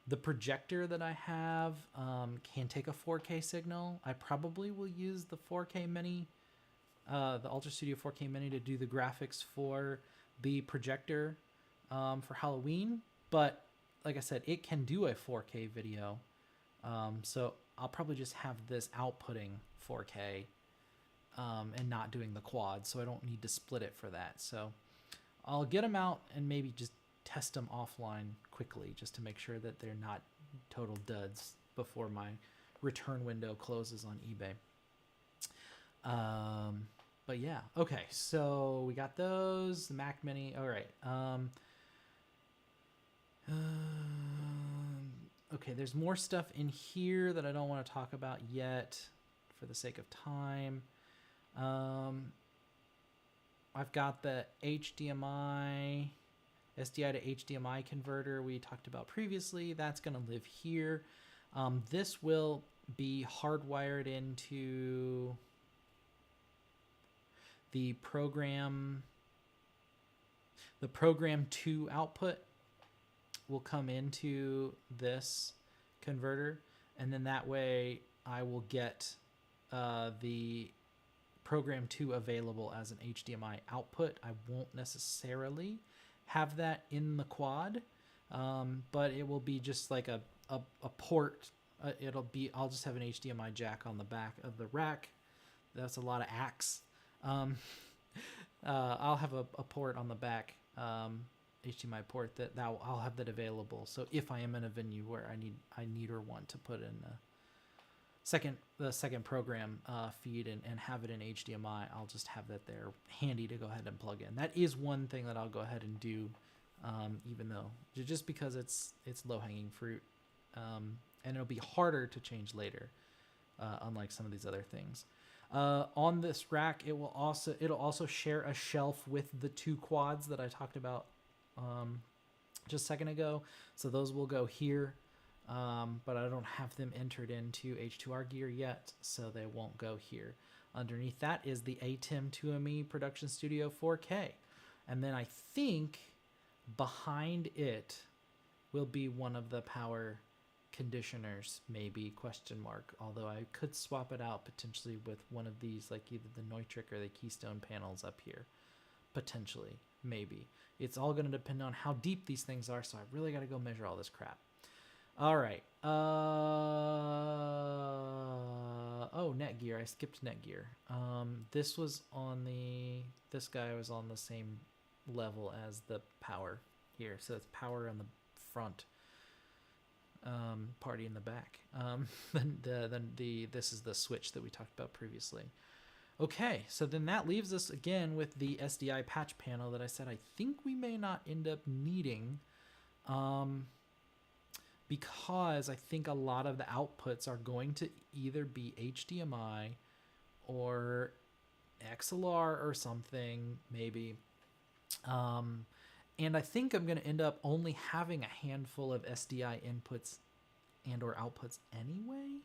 the projector that I have can take a 4K signal. I probably will use the 4K Mini, the Ultra Studio 4K Mini, to do the graphics for the projector for Halloween. But like I said, it can do a 4K video. So I'll probably just have this outputting 4K and not doing the quad. So I don't need to split it for that. So I'll get them out and maybe just test them offline quickly, just to make sure that they're not total duds before my return window closes on eBay. But yeah, okay, so we got those, the Mac Mini. All right. Okay, there's more stuff in here that I don't want to talk about yet for the sake of time. I've got the HDMI, SDI to HDMI converter we talked about previously. That's going to live here. This will be hardwired into the program 2 output will come into this converter, and then that way I will get the program 2 available as an HDMI output. I won't necessarily have that in the quad, but it will be just like a port. I'll just have an HDMI jack on the back of the rack. That's a lot of acts. I'll have a port on the back, HDMI port that I'll have that available. So if I am in a venue where I need or want to put in the second program feed and have it in HDMI, I'll just have that there handy to go ahead and plug in. That is one thing that I'll go ahead and do, even though just because it's low hanging fruit, and it'll be harder to change later, unlike some of these other things. On this rack, it'll also share a shelf with the 2 quads that I talked about just a second ago. So those will go here, but I don't have them entered into H2R gear yet, so they won't go here. Underneath that is the ATEM 2ME Production Studio 4K. And then I think behind it will be one of the power conditioners, maybe, question mark, although I could swap it out potentially with one of these, like either the Neutrik or the Keystone panels up here, potentially, maybe. It's all going to depend on how deep these things are, so I really got to go measure all this crap. All right. Oh, Netgear. I skipped Netgear. This guy was on the same level as the power here, so it's power on the front, party in the back. This is the switch that we talked about previously. Okay, so then that leaves us again with the SDI patch panel that I said I think we may not end up needing. because I think a lot of the outputs are going to either be HDMI or XLR or something, maybe. And I think I'm going to end up only having a handful of SDI inputs and or outputs anyway.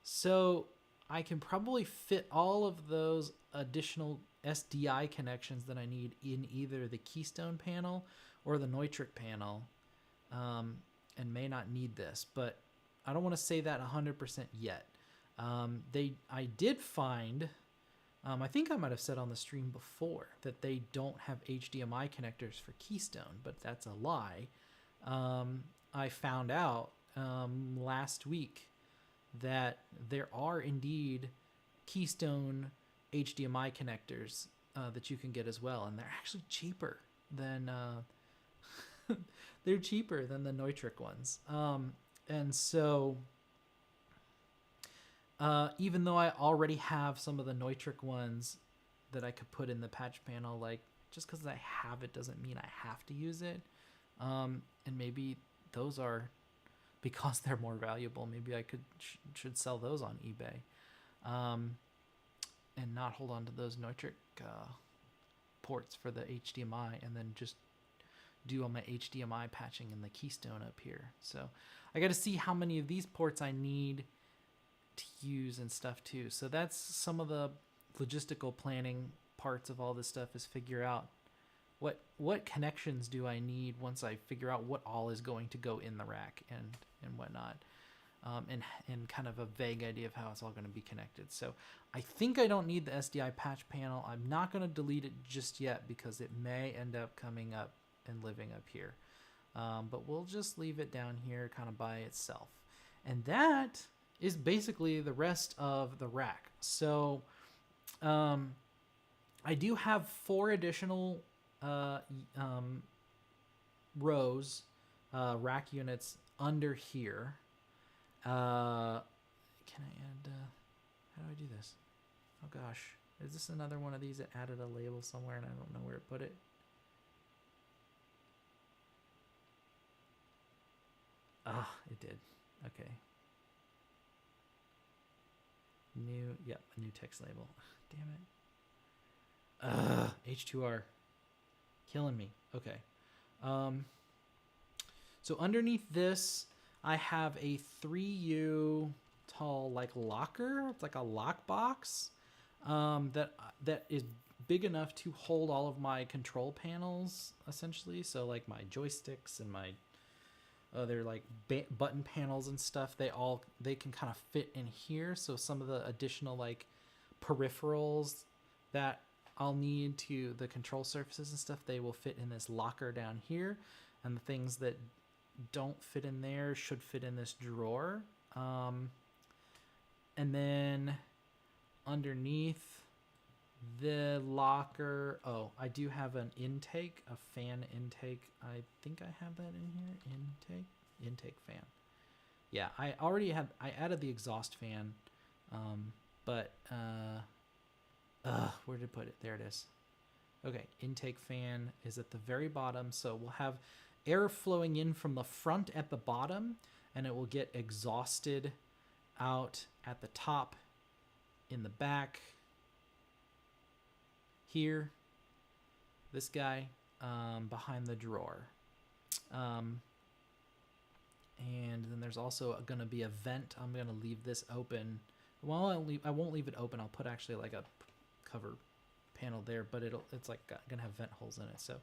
So I can probably fit all of those additional SDI connections that I need in either the Keystone panel or the Neutrik panel, and may not need this, but I don't want to say that 100% yet. I did find, I think I might have said on the stream before that they don't have HDMI connectors for Keystone, but that's a lie. I found out last week that there are indeed Keystone HDMI connectors that you can get as well, and they're actually cheaper than they're cheaper than the Neutrik ones. And so even though I already have some of the Neutrik ones that I could put in the patch panel, like just because I have it doesn't mean I have to use it. And maybe those are, because they're more valuable, maybe I should sell those on eBay, and not hold on to those Neutrik ports for the HDMI, and then just do all my HDMI patching in the Keystone up here. So I got to see how many of these ports I need to use and stuff too. So that's some of the logistical planning parts of all this stuff, is figure out what connections do I need once I figure out what all is going to go in the rack and whatnot, and kind of a vague idea of how it's all going to be connected. So I think I don't need the SDI patch panel. I'm not going to delete it just yet because it may end up coming up and living up here, but we'll just leave it down here kind of by itself. And that is basically the rest of the rack. So I do have 4 additional rows, rack units under here. Can I add, how do I do this? Oh gosh, is this another one of these that added a label somewhere and I don't know where to put it? Ah, it did. Okay. Yep, a new text label. Damn it. H2R. Killing me. Okay. So underneath this, I have a 3U tall like locker. It's like a lock box that is big enough to hold all of my control panels, essentially. So like my joysticks and my other like button panels and stuff, they can kind of fit in here. So some of the additional like peripherals that I'll need to the control surfaces and stuff, they will fit in this locker down here, and the things that don't fit in there should fit in this drawer. And then underneath the locker, I do have an intake, a fan intake. I think I have that in here. Intake fan. Yeah, I added the exhaust fan, but where did I put it? There it is. Okay, intake fan is at the very bottom, so we'll have air flowing in from the front at the bottom, and it will get exhausted out at the top, in the back, here, this guy, behind the drawer. And then there's also going to be a vent. I'm going to leave this open. Well, I won't leave it open. I'll put actually like a cover panel there, but it's like going to have vent holes in it. So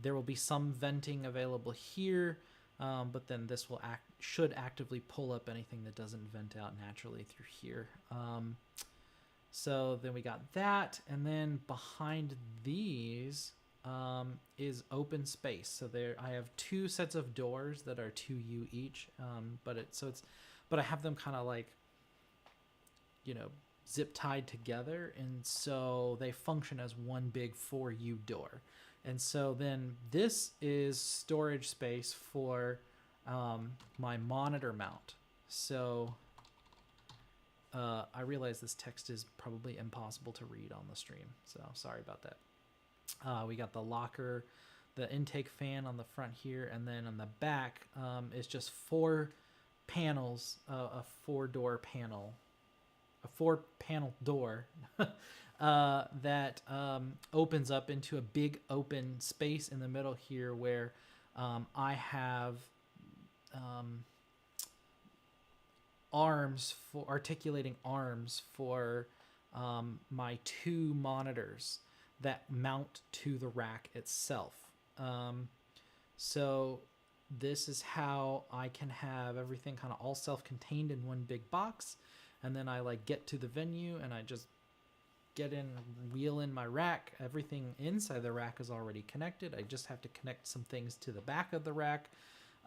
there will be some venting available here, but then this should actively pull up anything that doesn't vent out naturally through here. So then we got that, and then behind these is open space. So there I have 2 sets of doors that are 2U each, but I have them kind of like, zip tied together, and so they function as one big 4U door. And so then this is storage space for my monitor mount. So I realize this text is probably impossible to read on the stream, so sorry about that. We got the locker, the intake fan on the front here, and then on the back is just 4 panels, a 4-door panel, a 4-panel door that opens up into a big open space in the middle here, where I have arms for articulating arms for my 2 monitors that mount to the rack itself. So this is how I can have everything kind of all self-contained in one big box, and then I like get to the venue and I just get in, wheel in my rack. Everything inside the rack is already connected. I just have to connect some things to the back of the rack,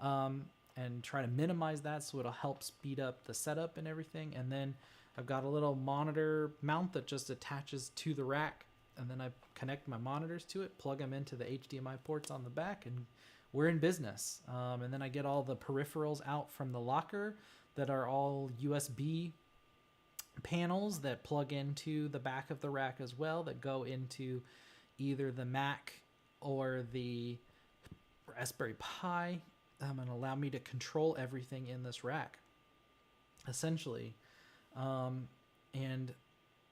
and try to minimize that so it'll help speed up the setup and everything. And then I've got a little monitor mount that just attaches to the rack, and then I connect my monitors to it, plug them into the HDMI ports on the back, and we're in business. And then I get all the peripherals out from the locker that are all USB panels that plug into the back of the rack as well, that go into either the Mac or the Raspberry Pi, and allow me to control everything in this rack, essentially. And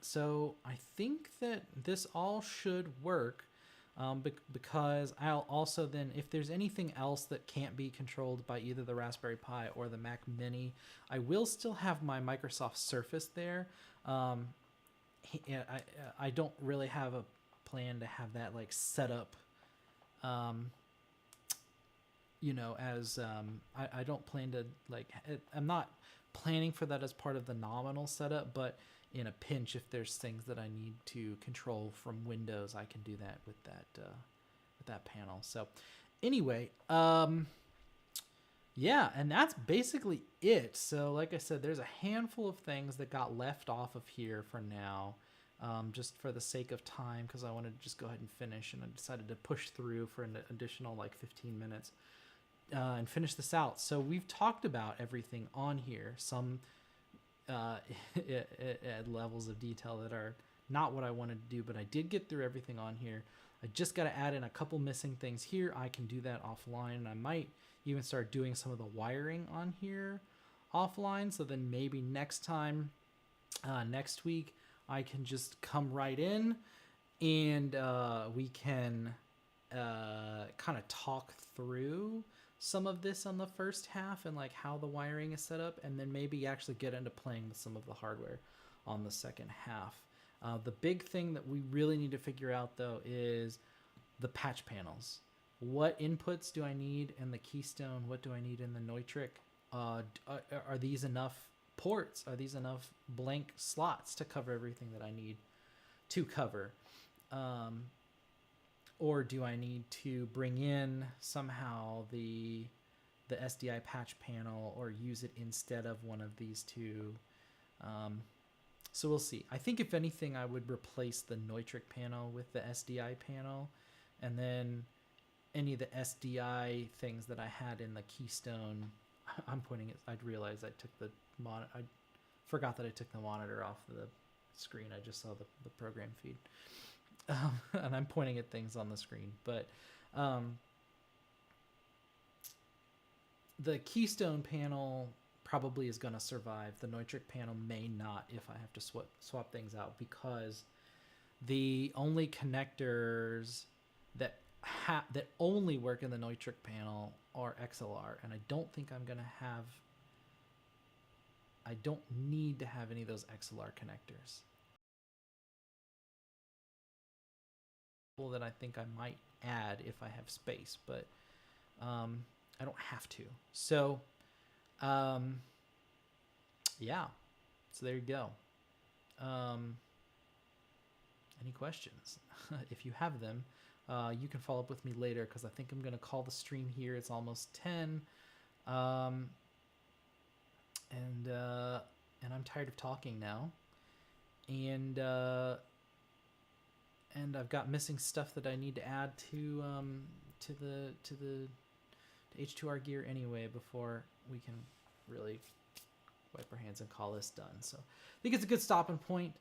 so I think that this all should work, because I'll also then, if there's anything else that can't be controlled by either the Raspberry Pi or the Mac Mini, I will still have my Microsoft Surface there. I don't really have a plan to have that like set up, as I don't plan to I'm not planning for that as part of the nominal setup, but in a pinch, if there's things that I need to control from Windows, I can do that with that panel. So anyway, yeah, and that's basically it. So like I said, there's a handful of things that got left off of here for now, just for the sake of time, because I wanted to just go ahead and finish, and I decided to push through for an additional 15 minutes and finish this out. So we've talked about everything on here, some at levels of detail that are not what I wanted to do, but I did get through everything on here. I just got to add in a couple missing things here. I can do that offline, and I might even start doing some of the wiring on here offline. So then maybe next time, next week, I can just come right in and we can kind of talk through some of this on the first half and how the wiring is set up, and then maybe actually get into playing with some of the hardware on the second half. The big thing that we really need to figure out, though, is the patch panels. What inputs do I need in the Keystone? What do I need in the Neutrik? Are these enough ports? Are these enough blank slots to cover everything that I need to cover? Or do I need to bring in somehow the SDI patch panel, or use it instead of one of these two? So we'll see. I think if anything, I would replace the Neutrik panel with the SDI panel, and then any of the SDI things that I had in the Keystone, I'm pointing it. I'd realized I forgot that I took the monitor off the screen. I just saw the program feed. And I'm pointing at things on the screen, but the Keystone panel probably is going to survive. The Neutrik panel may not, if I have to swap things out, because the only connectors that only work in the Neutrik panel are XLR, and I don't think I don't need to have any of those XLR connectors. That I think I might add if I have space, but I don't have to. So yeah, so there you go. Any questions? If you have them, you can follow up with me later, because I think I'm going to call the stream here. It's almost 10, and I'm tired of talking now, and I've got missing stuff that I need to add to the H2R gear anyway before we can really wipe our hands and call this done. So I think it's a good stopping point.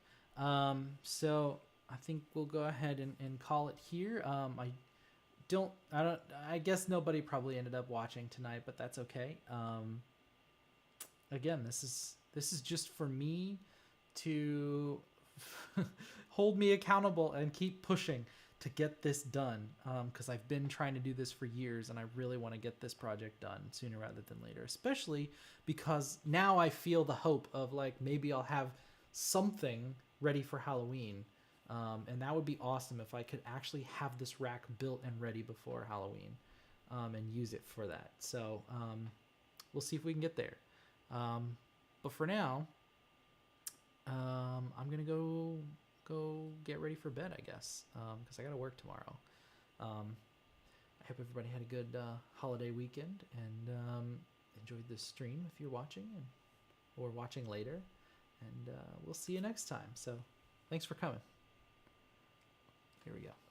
So I think we'll go ahead and call it here. I I guess nobody probably ended up watching tonight, but that's okay. Again, this is just for me to hold me accountable and keep pushing to get this done, because I've been trying to do this for years, and I really want to get this project done sooner rather than later, especially because now I feel the hope of, like, maybe I'll have something ready for Halloween, and that would be awesome if I could actually have this rack built and ready before Halloween, and use it for that. So we'll see if we can get there. But for now, I'm gonna go get ready for bed, I guess, because I gotta work tomorrow. I hope everybody had a good holiday weekend, and enjoyed this stream if you're watching, or watching later. And we'll see you next time. So thanks for coming. Here we go.